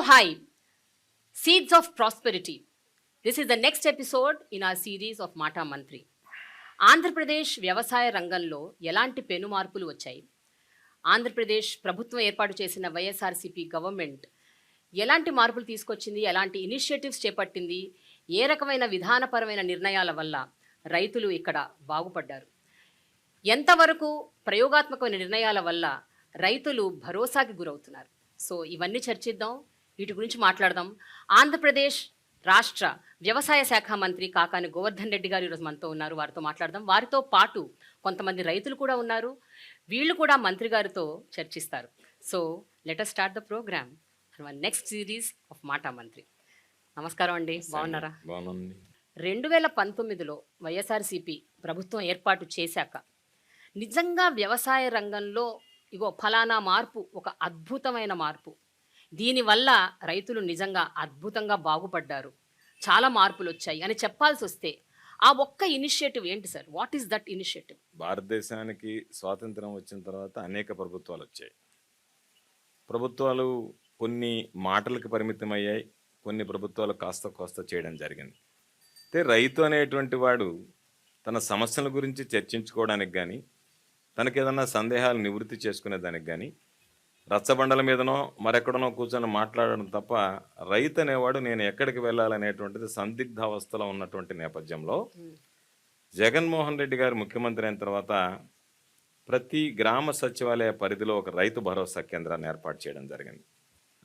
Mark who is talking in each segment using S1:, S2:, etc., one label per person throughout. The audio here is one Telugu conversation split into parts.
S1: hi, Seeds of Prosperity. This is the next episode in our series of Mata Mantri. Andhra Pradesh వ్యవసాయ రంగంలో ఎలాంటి పెను మార్పులు వచ్చాయి? ఆంధ్రప్రదేశ్ ప్రభుత్వం ఏర్పాటు చేసిన వైఎస్ఆర్సీపీ గవర్నమెంట్ ఎలాంటి మార్పులు తీసుకొచ్చింది, ఎలాంటి ఇనిషియేటివ్స్ చేపట్టింది, ఏ రకమైన విధానపరమైన నిర్ణయాల వల్ల రైతులు ఇక్కడ బాగుపడ్డారు, ఎంతవరకు ప్రయోగాత్మకమైన నిర్ణయాల వల్ల రైతులు భరోసాకి గురవుతున్నారు. సో ఇవన్నీ చర్చిద్దాం, వీటి గురించి మాట్లాడదాం. ఆంధ్రప్రదేశ్ రాష్ట్ర వ్యవసాయ శాఖ మంత్రి కాకాని గోవర్ధన్ రెడ్డి గారు ఈరోజు మనతో ఉన్నారు. వారితో మాట్లాడదాం. వారితో పాటు కొంతమంది రైతులు కూడా ఉన్నారు, వీళ్ళు కూడా మంత్రి గారితో చర్చిస్తారు. So let us start the program and next series of మాటా మంత్రి. నమస్కారం అండి, బాగున్నారా? 2019లో వైఎస్ఆర్సీపీ ప్రభుత్వం ఏర్పాటు చేశాక నిజంగా వ్యవసాయ రంగంలో ఇగో ఫలానా మార్పు, ఒక అద్భుతమైన మార్పు, దీనివల్ల రైతులు నిజంగా అద్భుతంగా బాగుపడ్డారు, చాలా మార్పులు వచ్చాయి అని చెప్పాల్సి వస్తే ఆ ఒక్క ఇనిషియేటివ్ ఏంటి sir? What is that initiative?
S2: భారతదేశానికి స్వాతంత్రం వచ్చిన తర్వాత అనేక ప్రభుత్వాలు వచ్చాయి. ప్రభుత్వాలు కొన్ని మాటలకు పరిమితమయ్యాయి, కొన్ని ప్రభుత్వాలు కాస్త కోస్త చేయడం జరిగింది. అయితే రైతు అనేటువంటి వాడు తన సమస్యల గురించి చర్చించుకోవడానికి కానీ, తనకి ఏదన్నా సందేహాలు నివృత్తి చేసుకునేదానికి కానీ రచ్చబండల మీదనో మరెక్కడనో కూర్చొని మాట్లాడడం తప్ప, రైతు అనేవాడు నేను ఎక్కడికి వెళ్ళాలనేటువంటిది సందిగ్ధావస్థలో ఉన్నటువంటి నేపథ్యంలో జగన్మోహన్ రెడ్డి గారు ముఖ్యమంత్రి అయిన తర్వాత ప్రతి గ్రామ సచివాలయ పరిధిలో ఒక రైతు భరోసా కేంద్రాన్ని ఏర్పాటు చేయడం జరిగింది.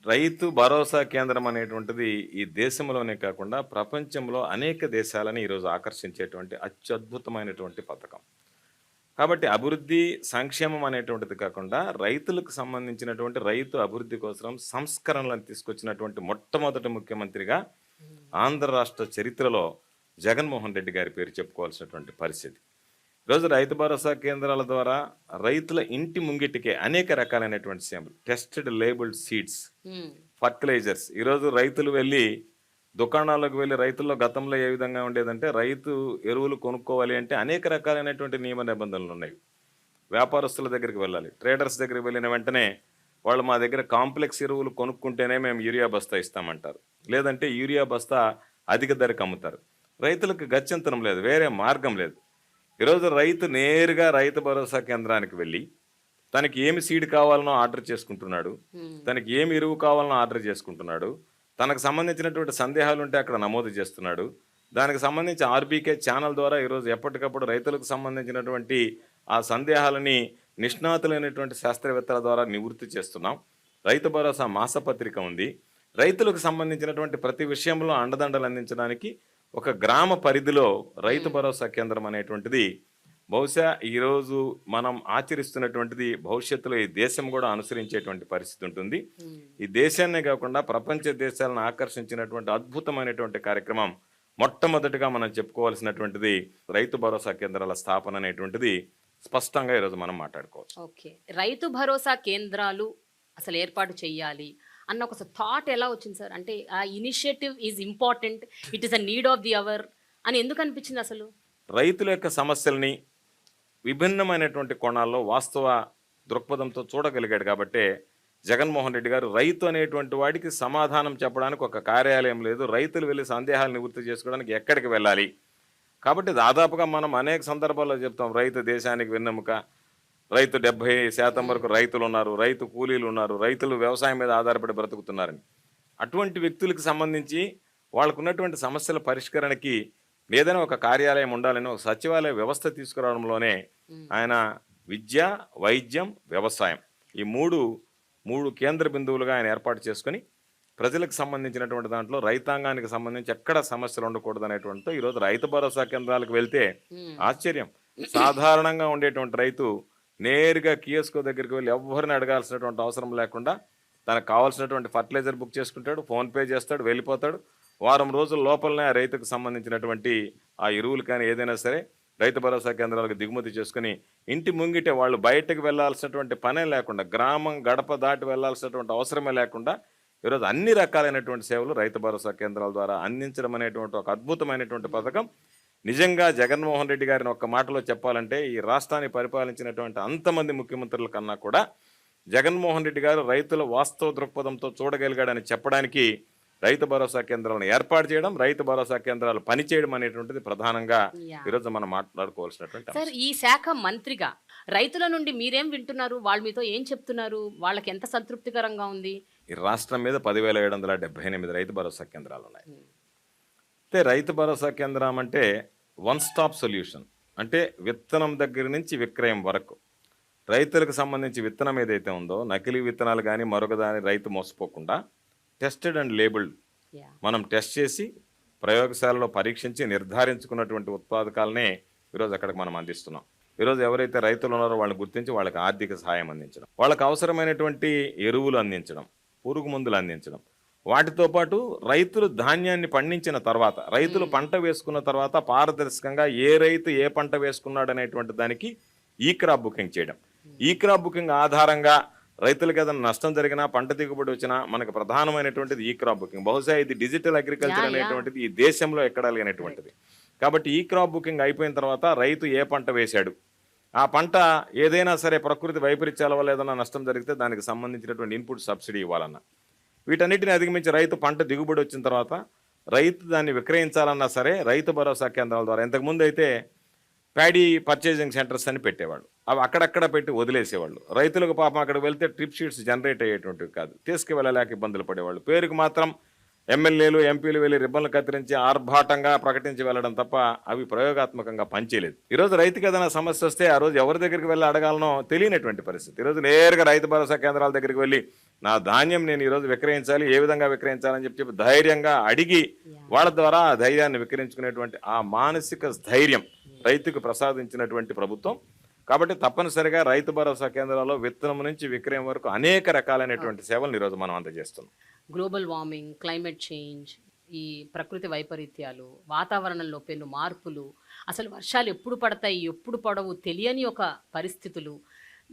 S2: రైతు భరోసా కేంద్రం అనేటువంటిది ఈ దేశంలోనే కాకుండా ప్రపంచంలో అనేక దేశాలని ఈరోజు ఆకర్షించేటువంటి అత్యద్భుతమైనటువంటి పథకం. కాబట్టి అభివృద్ధి సంక్షేమం అనేటువంటిది కాకుండా రైతులకు సంబంధించినటువంటి రైతు అభివృద్ధి కోసం సంస్కరణలను తీసుకొచ్చినటువంటి మొట్టమొదటి ముఖ్యమంత్రిగా ఆంధ్ర రాష్ట్ర చరిత్రలో జగన్మోహన్ రెడ్డి గారి పేరు చెప్పుకోవాల్సినటువంటి పరిస్థితి. ఈరోజు రైతు భరోసా కేంద్రాల ద్వారా రైతుల ఇంటి ముంగిటికే అనేక రకాలైనటువంటి సేవలు, టెస్టెడ్ లేబుల్డ్ సీడ్స్, ఫర్టిలైజర్స్. ఈరోజు రైతులు వెళ్ళి దుకాణాలకు వెళ్ళి, రైతుల్లో గతంలో ఏ విధంగా ఉండేదంటే రైతు ఎరువులు కొనుక్కోవాలి అంటే అనేక రకాలైనటువంటి నియమ నిబంధనలు ఉన్నాయి. వ్యాపారస్తుల దగ్గరికి వెళ్ళాలి, ట్రేడర్స్ దగ్గరికి వెళ్ళిన వెంటనే వాళ్ళు మా దగ్గర కాంప్లెక్స్ ఎరువులు కొనుక్కుంటేనే మేము యూరియా బస్తా ఇస్తామంటారు, లేదంటే యూరియా బస్తా అధిక ధరకు అమ్ముతారు. రైతులకు గత్యంతరం లేదు, వేరే మార్గం లేదు. ఈరోజు రైతు నేరుగా రైతు భరోసా కేంద్రానికి వెళ్ళి తనకి ఏమి సీడ్ కావాలనో ఆర్డర్ చేసుకుంటున్నాడు, తనకి ఏమి ఎరువు కావాలనో ఆర్డర్ చేసుకుంటున్నాడు, తనకు సంబంధించినటువంటి సందేహాలు ఉంటే అక్కడ నమోదు చేస్తున్నాడు. దానికి సంబంధించి ఆర్బీకే ఛానల్ ద్వారా ఈరోజు ఎప్పటికప్పుడు రైతులకు సంబంధించినటువంటి ఆ సందేహాలని నిష్ణాతులైనటువంటి శాస్త్రవేత్తల ద్వారా నివృత్తి చేస్తున్నాం. రైతు భరోసా మాసపత్రిక ఉంది. రైతులకు సంబంధించినటువంటి ప్రతి విషయంలో అండదండలు అందించడానికి ఒక గ్రామ పరిధిలో రైతు భరోసా కేంద్రం అనేటువంటిది బహుశా ఈరోజు మనం ఆచరిస్తున్నటువంటిది భవిష్యత్తులో ఈ దేశం కూడా అనుసరించేటువంటి పరిస్థితి ఉంటుంది. ఈ దేశాన్నే కాకుండా ప్రపంచ దేశాలను ఆకర్షించినటువంటి అద్భుతమైనటువంటి కార్యక్రమం మొట్టమొదటిగా మనం చెప్పుకోవాల్సినటువంటిది రైతు భరోసా కేంద్రాల స్థాపన అనేటువంటిది స్పష్టంగా ఈరోజు మనం మాట్లాడుకోవచ్చు.
S1: ఓకే, రైతు భరోసా కేంద్రాలు అసలు ఏర్పాటు చేయాలి అన్న ఒక థాట్ ఎలా వచ్చింది సార్? అంటే ఆ initiative is important, it is a need of the hour అని ఎందుకు అనిపించింది అసలు?
S2: రైతుల యొక్క సమస్యల్ని విభిన్నమైనటువంటి కోణాల్లో వాస్తవ దృక్పథంతో చూడగలిగాడు కాబట్టే జగన్మోహన్ రెడ్డి గారు రైతు అనేటువంటి వాడికి సమాధానం చెప్పడానికి ఒక కార్యాలయం లేదు, రైతులు వెళ్ళి సందేహాలు నివృత్తి చేసుకోవడానికి ఎక్కడికి వెళ్ళాలి. కాబట్టి దాదాపుగా మనం అనేక సందర్భాల్లో చెప్తాం, రైతు దేశానికి వెన్నెముక, రైతు 70% వరకు రైతులు ఉన్నారు, రైతు కూలీలు ఉన్నారు, రైతులు వ్యవసాయం మీద ఆధారపడి బ్రతుకుతున్నారని. అటువంటి వ్యక్తులకు సంబంధించి వాళ్ళకు ఉన్నటువంటి సమస్యల పరిష్కరణకి ఏదైనా ఒక కార్యాలయం ఉండాలని ఒక సచివాలయ వ్యవస్థ తీసుకురావడంలోనే ఆయన విద్య, వైద్యం, వ్యవసాయం ఈ మూడు కేంద్ర బిందువులుగా ఆయన ఏర్పాటు చేసుకుని ప్రజలకు సంబంధించినటువంటి దాంట్లో రైతాంగానికి సంబంధించి ఎక్కడ సమస్యలు ఉండకూడదు అనేటువంటితో ఈరోజు రైతు భరోసా కేంద్రాలకు వెళ్తే ఆశ్చర్యం, సాధారణంగా ఉండేటువంటి రైతు నేరుగా కియోస్కో దగ్గరికి వెళ్ళి ఎవరిని అడగాల్సినటువంటి అవసరం లేకుండా తనకు కావాల్సినటువంటి ఫర్టిలైజర్ బుక్ చేసుకుంటాడు, ఫోన్పే చేస్తాడు, వెళ్ళిపోతాడు. వారం రోజుల లోపలనే ఆ రైతుకు సంబంధించినటువంటి ఆ ఎరువులు కానీ ఏదైనా సరే రైతు భరోసా కేంద్రాలకు దిగుమతి చేసుకుని ఇంటి ముంగిటే వాళ్ళు బయటకు వెళ్లాల్సినటువంటి పనే లేకుండా, గ్రామం గడప దాటి వెళ్లాల్సినటువంటి అవసరమే లేకుండా ఈరోజు అన్ని రకాలైనటువంటి సేవలు రైతు భరోసా కేంద్రాల ద్వారా అందించడం అనేటువంటి ఒక అద్భుతమైనటువంటి పథకం. నిజంగా జగన్మోహన్ రెడ్డి గారిని ఒక్క మాటలో చెప్పాలంటే ఈ రాష్ట్రాన్ని పరిపాలించినటువంటి అంతమంది ముఖ్యమంత్రుల కన్నా కూడా జగన్మోహన్ రెడ్డి గారు రైతుల వాస్తవ దృక్పథంతో చూడగలిగాడని చెప్పడానికి రైతు భరోసా కేంద్రాలను ఏర్పాటు చేయడం, రైతు భరోసా కేంద్రాలు పనిచేయడం అనేటువంటిది ప్రధానంగా
S1: యా.
S2: ఈరోజు మనం మాట్లాడుకోవాల్సినటువంటి
S1: సార్,
S2: అంశం.
S1: ఈ శాఖ మంత్రిగా రైతుల నుండి మీరేం వింటున్నారు? వాళ్ళు మీతో ఏం చెప్తున్నారు? వాళ్ళకి ఎంత సంతృప్తికరంగా ఉంది?
S2: ఈ రాష్ట్రం మీద 10,778 రైతు భరోసా కేంద్రాలు ఉన్నాయి. అయితే రైతు భరోసా కేంద్రం అంటే వన్ స్టాప్ సొల్యూషన్. అంటే విత్తనం దగ్గర నుంచి విక్రయం వరకు రైతులకు సంబంధించి విత్తనం ఏదైతే ఉందో, నకిలీ విత్తనాలు కానీ మరొక దాని రైతు మోసపోకుండా టెస్టెడ్ అండ్ లేబుల్డ్
S1: యా.
S2: మనం టెస్ట్ చేసి ప్రయోగశాలలో పరీక్షించి నిర్ధారించుకున్నటువంటి ఉత్పాదకాలనే ఈరోజు అక్కడికి మనం అందిస్తున్నాం. ఈరోజు ఎవరైతే రైతులు ఉన్నారో వాళ్ళని గుర్తించి వాళ్ళకి ఆర్థిక సహాయం అందించడం, వాళ్ళకి అవసరమైనటువంటి ఎరువులు అందించడం, పురుగు మందులు అందించడం, వాటితో పాటు రైతులు ధాన్యాన్ని పండించిన తర్వాత, రైతులు పంట వేసుకున్న తర్వాత పారదర్శకంగా ఏ రైతు ఏ పంట వేసుకున్నాడు అనేటువంటి దానికి ఈ క్రాప్ బుకింగ్ చేయడం. ఈ క్రాప్ బుకింగ్ ఆధారంగా రైతులకు ఏదైనా నష్టం జరిగినా, పంట దిగుబడి వచ్చినా మనకు ప్రధానమైనటువంటిది ఈ క్రాప్ బుకింగ్. బహుశా ఇది డిజిటల్ అగ్రికల్చర్ అనేటువంటిది ఈ దేశంలో ఎక్కడా లేనటువంటిది. కాబట్టి ఈ క్రాప్ బుకింగ్ అయిపోయిన తర్వాత రైతు ఏ పంట వేశాడు, ఆ పంట ఏదైనా సరే ప్రకృతి వైపరీత్యాల వల్ల ఏదైనా నష్టం జరిగితే దానికి సంబంధించినటువంటి ఇన్పుట్ సబ్సిడీ ఇవ్వాలన్నా, వీటన్నిటిని అధిగమించి రైతు పంట దిగుబడి వచ్చిన తర్వాత రైతు దాన్ని విక్రయించాలన్నా సరే రైతు భరోసా కేంద్రాల ద్వారా, ఇంతకుముందు అయితే ప్యాడీ పర్చేజింగ్ సెంటర్స్ అని పెట్టేవాళ్ళు, అవి అక్కడక్కడ పెట్టి వదిలేసేవాళ్ళు. రైతులకు పాపం అక్కడికి వెళ్తే ట్రిప్ షీట్స్ జనరేట్ అయ్యేటువంటివి కాదు, తీసుకువెళ్ళలేక ఇబ్బందులు పడేవాళ్ళు. పేరుకు మాత్రం ఎమ్మెల్యేలు ఎంపీలు వెళ్ళి రిబ్బన్లు కత్తిరించి ఆర్భాటంగా ప్రకటించి వెళ్ళడం తప్ప అవి ప్రయోగాత్మకంగా పనిచేయలేదు. ఈరోజు రైతుకి ఏదైనా సమస్య వస్తే ఆ రోజు ఎవరి దగ్గరికి వెళ్ళి అడగాలనో తెలియనటువంటి పరిస్థితి. ఈరోజు నేరుగా రైతు భరోసా కేంద్రాల దగ్గరికి వెళ్ళి నా ధాన్యం నేను ఈరోజు విక్రయించాలి, ఏ విధంగా విక్రయించాలని చెప్పి ధైర్యంగా అడిగి వాళ్ళ ద్వారా ఆ ధైర్యాన్ని విక్రయించుకునేటువంటి ఆ మానసిక ధైర్యం రైతుకు ప్రసాదించినటువంటి ప్రభుత్వం. కాబట్టి తప్పనిసరిగా రైతు భరోసా కేంద్రాల్లో విత్తనం నుంచి విక్రయం వరకు అనేక రకాలైనటువంటి సేవలను ఈరోజు మనం అందజేస్తున్నాం.
S1: గ్లోబల్ వార్మింగ్, క్లైమేట్ చేంజ్, ఈ ప్రకృతి వైపరీత్యాలు, వాతావరణంలో పెను మార్పులు, అసలు వర్షాలు ఎప్పుడు పడతాయి ఎప్పుడు పడవు తెలియని ఒక పరిస్థితులు,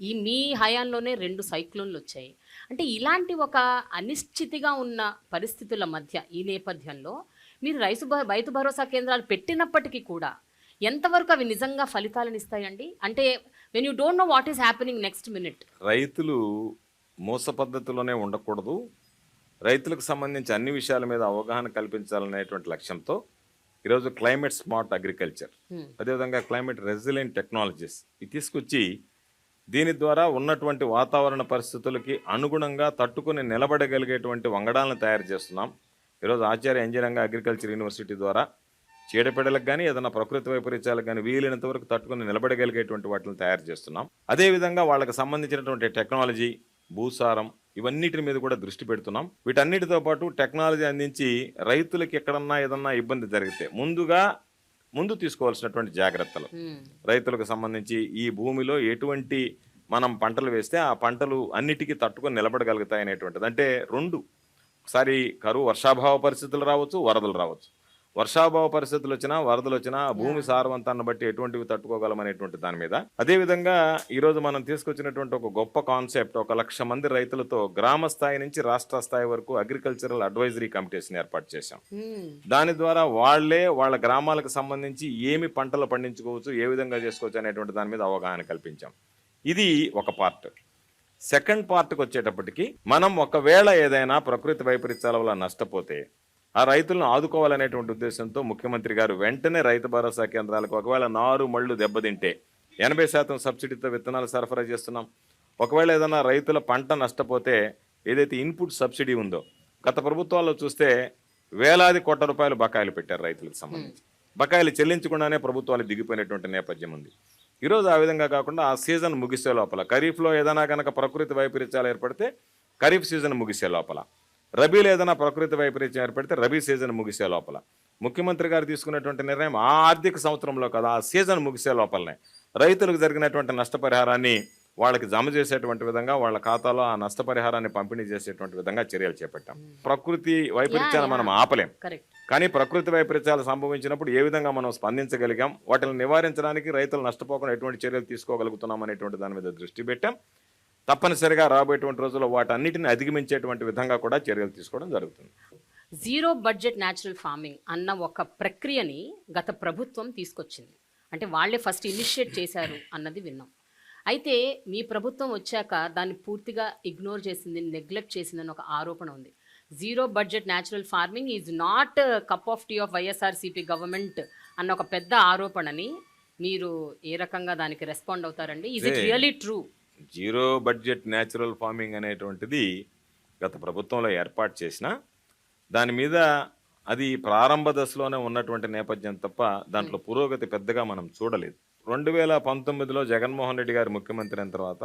S1: ఈ మీ హయాంలోనే 2 సైక్లోన్లు వచ్చాయి. అంటే ఇలాంటి ఒక అనిశ్చితిగా ఉన్న పరిస్థితుల మధ్య ఈ నేపథ్యంలో మీరు రైతు భరోసా కేంద్రాలు పెట్టినప్పటికీ కూడా ఎంతవరకు అవి నిజంగా ఫలితాలను ఇస్తాయండి? అంటే when you don't know what is happening next minute.
S2: రైతులు మోస పద్ధతిలోనే ఉండకూడదు, రైతులకు సంబంధించి అన్ని విషయాల మీద అవగాహన కల్పించాలనేటువంటి లక్ష్యంతో ఈరోజు క్లైమేట్ స్మార్ట్ అగ్రికల్చర్, అదేవిధంగా క్లైమేట్ రెసిలియంట్ టెక్నాలజీస్ ఇది తీసుకొచ్చి దీని ద్వారా ఉన్నటువంటి వాతావరణ పరిస్థితులకి అనుగుణంగా తట్టుకుని నిలబడగలిగేటువంటి వంగడాలను తయారు చేస్తున్నాం. ఈరోజు ఆచార్య ఇంజనీరింగ్ అగ్రికల్చర్ యూనివర్సిటీ ద్వారా చీడపీడలకు కానీ ఏదైనా ప్రకృతి వైపరీత్యాలకు కానీ వీలైనంత వరకు తట్టుకుని నిలబడగలిగేటువంటి వాటిని తయారు చేస్తున్నాం. అదేవిధంగా వాళ్ళకి సంబంధించినటువంటి టెక్నాలజీ, భూసారం, ఇవన్నిటి మీద కూడా దృష్టి పెడుతున్నాం. వీటన్నిటితో పాటు టెక్నాలజీ అందించి రైతులకి ఎక్కడన్నా ఏదన్నా ఇబ్బంది జరిగితే ముందు తీసుకోవాల్సినటువంటి జాగ్రత్తలు, రైతులకు సంబంధించి ఈ భూమిలో ఎటువంటి మనం పంటలు వేస్తే ఆ పంటలు అన్నిటికీ తట్టుకొని నిలబడగలుగుతాయి అనేటువంటిది. అంటే 2 ఒకసారి కరువు వర్షాభావ పరిస్థితులు రావచ్చు, వరదలు రావచ్చు. వర్షాభావ పరిస్థితులు వచ్చినా, వరదలు వచ్చినా భూమి సారవంతాన్ని బట్టి ఎటువంటివి తట్టుకోగలమనేటువంటి దాని మీద. అదేవిధంగా ఈరోజు మనం తీసుకొచ్చినటువంటి ఒక గొప్ప కాన్సెప్ట్, 1,00,000 మంది రైతులతో గ్రామ స్థాయి నుంచి రాష్ట్ర స్థాయి వరకు అగ్రికల్చరల్ అడ్వైజరీ కమిటీస్ని ఏర్పాటు చేశాం. దాని ద్వారా వాళ్ళ గ్రామాలకు సంబంధించి ఏమి పంటలు పండించుకోవచ్చు, ఏ విధంగా చేసుకోవచ్చు అనేటువంటి దాని మీద అవగాహన కల్పించాం. ఇది ఒక పార్ట్. సెకండ్ పార్ట్కి వచ్చేటప్పటికి మనం ఒకవేళ ఏదైనా ప్రకృతి వైపరీత్యాల వల్ల నష్టపోతే ఆ రైతులను ఆదుకోవాలనేటువంటి ఉద్దేశంతో ముఖ్యమంత్రి గారు వెంటనే రైతు భరోసా కేంద్రాలకు ఒకవేళ నారుమళ్ళు దెబ్బతింటే 80% సబ్సిడీతో విత్తనాలు సరఫరా చేస్తున్నాం. ఒకవేళ ఏదైనా రైతుల పంట నష్టపోతే ఏదైతే ఇన్పుట్ సబ్సిడీ ఉందో, గత ప్రభుత్వాల్లో చూస్తే వేలాది కోట్ల రూపాయలు బకాయిలు పెట్టారు రైతులకు సంబంధించి. బకాయిలు చెల్లించకుండానే ప్రభుత్వాలు దిగిపోయినటువంటి నేపథ్యం ఉంది. ఈరోజు ఆ విధంగా కాకుండా ఆ సీజన్ ముగిసే లోపల, ఖరీఫ్లో ఏదైనా కనుక ప్రకృతి వైపరీత్యాలు ఏర్పడితే ఖరీఫ్ సీజన్ ముగిసే లోపల, రబీలో ఏదైనా ప్రకృతి వైపరీత్యం ఏర్పడితే రబీ సీజన్ ముగిసే లోపల, ముఖ్యమంత్రి గారు తీసుకున్నటువంటి నిర్ణయం ఆ ఆర్థిక సంవత్సరంలో కదా ఆ సీజన్ ముగిసే లోపలనే రైతులకు జరిగినటువంటి నష్టపరిహారాన్ని వాళ్ళకి జమ చేసేటువంటి విధంగా వాళ్ళ ఖాతాలో ఆ నష్టపరిహారాన్ని పంపిణీ చేసేటువంటి విధంగా చర్యలు చేపట్టాం. ప్రకృతి వైపరీత్యాలు మనం ఆపలేం, కానీ ప్రకృతి వైపరీత్యాలు సంభవించినప్పుడు ఏ విధంగా మనం స్పందించగలిగాం, వాటిని నివారించడానికి రైతులు నష్టపోకుండా ఎటువంటి చర్యలు తీసుకోగలుగుతున్నాం అనేటువంటి దాని మీద దృష్టి పెట్టాం. తప్పనిసరిగా రాబోయేటువంటి రోజుల్లో వాటన్నిటిని అధిగమించేటువంటి విధంగా కూడా చర్యలు తీసుకోవడం జరుగుతుంది.
S1: జీరో బడ్జెట్ న్యాచురల్ ఫార్మింగ్ అన్న ఒక ప్రక్రియని గత ప్రభుత్వం తీసుకొచ్చింది. అంటే వాళ్ళే ఫస్ట్ ఇనిషియేట్ చేశారు అన్నది విన్నాం. అయితే మీ ప్రభుత్వం వచ్చాక దాన్ని పూర్తిగా ఇగ్నోర్ చేసింది, నెగ్లెక్ట్ చేసిందని ఒక ఆరోపణ ఉంది. Zero budget natural farming is not cup of tea of YSRCP government అన్న ఒక పెద్ద ఆరోపణని మీరు ఏ రకంగా దానికి రెస్పాండ్ అవుతారండి? Is it really true?
S2: Zero budget natural farming అనేటువంటిది గత ప్రభుత్వంలో ఏర్పాటు చేసిన దాని మీద అది ప్రారంభ దశలోనే ఉన్నటువంటి నేపథ్యం తప్ప దాంట్లో పురోగతి పెద్దగా మనం చూడలేదు. 2019లో జగన్మోహన్ రెడ్డి గారు ముఖ్యమంత్రి అయిన తర్వాత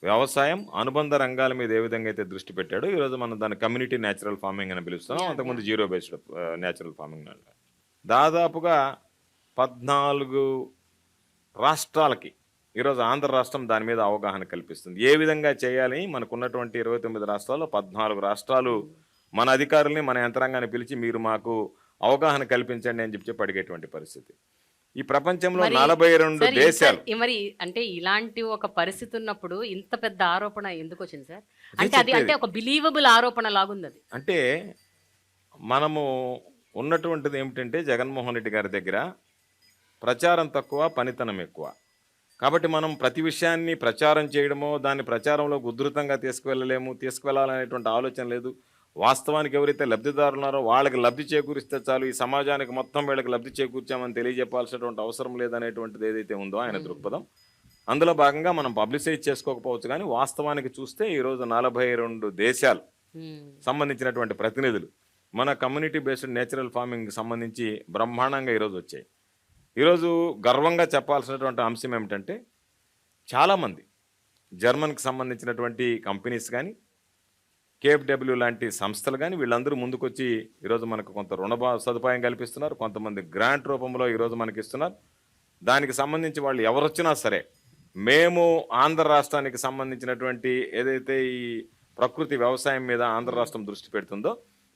S2: వ్యవసాయం అనుబంధ రంగాల మీద ఏ విధంగా అయితే దృష్టి పెట్టాడో ఈరోజు మనం దాన్ని కమ్యూనిటీ న్యాచురల్ ఫార్మింగ్ అని పిలుస్తున్నాం. అంతకుముందు జీరో బేస్డ్ న్యాచురల్ ఫార్మింగ్ అంటారు. దాదాపుగా 14 రాష్ట్రాలకి ఈరోజు ఆంధ్ర రాష్ట్రం దాని మీద అవగాహన కల్పిస్తుంది. ఏ విధంగా చేయాలని మనకున్నటువంటి 29 రాష్ట్రాల్లో 14 రాష్ట్రాలు మన అధికారుల్ని మన యంత్రాంగాన్ని పిలిచి మీరు మాకు అవగాహన కల్పించండి అని చెప్పి అడిగేటువంటి పరిస్థితి. ఈ ప్రపంచంలో 42 దేశాలు.
S1: మరి అంటే ఇలాంటి ఒక పరిస్థితి ఉన్నప్పుడు ఇంత పెద్ద ఆరోపణ ఎందుకు వచ్చింది సార్? అంటే అది అంటే ఒక బిలీవబుల్ ఆరోపణ లాగుంది అది.
S2: అంటే మనము ఉన్నటువంటిది ఏమిటంటే జగన్మోహన్ రెడ్డి గారి దగ్గర ప్రచారం తక్కువ, పనితనం ఎక్కువ. కాబట్టి మనం ప్రతి విషయాన్ని ప్రచారం చేయడమో దాన్ని ప్రచారంలోకి ఉధృతంగా తీసుకువెళ్ళాలనేటువంటి ఆలోచన లేదు. వాస్తవానికి ఎవరైతే లబ్ధిదారులు ఉన్నారో వాళ్ళకి లబ్ధి చేకూరిస్తే చాలు, ఈ సమాజానికి మొత్తం వీళ్ళకి లబ్ధి చేకూర్చామని తెలియజెప్పాల్సినటువంటి అవసరం లేదనేటువంటిది ఏదైతే ఉందో ఆయన దృక్పథం. అందులో భాగంగా మనం పబ్లిసైజ్ చేసుకోకపోవచ్చు, కానీ వాస్తవానికి చూస్తే ఈరోజు 42 దేశాలు సంబంధించినటువంటి ప్రతినిధులు మన కమ్యూనిటీ బేస్డ్ నేచురల్ ఫార్మింగ్ సంబంధించి బ్రహ్మాండంగా ఈరోజు వచ్చాయి. ఈరోజు గర్వంగా చెప్పాల్సినటువంటి అంశం ఏమిటంటే చాలామంది జర్మన్కి సంబంధించినటువంటి కంపెనీస్ కానీ కేఎఫ్డబ్ల్యూ లాంటి సంస్థలు కానీ వీళ్ళందరూ ముందుకొచ్చి ఈరోజు మనకు కొంత రుణ సదుపాయం కల్పిస్తున్నారు. కొంతమంది గ్రాంట్ రూపంలో ఈరోజు మనకి ఇస్తున్నారు. దానికి సంబంధించి వాళ్ళు ఎవరొచ్చినా సరే మేము ఆంధ్ర రాష్ట్రానికి సంబంధించినటువంటి ఏదైతే ఈ ప్రకృతి వ్యవసాయం మీద ఆంధ్ర రాష్ట్రం దృష్టి పెడుతుందో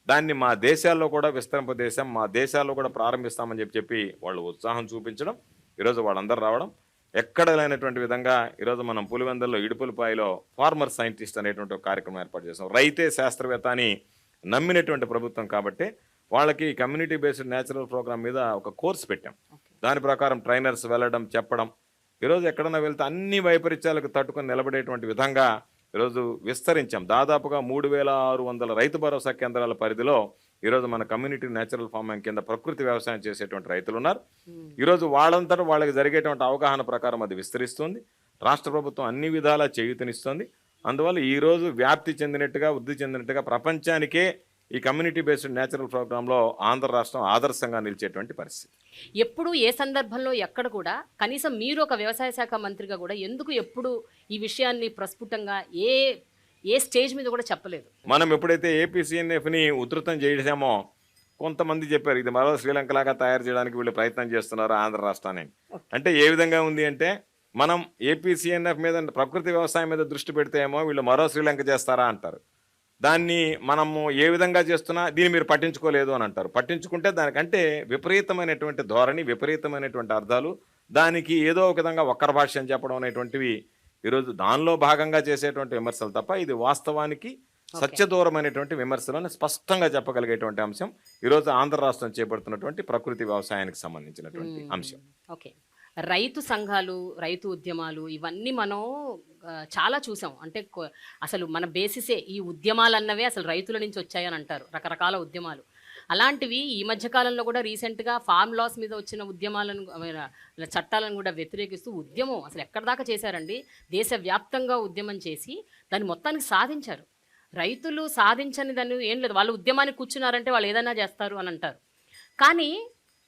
S2: దాన్ని మా దేశాల్లో కూడా విస్తరింపదేశం, మా దేశాల్లో కూడా ప్రారంభిస్తామని చెప్పి వాళ్ళు ఉత్సాహం చూపించడం, ఈరోజు వాళ్ళందరూ రావడం, ఎక్కడ లేనటువంటి విధంగా ఈరోజు మనం పులివెందుల్లో ఇడుపులపాయలో ఫార్మర్ సైంటిస్ట్ అనేటువంటి ఒక కార్యక్రమం ఏర్పాటు చేస్తాం. రైతే శాస్త్రవేత్త అని నమ్మినటువంటి ప్రభుత్వం కాబట్టి వాళ్ళకి కమ్యూనిటీ బేస్డ్ న్యాచురల్ ప్రోగ్రామ్ మీద ఒక కోర్సు పెట్టాం. దాని ప్రకారం ట్రైనర్స్ వెళ్ళడం, చెప్పడం, ఈరోజు ఎక్కడన్నా వెళ్తే అన్ని వైపరీత్యాలకు తట్టుకొని నిలబడేటువంటి విధంగా ఈరోజు విస్తరించాం. దాదాపుగా 3600 రైతు భరోసా కేంద్రాల పరిధిలో ఈరోజు మన కమ్యూనిటీ న్యాచురల్ ఫార్మింగ్ కింద ప్రకృతి వ్యవసాయం చేసేటువంటి రైతులు ఉన్నారు. ఈరోజు వాళ్ళంతటా వాళ్ళకి జరిగేటువంటి అవగాహన ప్రకారం అది విస్తరిస్తుంది. రాష్ట్ర ప్రభుత్వం అన్ని విధాలా చేయూతనిస్తుంది. అందువల్ల ఈరోజు వ్యాప్తి చెందినట్టుగా, వృద్ధి చెందినట్టుగా ప్రపంచానికే ఈ కమ్యూనిటీ బేస్డ్ న్యాచురల్ ప్రోగ్రాంలో ఆంధ్ర రాష్ట్రం ఆదర్శంగా నిలిచేటువంటి పరిస్థితి.
S1: ఎప్పుడు ఏ సందర్భంలో ఎక్కడ కూడా కనీసం మీరు ఒక వ్యవసాయ శాఖ మంత్రిగా కూడా ఎందుకు ఎప్పుడు ఈ విషయాన్ని ప్రస్ఫుటంగా ఏ స్టేజ్ మీద కూడా చెప్పలేదు?
S2: మనం ఎప్పుడైతే ఏపీసీఎన్ఎఫ్ని ఉధృతం చేసామో కొంతమంది చెప్పారు ఇది మరో శ్రీలంకలాగా తయారు చేయడానికి వీళ్ళు ప్రయత్నం చేస్తున్నారు ఆంధ్ర రాష్ట్రాన్ని. అంటే ఏ విధంగా ఉంది అంటే మనం ఏపీసీఎన్ఎఫ్ మీద ప్రకృతి వ్యవసాయం మీద దృష్టి పెడితే ఏమో వీళ్ళు మరో శ్రీలంక చేస్తారా అంటారు. దాన్ని మనము ఏ విధంగా చేస్తున్నా దీన్ని మీరు పట్టించుకోలేదు అని అంటారు. పట్టించుకుంటే దానికంటే విపరీతమైనటువంటి ధోరణి, విపరీతమైనటువంటి అర్థాలు, దానికి ఏదో ఒక విధంగా వక్ర భాష్యం చెప్పడం అనేటువంటివి ఈరోజు దానిలో భాగంగా చేసేటువంటి విమర్శలు తప్ప ఇది వాస్తవానికి సత్యదూరమైనటువంటి విమర్శలను స్పష్టంగా చెప్పగలిగేటువంటి అంశం ఈరోజు ఆంధ్ర రాష్ట్రం చేపడుతున్నటువంటి ప్రకృతి వ్యవసాయానికి సంబంధించినటువంటి అంశం.
S1: ఓకే, రైతు సంఘాలు, రైతు ఉద్యమాలు ఇవన్నీ మనం చాలా చూసాం. అంటే అసలు మన బేసిసే ఈ ఉద్యమాలు అన్నవే అసలు రైతుల నుంచి వచ్చాయని అంటారు, రకరకాల ఉద్యమాలు. అలాంటివి ఈ మధ్యకాలంలో కూడా రీసెంట్గా ఫార్మ్ లాస్ మీద వచ్చిన ఉద్యమాలను, చట్టాలను కూడా వ్యతిరేకిస్తూ ఉద్యమం అసలు ఎక్కడి దాకా చేశారండి. దేశవ్యాప్తంగా ఉద్యమం చేసి దాన్ని మొత్తానికి సాధించారు. రైతులు సాధించని దాన్ని ఏం లేదు, వాళ్ళు ఉద్యమానికి కూర్చున్నారంటే వాళ్ళు ఏదైనా చేస్తారు అని అంటారు. కానీ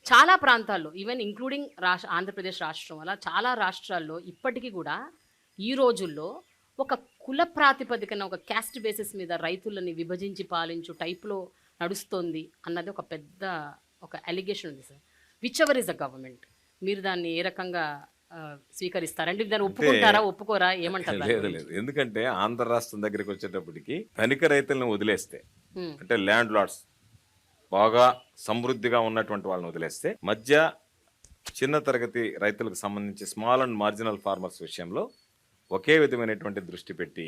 S1: చాలా ప్రాంతాల్లో ఈవెన్ ఇంక్లూడింగ్ ఆంధ్రప్రదేశ్ రాష్ట్రం అలా చాలా రాష్ట్రాల్లో ఇప్పటికీ కూడా ఈ రోజుల్లో ఒక కుల ప్రాతిపదికన, ఒక క్యాస్ట్ బేసిస్ మీద రైతులని విభజించి పాలించు టైప్లో నడుస్తోంది అన్నది ఒక పెద్ద ఒక అలిగేషన్ ఉంది sir. Which ever is the government, మీరు దాన్ని ఏ రకంగా స్వీకరిస్తారంటే దాన్ని ఒప్పుకుంటారా, ఒప్పుకోరా, ఏమంటారు?
S2: లేదు, ఎందుకంటే ఆంధ్ర రాష్ట్రం దగ్గరికి వచ్చేటప్పటికి ధనిక రైతులను వదిలేస్తే, అంటే ల్యాండ్ లార్డ్స్ బాగా సమృద్ధిగా ఉన్నటువంటి వాళ్ళని వదిలేస్తే మధ్య చిన్న తరగతి రైతులకు సంబంధించి స్మాల్ అండ్ మార్జినల్ ఫార్మర్స్ విషయంలో ఒకే విధమైనటువంటి దృష్టి పెట్టి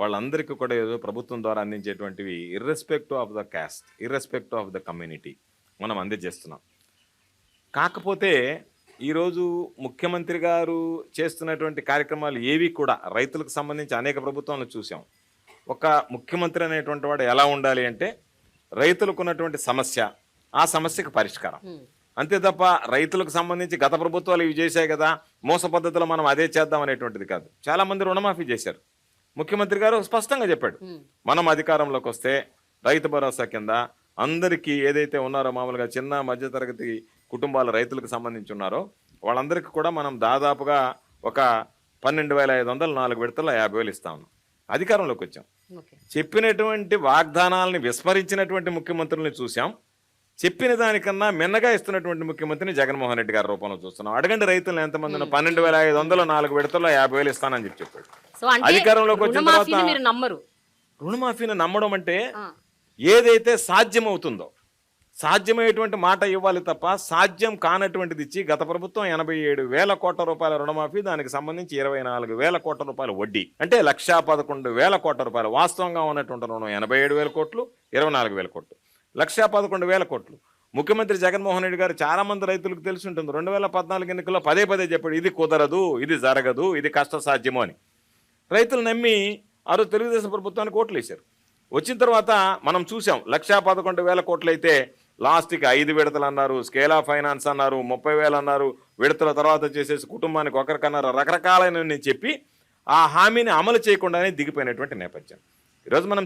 S2: వాళ్ళందరికీ కూడా ఏదో ప్రభుత్వం ద్వారా అందించేటువంటివి irrespective of the caste, irrespective of the community మనం అందజేస్తున్నాం. కాకపోతే ఈరోజు ముఖ్యమంత్రి గారు చేస్తున్నటువంటి కార్యక్రమాలు ఏవి కూడా రైతులకు సంబంధించి అనేక ప్రభుత్వాలను చూసాం. ఒక ముఖ్యమంత్రి అనేటువంటి వాడు ఎలా ఉండాలి అంటే రైతులకు ఉన్నటువంటి సమస్య, ఆ సమస్యకు పరిష్కారం. అంతే తప్ప రైతులకు సంబంధించి గత ప్రభుత్వాలు ఇవి చేశాయి కదా, మోస పద్ధతిలో మనం అదే చేద్దాం అనేటువంటిది కాదు. చాలా మంది రుణమాఫీ చేశారు. ముఖ్యమంత్రి గారు స్పష్టంగా చెప్పాడు, మనం అధికారంలోకి వస్తే రైతు భరోసా కింద అందరికీ ఏదైతే ఉన్నారో మామూలుగా చిన్న మధ్యతరగతి కుటుంబాల రైతులకు సంబంధించి ఉన్నారో వాళ్ళందరికీ కూడా మనం దాదాపుగా ఒక 12,500 4 విడతల్లో 50,000 ఇస్తా ఉన్నాం. అధికారంలోకి వచ్చాం. చెప్పినటువంటి వాగ్దానాలని విస్మరించినటువంటి ముఖ్యమంత్రుల్ని చూసాం. చెప్పిన దానికన్నా మిన్నగా ఇస్తున్నటువంటి ముఖ్యమంత్రిని జగన్మోహన్ రెడ్డి గారి రూపంలో చూస్తున్నాం. అడగండి రైతులను ఎంతమంది 12,500 4 విడతల్లో 50,000 ఇస్తానని చెప్పాడు. అధికారంలోకి వచ్చిన తర్వాత రుణమాఫీని నమ్మడం అంటే ఏదైతే సాధ్యమవుతుందో సాధ్యమయ్యేటువంటి మాట ఇవ్వాలి తప్ప సాధ్యం కానటువంటిది ఇచ్చి గత ప్రభుత్వం 87,000 కోట్ల రూపాయల రుణమాఫీ, దానికి సంబంధించి 24,000 కోట్ల రూపాయల వడ్డీ, అంటే 1,11,000 కోట్ల రూపాయలు. వాస్తవంగా ఉన్నటువంటి రుణం 87,000 కోట్లు, 24,000 కోట్లు, 1,11,000 కోట్లు. ముఖ్యమంత్రి జగన్మోహన్ రెడ్డి గారు చాలా మంది రైతులకు తెలిసి ఉంటుంది, 2014 ఎన్నికల్లో పదే చెప్పాడు ఇది కుదరదు, ఇది జరగదు, ఇది కష్టసాధ్యము అని. రైతులు నమ్మి ఆ రోజు తెలుగుదేశం ప్రభుత్వానికి ఓట్లు వేశారు. వచ్చిన తర్వాత మనం చూసాం 1,11,000 కోట్లు అయితే లాస్ట్కి 5 విడతలు అన్నారు, స్కేల్ ఆఫ్ ఫైనాన్స్ అన్నారు, 30,000 అన్నారు, విడతల తర్వాత చేసేసి కుటుంబానికి ఒకరికన్నారు, రకరకాలైన చెప్పి ఆ హామీని అమలు చేయకుండానే దిగిపోయినటువంటి నేపథ్యం. ఈరోజు మనం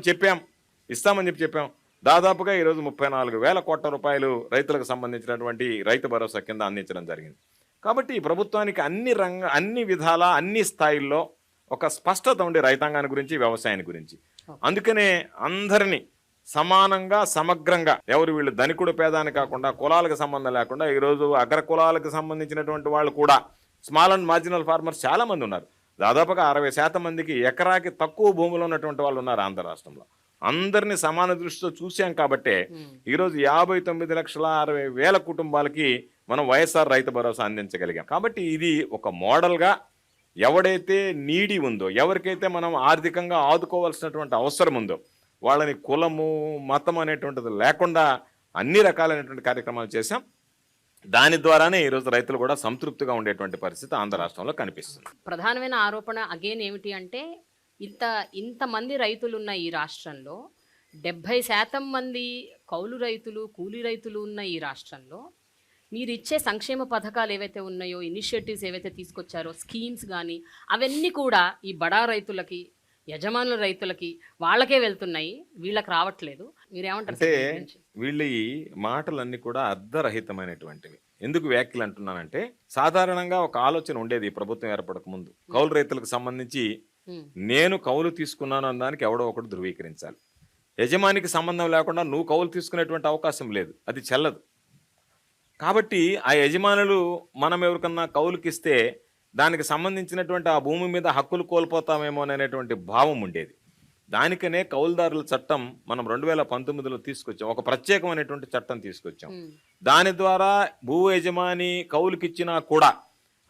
S2: ఇస్తామని చెప్పాం. దాదాపుగా ఈరోజు 34,000 కోట్ల రూపాయలు రైతులకు సంబంధించినటువంటి రైతు భరోసా కింద అందించడం జరిగింది. కాబట్టి ఈ ప్రభుత్వానికి అన్ని విధాల అన్ని స్థాయిల్లో ఒక స్పష్టత ఉండే రైతాంగాన్ని గురించి, వ్యవసాయాన్ని గురించి. అందుకనే అందరినీ సమానంగా సమగ్రంగా, ఎవరు వీళ్ళు ధనికుడు పేదాని కాకుండా కులాలకు సంబంధం లేకుండా ఈరోజు అగ్ర కులాలకు సంబంధించినటువంటి వాళ్ళు కూడా స్మాల్ అండ్ మార్జినల్ ఫార్మర్స్ చాలా మంది ఉన్నారు. దాదాపుగా 60% మందికి ఎకరాకి తక్కువ భూములు ఉన్నటువంటి వాళ్ళు ఉన్నారు ఆంధ్ర రాష్ట్రంలో. అందరినీ సమాన దృష్టితో చూసాం కాబట్టే ఈరోజు 59,60,000 కుటుంబాలకి మనం వైఎస్ఆర్ రైతు భరోసా అందించగలిగాం. కాబట్టి ఇది ఒక మోడల్గా ఎవడైతే నీడి ఉందో, ఎవరికైతే మనం ఆర్థికంగా ఆదుకోవాల్సినటువంటి అవసరం ఉందో వాళ్ళని కులము మతం అనేటువంటిది లేకుండా అన్ని రకాలైనటువంటి కార్యక్రమాలు చేశాం. దాని ద్వారానే ఈరోజు రైతులు కూడా సంతృప్తిగా ఉండేటువంటి పరిస్థితి ఆంధ్ర రాష్ట్రంలో కనిపిస్తుంది.
S1: ప్రధానమైన ఆరోపణ అగైన్ ఏమిటి అంటే ఇంతమంది రైతులు ఉన్న ఈ రాష్ట్రంలో 70% మంది కౌలు రైతులు, కూలీ రైతులు ఉన్న ఈ రాష్ట్రంలో మీరు ఇచ్చే సంక్షేమ పథకాలు ఏవైతే ఉన్నాయో, ఇనిషియేటివ్స్ ఏవైతే తీసుకొచ్చారో, స్కీమ్స్ కానీ అవన్నీ కూడా ఈ బడా రైతులకి, యజమానుల రైతులకి వాళ్ళకే వెళ్తున్నాయి, వీళ్ళకి రావట్లేదు. మీరేమంటారు?
S2: అంటే వీళ్ళ ఈ మాటలన్నీ కూడా అర్ధరహితమైనటువంటివి. ఎందుకు వ్యాఖ్యలు అంటున్నానంటే, సాధారణంగా ఒక ఆలోచన ఉండేది ఈ ప్రభుత్వం ఏర్పడక ముందు, కౌలు రైతులకు సంబంధించి నేను కౌలు తీసుకున్నాను అన్నదానికి ఎవడో ఒకటి ధృవీకరించాలి. యజమానికి సంబంధం లేకుండా నువ్వు కౌలు తీసుకునేటువంటి అవకాశం లేదు, అది చెల్లదు. కాబట్టి ఆ యజమానులు మనం ఎవరికన్నా కౌలుకిస్తే దానికి సంబంధించినటువంటి ఆ భూమి మీద హక్కులు కోల్పోతామేమో అనేటువంటి భావం ఉండేది. దానికనే కౌలుదారుల చట్టం మనం 2019లో తీసుకొచ్చాం. ఒక ప్రత్యేకమైనటువంటి చట్టం తీసుకొచ్చాం. దాని ద్వారా భూ యజమాని కౌలుకిచ్చినా కూడా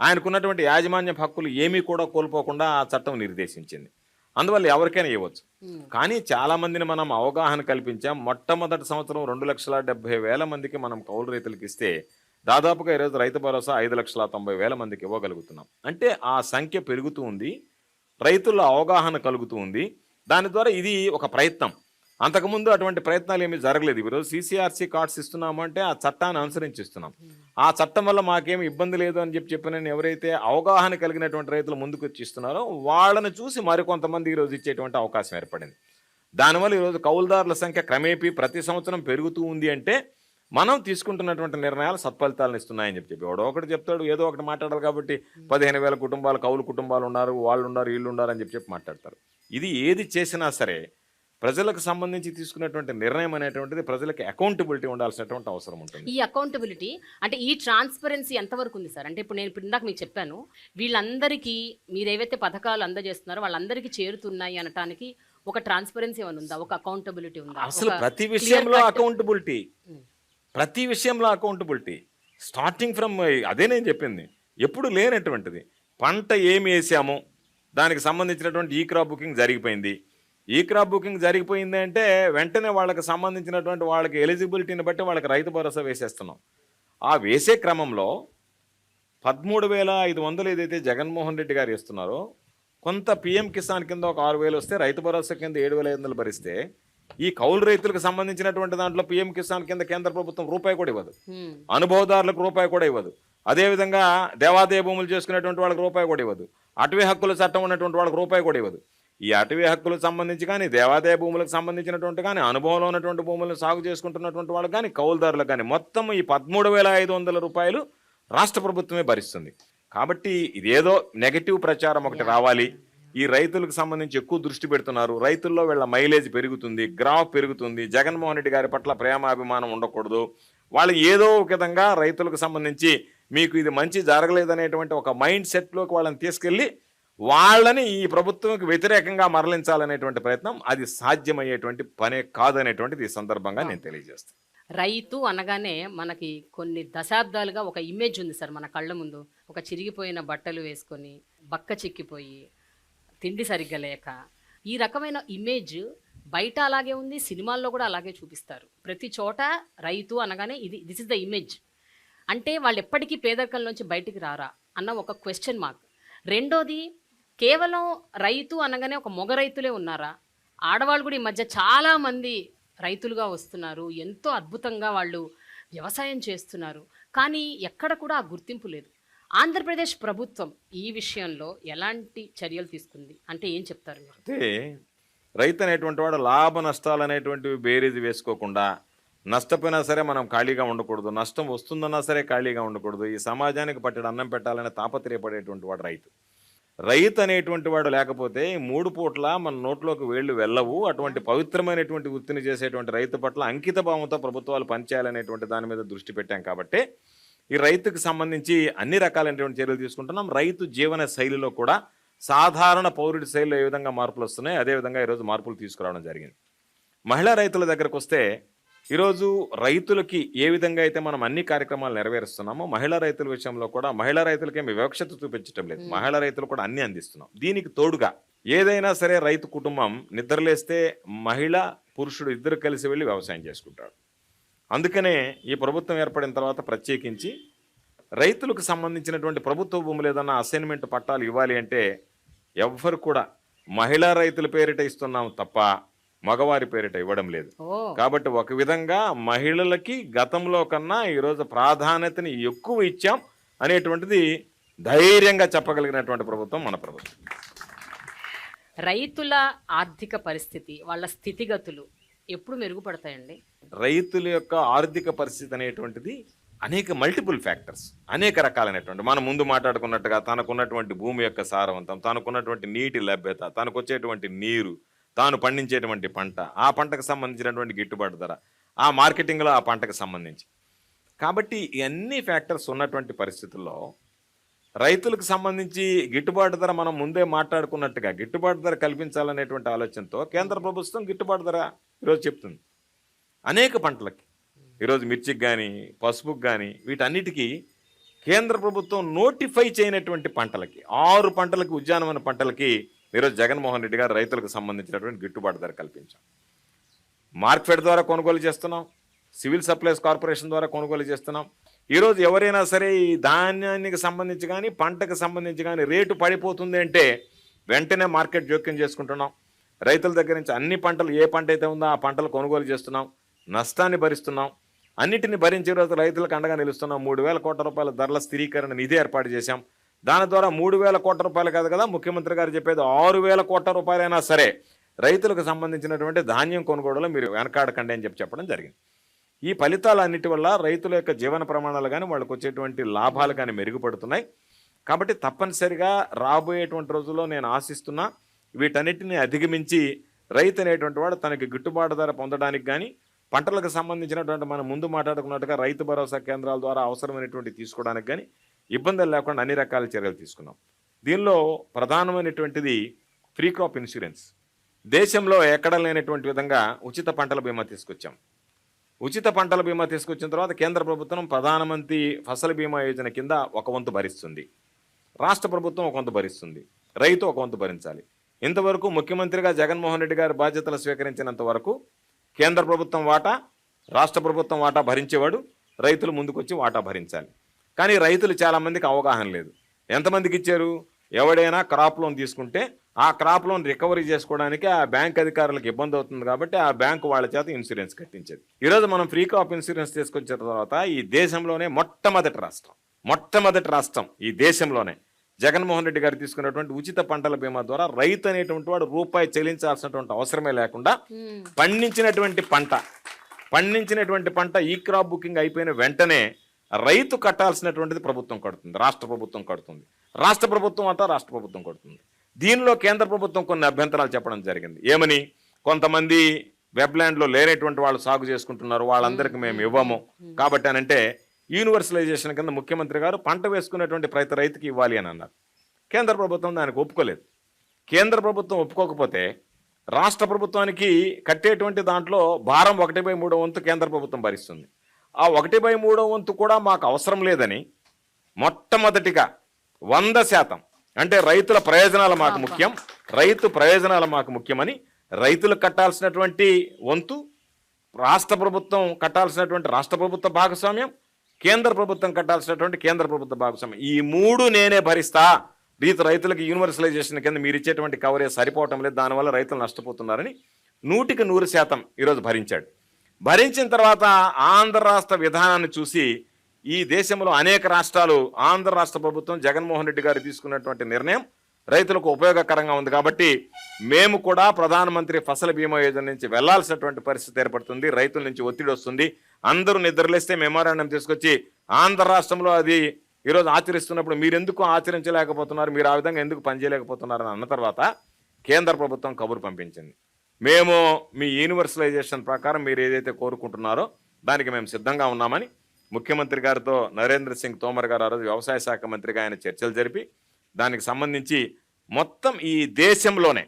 S2: ఆయనకున్నటువంటి యాజమాన్య హక్కులు ఏమీ కూడా కోల్పోకుండా ఆ చట్టం నిర్దేశించింది. అందువల్ల ఎవరికైనా ఇవ్వచ్చు. కానీ చాలా మందిని మనం అవగాహన కల్పించాం. మొట్టమొదటి సంవత్సరం 2,70,000 మందికి మనం కౌలు రైతులకు ఇస్తే దాదాపుగా ఈరోజు రైతు భరోసా 5,90,000 మందికి ఇవ్వగలుగుతున్నాం. అంటే ఆ సంఖ్య పెరుగుతూ ఉంది, రైతుల్లో అవగాహన కలుగుతూ ఉంది. దాని ద్వారా ఇది ఒక ప్రయత్నం. అంతకుముందు అటువంటి ప్రయత్నాలు ఏమీ జరగలేదు. ఈరోజు CCRC కార్డ్స్ ఇస్తున్నాము అంటే ఆ చట్టాన్ని అనుసరించి ఇస్తున్నాం. ఆ చట్టం వల్ల మాకేమి ఇబ్బంది లేదు అని చెప్పిన ఎవరైతే అవగాహన కలిగినటువంటి రైతులు ముందుకు వచ్చి ఇస్తున్నారో వాళ్ళని చూసి మరికొంతమంది ఈరోజు ఇచ్చేటువంటి అవకాశం ఏర్పడింది. దానివల్ల ఈరోజు కౌలుదారుల సంఖ్య క్రమేపీ ప్రతి సంవత్సరం పెరుగుతూ ఉంది. అంటే మనం తీసుకుంటున్నటువంటి నిర్ణయాలు సత్ఫలితాలను ఇస్తున్నాయని చెప్పి ఎవడో ఒకటి చెప్తాడు, ఏదో ఒకటి మాట్లాడాలి కాబట్టి 15,000 కుటుంబాలు కౌలు కుటుంబాలు ఉన్నారు, వాళ్ళు ఉన్నారు, వీళ్ళు ఉన్నారు అని చెప్పి మాట్లాడతారు. ఇది ఏది చేసినా సరే ప్రజలకు సంబంధించి తీసుకున్నటువంటి నిర్ణయం అనేటువంటిది ప్రజలకు అకౌంటబిలిటీ ఉండాల్సినటువంటి అవసరం ఉంటుంది.
S1: ఈ అకౌంటబిలిటీ అంటే ఈ ట్రాన్స్పరెన్సీ ఎంతవరకు ఉంది సార్? అంటే ఇప్పుడు ఇందాక మీకు చెప్పాను, వీళ్ళందరికీ మీరు ఏవైతే పథకాలు అందజేస్తున్నారో వాళ్ళందరికీ చేరుతున్నాయి అనటానికి ఒక ట్రాన్స్పరెన్సీ ఏమైనా ఉందా? ఒక అకౌంటబిలిటీ ఉందా?
S2: అసలు ప్రతి విషయంలో అకౌంటబిలిటీ స్టార్టింగ్ ఫ్రమ్ అదే నేను చెప్పింది, ఎప్పుడు లేనటువంటిది. పంట ఏమి వేసాము దానికి సంబంధించినటువంటి ఈ క్రాప్ బుకింగ్ జరిగిపోయింది. ఈ క్రాప్ బుకింగ్ జరిగిపోయింది అంటే వెంటనే వాళ్ళకి సంబంధించినటువంటి వాళ్ళకి ఎలిజిబిలిటీని బట్టి వాళ్ళకి రైతు భరోసా వేసేస్తున్నాం. ఆ వేసే క్రమంలో 13,500 ఏదైతే జగన్మోహన్ రెడ్డి గారు ఇస్తున్నారో, కొంత పిఎం కిసాన్ కింద ఒక 6,000 వస్తే, రైతు భరోసా కింద 7,500 భరిస్తే, ఈ కౌలు రైతులకు సంబంధించినటువంటి దాంట్లో పిఎం కిసాన్ కింద కేంద్ర ప్రభుత్వం రూపాయి కూడా ఇవ్వదు, అనుభవదారులకు రూపాయి కూడా ఇవ్వదు. అదేవిధంగా దేవాదాయ భూములు చేసుకునేటువంటి వాళ్ళకి రూపాయి కూడా ఇవ్వదు, అటవీ హక్కుల చట్టం ఉన్నటువంటి వాళ్ళకి రూపాయి కూడా ఇవ్వదు. ఈ అటవీ హక్కులకు సంబంధించి కానీ, దేవాదాయ భూములకు సంబంధించినటువంటి కానీ, అనుభవంలో ఉన్నటువంటి భూములను సాగు చేసుకుంటున్నటువంటి వాళ్ళకి కానీ, కౌలుదారులకు కానీ మొత్తం ఈ 13,500 రూపాయలు రాష్ట్ర ప్రభుత్వమే భరిస్తుంది. కాబట్టి ఇదేదో నెగటివ్ ప్రచారం ఒకటి రావాలి, ఈ రైతులకు సంబంధించి ఎక్కువ దృష్టి పెడుతున్నారు, రైతుల్లో వీళ్ళ మైలేజ్ పెరుగుతుంది, గ్రాఫ్ పెరుగుతుంది, జగన్మోహన్ రెడ్డి గారి పట్ల ప్రేమాభిమానం ఉండకూడదు, వాళ్ళు ఏదో ఒక విధంగా రైతులకు సంబంధించి మీకు ఇది మంచి జరగలేదనేటువంటి ఒక మైండ్ సెట్లోకి వాళ్ళని తీసుకెళ్ళి వాళ్ళని ఈ ప్రభుత్వంకి వ్యతిరేకంగా మరలించాలనేటువంటి ప్రయత్నం అది సాధ్యమయ్యేటువంటి పనే కాదనేటువంటిది ఈ సందర్భంగా నేను తెలియజేస్తాను.
S1: రైతు అనగానే మనకి కొన్ని దశాబ్దాలుగా ఒక ఇమేజ్ ఉంది సార్ మన కళ్ళ ముందు. ఒక చిరిగిపోయిన బట్టలు వేసుకొని, బక్క చిక్కిపోయి, తిండి సరిగ్గా లేక, ఈ రకమైన ఇమేజ్ బయట అలాగే ఉంది, సినిమాల్లో కూడా అలాగే చూపిస్తారు. ప్రతి చోట రైతు అనగానే దిస్ ఇస్ ద ఇమేజ్. అంటే వాళ్ళు ఎప్పటికీ పేదరికంలోంచి బయటికి రారా అన్న ఒక క్వశ్చన్ మార్క్. రెండోది, కేవలం రైతు అనగానే ఒక మొగ రైతులే ఉన్నారా? ఆడవాళ్ళు కూడా ఈ మధ్య చాలామంది రైతులుగా వస్తున్నారు, ఎంతో అద్భుతంగా వాళ్ళు వ్యవసాయం చేస్తున్నారు, కానీ ఎక్కడ కూడా ఆ గుర్తింపు లేదు. ఆంధ్రప్రదేశ్ ప్రభుత్వం ఈ విషయంలో ఎలాంటి చర్యలు తీసుకుంది అంటే ఏం చెప్తారు మీరు?
S2: అయితే రైతు అనేటువంటి వాడు లాభ నష్టాలు అనేటువంటివి బేరీజు వేసుకోకుండా, నష్టపోయినా సరే మనం ఖాళీగా ఉండకూడదు, నష్టం వస్తుందన్నా సరే ఖాళీగా ఉండకూడదు, ఈ సమాజానికి పట్టెడు అన్నం పెట్టాలనే తాపత్రయపడేటువంటి వాడు రైతు. రైతు అనేటువంటి వాడు లేకపోతే 3 పూట్ల మన నోట్లోకి వేళ్ళు వెళ్ళవు. అటువంటి పవిత్రమైనటువంటి వృత్తిని చేసేటువంటి రైతు పట్ల అంకిత భావంతో ప్రభుత్వాలు పనిచేయాలనేటువంటి దాని మీద దృష్టి పెట్టాం. కాబట్టి ఈ రైతుకు సంబంధించి అన్ని రకాలైనటువంటి చర్యలు తీసుకుంటున్నాం. రైతు జీవన శైలిలో కూడా సాధారణ పౌరుడి శైలిలో ఏ విధంగా మార్పులు వస్తున్నాయి, అదేవిధంగా ఈరోజు మార్పులు తీసుకురావడం జరిగింది. మహిళా రైతుల దగ్గరకు వస్తే, ఈరోజు రైతులకి ఏ విధంగా అయితే మనం అన్ని కార్యక్రమాలు నెరవేరుస్తున్నామో, మహిళా రైతుల విషయంలో కూడా మహిళా రైతులకేమి వివక్షత చూపించడం లేదు, మహిళా రైతులు కూడా అన్ని అందిస్తున్నాం. దీనికి తోడుగా ఏదైనా సరే రైతు కుటుంబం నిద్రలేస్తే మహిళ పురుషుడు ఇద్దరు కలిసి వెళ్ళి వ్యవసాయం చేసుకుంటాడు. అందుకనే ఈ ప్రభుత్వం ఏర్పడిన తర్వాత ప్రత్యేకించి రైతులకు సంబంధించినటువంటి ప్రభుత్వ భూములు ఏదన్నా అసైన్మెంట్ పట్టాలు ఇవ్వాలి అంటే ఎవ్వరు కూడా మహిళా రైతుల పేరిట ఇస్తున్నాం తప్ప మగవారి పేరిట ఇవ్వడం లేదు. కాబట్టి ఒక విధంగా మహిళలకి గతంలో కన్నా ఈరోజు ప్రాధాన్యతని ఎక్కువ ఇచ్చాం అనేటువంటిది ధైర్యంగా చెప్పగలిగినటువంటి ప్రభుత్వం మన ప్రభుత్వం.
S1: రైతుల ఆర్థిక పరిస్థితి, వాళ్ళ స్థితిగతులు ఎప్పుడు మెరుగుపడతాయండి?
S2: రైతుల యొక్క ఆర్థిక పరిస్థితి అనేటువంటిది అనేక మల్టిపుల్ ఫ్యాక్టర్స్, అనేక రకాలైనటువంటి, మనం ముందు మాట్లాడుకున్నట్టుగా తనకున్నటువంటి భూమి యొక్క సారవంతం, తనకున్నటువంటి నీటి లభ్యత, తనకు వచ్చేటువంటి నీరు, తాను పండించేటువంటి పంట, ఆ పంటకు సంబంధించినటువంటి గిట్టుబాటు ధర, ఆ మార్కెటింగ్లో ఆ పంటకు సంబంధించి. కాబట్టి ఇవన్నీ ఫ్యాక్టర్స్ ఉన్నటువంటి పరిస్థితుల్లో రైతులకు సంబంధించి గిట్టుబాటు ధర మనం ముందే మాట్లాడుకున్నట్టుగా గిట్టుబాటు ధర కల్పించాలనేటువంటి ఆలోచనతో కేంద్ర ప్రభుత్వం గిట్టుబాటు ధర ఈరోజు చెప్తుంది. అనేక పంటలకి, ఈరోజు మిర్చికి కానీ, పసుపుకి కానీ, వీటన్నిటికీ కేంద్ర ప్రభుత్వం నోటిఫై చేయనటువంటి పంటలకి, 6 పంటలకి, ఉద్యానవన పంటలకి ఈరోజు జగన్మోహన్ రెడ్డి గారు రైతులకు సంబంధించినటువంటి గిట్టుబాటు ధర కల్పించాం. మార్కెట్ ద్వారా కొనుగోలు చేస్తున్నాం, సివిల్ సప్లైస్ కార్పొరేషన్ ద్వారా కొనుగోలు చేస్తున్నాం. ఈరోజు ఎవరైనా సరే ఈ ధాన్యానికి సంబంధించి కానీ, పంటకు సంబంధించి కానీ రేటు పడిపోతుంది అంటే వెంటనే మార్కెట్ జోక్యం చేసుకుంటున్నాం. రైతుల దగ్గర నుంచి అన్ని పంటలు, ఏ పంట అయితే ఉందో ఆ పంటలు కొనుగోలు చేస్తున్నాం, నష్టాన్ని భరిస్తున్నాం, అన్నిటిని భరించి ఈరోజు రైతులకు అండగా నిలుస్తున్నాం. 3,000 కోట్ల రూపాయల ధరల స్థిరీకరణ నిధి ఏర్పాటు చేశాం. దాని ద్వారా 3,000 కోట్ల రూపాయలు కాదు కదా, ముఖ్యమంత్రి గారు చెప్పేది 6,000 కోట్ల రూపాయలైనా సరే రైతులకు సంబంధించినటువంటి ధాన్యం కొనుగోలులో మీరు వెనకాడకండి అని చెప్పడం జరిగింది. ఈ ఫలితాలన్నిటి వల్ల రైతుల యొక్క జీవన ప్రమాణాలు కానీ, వాళ్ళకు వచ్చేటువంటి లాభాలు కానీ మెరుగుపడుతున్నాయి. కాబట్టి తప్పనిసరిగా రాబోయేటువంటి రోజుల్లో నేను ఆశిస్తున్నా వీటన్నిటిని అధిగమించి రైతు అనేటువంటి వాడు తనకి గిట్టుబాటు ధర పొందడానికి కానీ, పంటలకు సంబంధించినటువంటి మనం ముందు మాట్లాడుకున్నట్టుగా రైతు భరోసా కేంద్రాల ద్వారా అవసరమైనటువంటి తీసుకోవడానికి కానీ ఇబ్బందులు లేకుండా అన్ని రకాల చర్యలు తీసుకున్నాం. దీనిలో ప్రధానమైనటువంటిది ఫ్రీ క్రాప్ ఇన్సూరెన్స్. దేశంలో ఎక్కడ లేనటువంటి విధంగా ఉచిత పంటల బీమా తీసుకొచ్చాం. ఉచిత పంటల బీమా తీసుకొచ్చిన తర్వాత కేంద్ర ప్రభుత్వం ప్రధానమంత్రి ఫసల్ బీమా యోజన కింద ఒక వంతు భరిస్తుంది, రాష్ట్ర ప్రభుత్వం ఒక వంతు భరిస్తుంది, రైతు ఒక వంతు భరించాలి. ఇంతవరకు ముఖ్యమంత్రిగా జగన్మోహన్ రెడ్డి గారు బాధ్యతలు స్వీకరించినంత వరకు కేంద్ర ప్రభుత్వం వాటా, రాష్ట్ర ప్రభుత్వం వాటా భరించేవాడు, రైతులు ముందుకొచ్చి వాటా భరించాలి. కానీ రైతులు చాలామందికి అవగాహన లేదు. ఎంతమందికి ఇచ్చారు? ఎవడైనా క్రాప్ లోన్ తీసుకుంటే ఆ క్రాప్ లోన్ రికవరీ చేసుకోవడానికి ఆ బ్యాంక్ అధికారులకు ఇబ్బంది అవుతుంది కాబట్టి ఆ బ్యాంకు వాళ్ళ చేత ఇన్సూరెన్స్ కట్టించేది. ఈరోజు మనం ఫ్రీ క్రాప్ ఇన్సూరెన్స్ తీసుకొచ్చిన తర్వాత ఈ దేశంలోనే మొట్టమొదటి రాష్ట్రం ఈ దేశంలోనే జగన్మోహన్ రెడ్డి గారు తీసుకున్నటువంటి ఉచిత పంటల బీమా ద్వారా రైతు అనేటువంటి వాడు రూపాయి చెల్లించాల్సినటువంటి అవసరమే లేకుండా పండించినటువంటి పంట ఈ క్రాప్ బుకింగ్ అయిపోయిన వెంటనే రైతు కట్టాల్సినటువంటిది ప్రభుత్వం కడుతుంది, రాష్ట్ర ప్రభుత్వం కడుతుంది. రాష్ట్ర ప్రభుత్వం కడుతుంది. దీనిలో కేంద్ర ప్రభుత్వం కొన్ని అభ్యంతరాలు చెప్పడం జరిగింది. ఏమని? కొంతమంది వెబ్లాండ్లో లేనటువంటి వాళ్ళు సాగు చేసుకుంటున్నారు, వాళ్ళందరికీ మేము ఇవ్వము కాబట్టి అనంటే యూనివర్సలైజేషన్ కింద ముఖ్యమంత్రి గారు పంట వేసుకునేటువంటి ప్రతి రైతుకి ఇవ్వాలి అని అన్నారు. కేంద్ర ప్రభుత్వం దానికి ఒప్పుకోలేదు. కేంద్ర ప్రభుత్వం ఒప్పుకోకపోతే రాష్ట్ర ప్రభుత్వానికి కట్టేటువంటి దాంట్లో భారం 1/3 వంతు కేంద్ర ప్రభుత్వం భరిస్తుంది. ఆ 1/3 వంతు కూడా మాకు అవసరం లేదని మొట్టమొదటిగా 100% అంటే రైతుల ప్రయోజనాలు మాకు ముఖ్యమని రైతులకు కట్టాల్సినటువంటి వంతు, రాష్ట్ర ప్రభుత్వం కట్టాల్సినటువంటి రాష్ట్ర ప్రభుత్వ భాగస్వామ్యం, కేంద్ర ప్రభుత్వం కట్టాల్సినటువంటి కేంద్ర ప్రభుత్వ భాగస్వామ్యం, ఈ 3 నేనే భరిస్తా. రైతులకు యూనివర్సలైజేషన్ కింద మీరు ఇచ్చేటువంటి కవరేజ్ సరిపోవటం లేదు, దానివల్ల రైతులు నష్టపోతున్నారని 100% ఈరోజు భరించాడు. భరించిన తర్వాత ఆంధ్ర రాష్ట్ర విధానాన్ని చూసి ఈ దేశంలో అనేక రాష్ట్రాలు ఆంధ్ర రాష్ట్ర ప్రభుత్వం జగన్మోహన్ రెడ్డి గారు తీసుకున్నటువంటి నిర్ణయం రైతులకు ఉపయోగకరంగా ఉంది కాబట్టి మేము కూడా ప్రధానమంత్రి ఫసల్ బీమా యోజన నుంచి వెళ్లాల్సినటువంటి పరిస్థితి ఏర్పడుతుంది. రైతుల నుంచి ఒత్తిడి వస్తుంది. అందరూ నిద్రలేస్తే మెమోరాండం తీసుకొచ్చి ఆంధ్ర రాష్ట్రంలో అది ఈరోజు ఆచరిస్తున్నప్పుడు మీరు ఎందుకు ఆచరించలేకపోతున్నారు, మీరు ఆ విధంగా ఎందుకు పనిచేయలేకపోతున్నారని అన్న తర్వాత కేంద్ర ప్రభుత్వం కబురు పంపించింది. మేము మీ యూనివర్సలైజేషన్ ప్రకారం మీరు ఏదైతే కోరుకుంటున్నారో దానికి మేము సిద్ధంగా ఉన్నామని ముఖ్యమంత్రి గారితో నరేంద్ర సింగ్ తోమర్ గారు ఆ రోజు వ్యవసాయ శాఖ మంత్రిగా ఆయన చర్చలు జరిపి దానికి సంబంధించి మొత్తం ఈ దేశంలోనే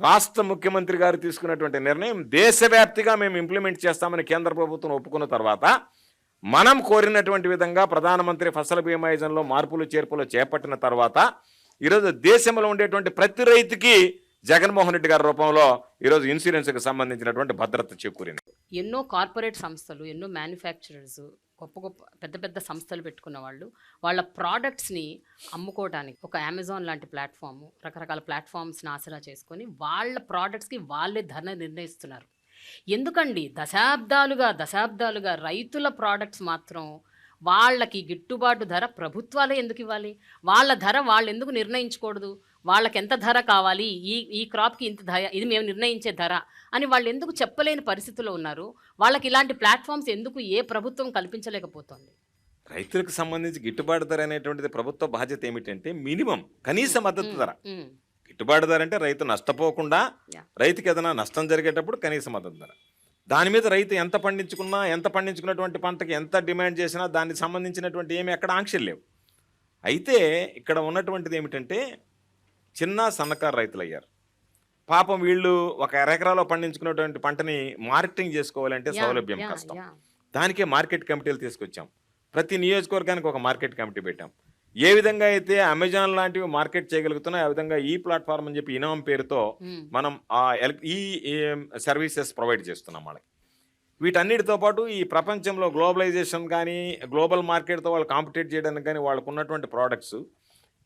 S2: రాష్ట్ర ముఖ్యమంత్రి గారు తీసుకున్నటువంటి నిర్ణయం దేశవ్యాప్తిగా మేము ఇంప్లిమెంట్ చేస్తామని కేంద్ర ప్రభుత్వం ఒప్పుకున్న తర్వాత మనం కోరినటువంటి విధంగా ప్రధానమంత్రి ఫసల్ బీమా యోజనలో మార్పులు చేర్పులు చేపట్టిన తర్వాత ఈరోజు దేశంలో ఉండేటువంటి ప్రతి రైతుకి జగన్మోహన్ రెడ్డి గారి రూపంలో ఈరోజు ఇన్సూరెన్స్కి సంబంధించినటువంటి భద్రత చేకూరింది.
S1: ఎన్నో కార్పొరేట్ సంస్థలు, ఎన్నో మ్యానుఫ్యాక్చరర్స్, గొప్ప సంస్థలు పెట్టుకున్న వాళ్ళు వాళ్ళ ప్రోడక్ట్స్ని అమ్ముకోవడానికి ఒక అమెజాన్ లాంటి ప్లాట్ఫామ్, రకరకాల ప్లాట్ఫామ్స్ని ఆసరా చేసుకొని వాళ్ళ ప్రోడక్ట్స్కి వాళ్ళే ధర నిర్ణయిస్తున్నారు. ఎందుకండి దశాబ్దాలుగా రైతుల ప్రోడక్ట్స్ మాత్రం వాళ్ళకి గిట్టుబాటు ధర ప్రభుత్వాలే ఎందుకు ఇవ్వాలి? వాళ్ళ ధర వాళ్ళు ఎందుకు నిర్ణయించకూడదు? వాళ్ళకి ఎంత ధర కావాలి, ఈ క్రాప్కి ఇంత ధర, ఇది మేము నిర్ణయించే ధర అని వాళ్ళు ఎందుకు చెప్పలేని పరిస్థితుల్లో ఉన్నారు? వాళ్ళకి ఇలాంటి ప్లాట్ఫామ్స్ ఎందుకు ఏ ప్రభుత్వం కల్పించలేకపోతుంది?
S2: రైతులకు సంబంధించి గిట్టుబాటు ధర అనేటువంటిది ప్రభుత్వ బాధ్యత ఏమిటంటే మినిమం కనీస మద్దతు ధర. గిట్టుబాటు ధర అంటే రైతు నష్టపోకుండా, రైతుకి ఏదైనా నష్టం జరిగేటప్పుడు కనీస మద్దతు ధర. దాని మీద రైతు ఎంత పండించుకున్నటువంటి పంటకి ఎంత డిమాండ్ చేసినా దానికి సంబంధించినటువంటి ఏమి ఎక్కడ ఆంక్షలు లేవు. అయితే ఇక్కడ ఉన్నటువంటిది ఏమిటంటే చిన్న సన్నకారు రైతులు అయ్యారు. పాపం వీళ్ళు ఒక ఎకరాలో పండించుకున్నటువంటి పంటని మార్కెటింగ్ చేసుకోవాలంటే సౌలభ్యం కష్టం. దానికే మార్కెట్ కమిటీలు తీసుకొచ్చాం. ప్రతి నియోజకవర్గానికి ఒక మార్కెట్ కమిటీ పెట్టాం. ఏ విధంగా అయితే అమెజాన్ లాంటివి మార్కెట్ చేయగలుగుతున్నాయి ఆ విధంగా ఈ ప్లాట్ఫామ్ అని చెప్పి ఇనాం పేరుతో మనం ఈ సర్వీసెస్ ప్రొవైడ్ చేస్తున్నాం వాళ్ళకి. వీటన్నిటితో పాటు ఈ ప్రపంచంలో గ్లోబలైజేషన్ కానీ గ్లోబల్ మార్కెట్తో వాళ్ళు కాంపిటేట్ చేయడానికి కానీ వాళ్ళకు ఉన్నటువంటి ప్రోడక్ట్స్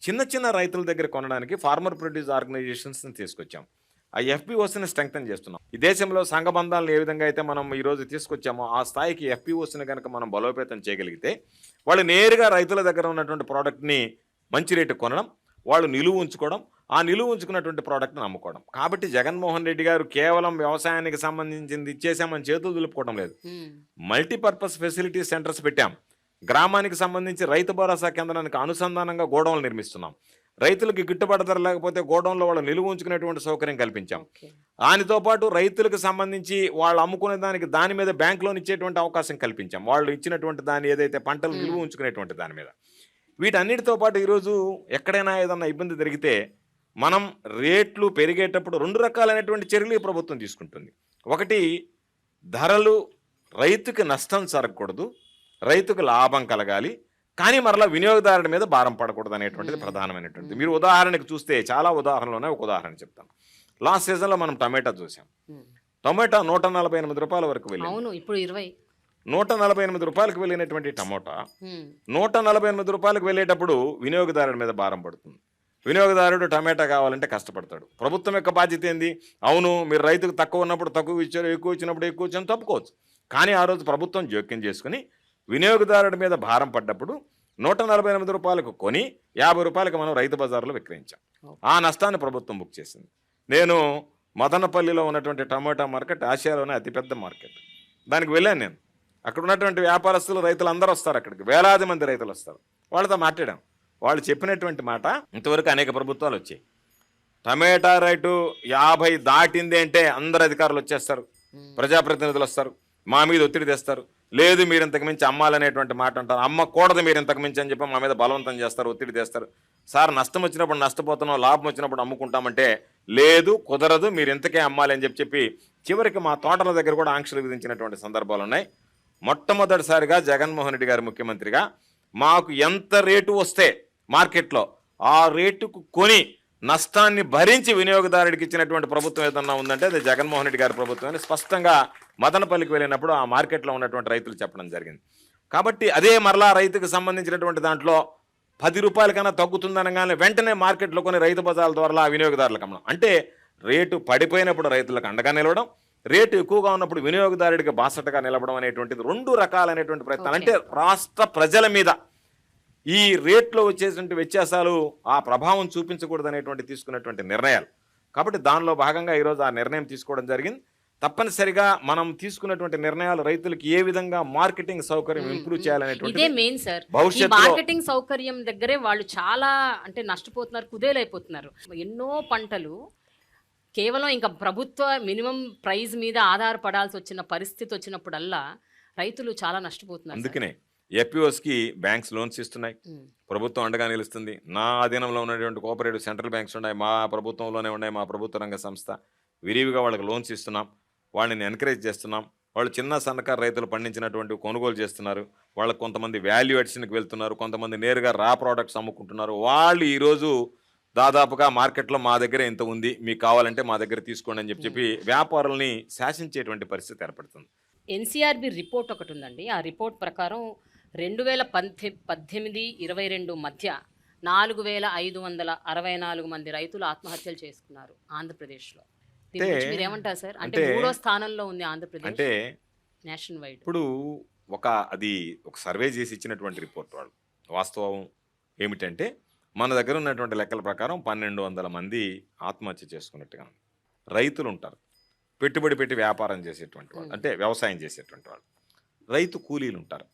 S2: చిన్న రైతుల దగ్గర కొనడానికి ఫార్మర్ ప్రొడ్యూస్ ఆర్గనైజేషన్స్ని తీసుకొచ్చాం. ఆ ఎఫ్పిఓస్ని స్ట్రెంగ్తన్ చేస్తున్నాం. ఈ దేశంలో సంఘబంధాలను ఏ విధంగా అయితే మనం ఈరోజు తీసుకొచ్చామో ఆ స్థాయికి ఎఫ్పిఓస్ని కనుక మనం బలోపేతం చేయగలిగితే వాళ్ళు నేరుగా రైతుల దగ్గర ఉన్నటువంటి ప్రోడక్ట్ని మంచి రేటు కొనడం, వాళ్ళు నిలువ ఉంచుకోవడం, ఆ నిలువ ఉంచుకున్నటువంటి ప్రోడక్ట్ని అమ్ముకోవడం. కాబట్టి జగన్మోహన్ రెడ్డి గారు కేవలం వ్యవసాయానికి సంబంధించింది ఇచ్చేసామని చేతులు దులుపుకోవడం లేదు. మల్టీపర్పస్ ఫెసిలిటీ సెంటర్స్ పెట్టాం. గ్రామానికి సంబంధించి రైతు భరోసా కేంద్రానికి అనుసంధానంగా గోడౌన్లు నిర్మిస్తున్నాం. రైతులకు గిట్టుబాటు ధర లేకపోతే గోడౌన్లో వాళ్ళు నిలువ ఉంచుకునేటువంటి సౌకర్యం కల్పించాం. దానితో పాటు రైతులకు సంబంధించి వాళ్ళు అమ్ముకునే దాని మీద బ్యాంక్ లోన్ ఇచ్చేటువంటి అవకాశం కల్పించాం. వాళ్ళు ఇచ్చినటువంటి దాన్ని ఏదైతే పంటలు నిలువ ఉంచుకునేటువంటి దాని మీద. వీటన్నిటితో పాటు ఈరోజు ఎక్కడైనా ఏదన్నా ఇబ్బంది జరిగితే మనం రేట్లు పెరిగేటప్పుడు 2 రకాలైనటువంటి చర్యలు ఈ ప్రభుత్వం తీసుకుంటుంది. ఒకటి, ధరలు రైతుకి నష్టం జరగకూడదు, రైతుకు లాభం కలగాలి, కానీ మరలా వినియోగదారుడి మీద భారం పడకూడదు అనేటువంటిది ప్రధానమైనటువంటిది. మీరు ఉదాహరణకు చూస్తే చాలా ఉదాహరణలోనే ఒక ఉదాహరణ చెప్తాను. లాస్ట్ సీజన్లో మనం టమాటా చూసాం. టమాటా 148 రూపాయల వరకు వెళ్ళింది.
S1: ఇప్పుడు
S2: రూపాయలకు వెళ్ళినటువంటి టమోటా 148 వెళ్ళేటప్పుడు వినియోగదారుడి మీద భారం పడుతుంది. వినియోగదారుడు టమాటా కావాలంటే కష్టపడతాడు. ప్రభుత్వం యొక్క బాధ్యత ఏంది? అవును, మీరు రైతుకు తక్కువ ఉన్నప్పుడు తక్కువ ఇచ్చారు, ఎక్కువ ఇచ్చినప్పుడు ఎక్కువ ఇచ్చారు తప్పుకోవచ్చు. కానీ ఆ రోజు ప్రభుత్వం జోక్యం చేసుకుని వినియోగదారుడి మీద భారం పడ్డప్పుడు 148 రూపాయలకు కొని 50 రూపాయలకు మనం రైతు బజార్లో విక్రయించాం. ఆ నష్టాన్ని ప్రభుత్వం బుక్ చేసింది. నేను మదనపల్లిలో ఉన్నటువంటి టమాటా మార్కెట్ ఆసియాలోనే అతిపెద్ద మార్కెట్. దానికి వెళ్ళాను నేను. అక్కడ ఉన్నటువంటి వ్యాపారస్తులు, రైతులు అందరూ వస్తారు. అక్కడికి వేలాది మంది రైతులు వస్తారు. వాళ్ళతో మాట్లాడాం. వాళ్ళు చెప్పినటువంటి మాట, ఇంతవరకు అనేక ప్రభుత్వాలు వచ్చాయి, టమాటా రేటు 50 దాటింది అంటే అందరు అధికారులు వచ్చేస్తారు, ప్రజాప్రతినిధులు వస్తారు, మా మీద ఒత్తిడి తెస్తారు. లేదు, మీరు ఇంతకు మించి అమ్మాలనేటువంటి మాట అంటారు. అమ్మకూడదు మీరు ఇంతకు మించి అని చెప్పి మా మీద బలవంతం చేస్తారు, ఒత్తిడి తెస్తారు. సార్, నష్టం వచ్చినప్పుడు నష్టపోతున్నాం, లాభం వచ్చినప్పుడు అమ్ముకుంటామంటే లేదు, కుదరదు, మీరు ఇంతకే అమ్మాలి అని చెప్పి చివరికి మా తోటల దగ్గర కూడా ఆంక్షలు విధించినటువంటి సందర్భాలు ఉన్నాయి. మొట్టమొదటిసారిగా జగన్మోహన్ రెడ్డి గారు ముఖ్యమంత్రిగా మాకు ఎంత రేటు వస్తే మార్కెట్లో ఆ రేటుకు కొని నష్టాన్ని భరించి వినియోగదారుడికి ఇచ్చినటువంటి ప్రభుత్వం ఏదన్నా ఉందంటే అది జగన్మోహన్ రెడ్డి గారి ప్రభుత్వం అని స్పష్టంగా మదనపల్లికి వెళ్ళినప్పుడు ఆ మార్కెట్లో ఉన్నటువంటి రైతులు చెప్పడం జరిగింది. కాబట్టి అదే మరలా రైతుకు సంబంధించినటువంటి దాంట్లో 10 రూపాయల కన్నా తగ్గుతుందనగానే వెంటనే మార్కెట్లో కొన్ని రైతు బజార్ల ద్వారా వినియోగదారులకు అమ్మడం. అంటే రేటు పడిపోయినప్పుడు రైతులకు అండగా నిలవడం, రేటు ఎక్కువగా ఉన్నప్పుడు వినియోగదారుడికి బాసటగా నిలవడం అనేటువంటిది 2 రకాలైనటువంటి ప్రయత్నాలు. అంటే రాష్ట్ర ప్రజల మీద ఈ రేట్లో వచ్చేటువంటి వ్యత్యాసాలు ఆ ప్రభావం చూపించకూడదు అనేటువంటి తీసుకున్నటువంటి నిర్ణయాలు. కాబట్టి దానిలో భాగంగా ఈరోజు ఆ నిర్ణయం తీసుకోవడం జరిగింది. తప్పనిసరిగా మనం తీసుకున్నటువంటి నిర్ణయాలు రైతులకు ఏ విధంగా మార్కెటింగ్ సౌకర్యం ఇంప్రూవ్ చేయాలనేటువంటి
S1: ఇదే మెయిన్ సార్. ఈ మార్కెటింగ్ సౌకర్యం దగ్గరే వాళ్ళు చాలా అంటే నష్టపోతున్నారు, కుదేలైపోతున్నారు. ఎన్నో పంటలు కేవలం ఇంకా ప్రభుత్వ మినిమం ప్రైస్ మీద ఆధారపడాల్సి వచ్చిన పరిస్థితి వచ్చినప్పుడల్లా రైతులు చాలా నష్టపోతున్నారు.
S2: అందుకనే ఎఫ్పిఓస్కి బ్యాంక్స్ లోన్స్ ఇస్తున్నాయి, ప్రభుత్వం అండగా నిలుస్తుంది. నా అధీనంలో ఉన్నటువంటి కోఆపరేటివ్ సెంట్రల్ బ్యాంక్స్ ఉన్నాయి, మా ప్రభుత్వంలోనే ఉన్నాయి, మా ప్రభుత్వ రంగ సంస్థ. విరివిగా వాళ్ళకి లోన్స్ ఇస్తున్నాం, వాళ్ళని ఎంకరేజ్ చేస్తున్నాం. వాళ్ళు చిన్న సన్నకారు రైతులు పండించినటువంటి కొనుగోలు చేస్తున్నారు. వాళ్ళకి కొంతమంది వాల్యూ అడిషన్కి వెళ్తున్నారు, కొంతమంది నేరుగా రా ప్రోడక్ట్స్ అమ్ముకుంటున్నారు. వాళ్ళు ఈరోజు దాదాపుగా మార్కెట్లో మా దగ్గర ఇంత ఉంది, మీకు కావాలంటే మా దగ్గర తీసుకోండి అని చెప్పి వ్యాపారుల్ని శాసించేటువంటి పరిస్థితి ఏర్పడుతుంది.
S1: ఎన్సీఆర్బి రిపోర్ట్ ఒకటి ఉందండి. ఆ రిపోర్ట్ ప్రకారం 2018-22 మధ్య 4564 మంది రైతులు ఆత్మహత్యలు చేసుకున్నారు ఆంధ్రప్రదేశ్లో. దీని గురించి మీరు ఏమంటారు సార్? అంటే 3వ స్థానంలో ఉంది ఆంధ్రప్రదేశ్
S2: అంటే
S1: నేషనల్ వైడ్.
S2: ఇప్పుడు అది ఒక సర్వే చేసి ఇచ్చినటువంటి రిపోర్ట్. వాళ్ళు వాస్తవం ఏమిటంటే మన దగ్గర ఉన్నటువంటి లెక్కల ప్రకారం 1200 మంది ఆత్మహత్య చేసుకున్నట్టుగా ఉంది. రైతులు ఉంటారు, పెట్టుబడి పెట్టి వ్యాపారం చేసేటువంటి వాళ్ళు, అంటే వ్యవసాయం చేసేటువంటి వాళ్ళు. రైతు కూలీలు ఉంటారు.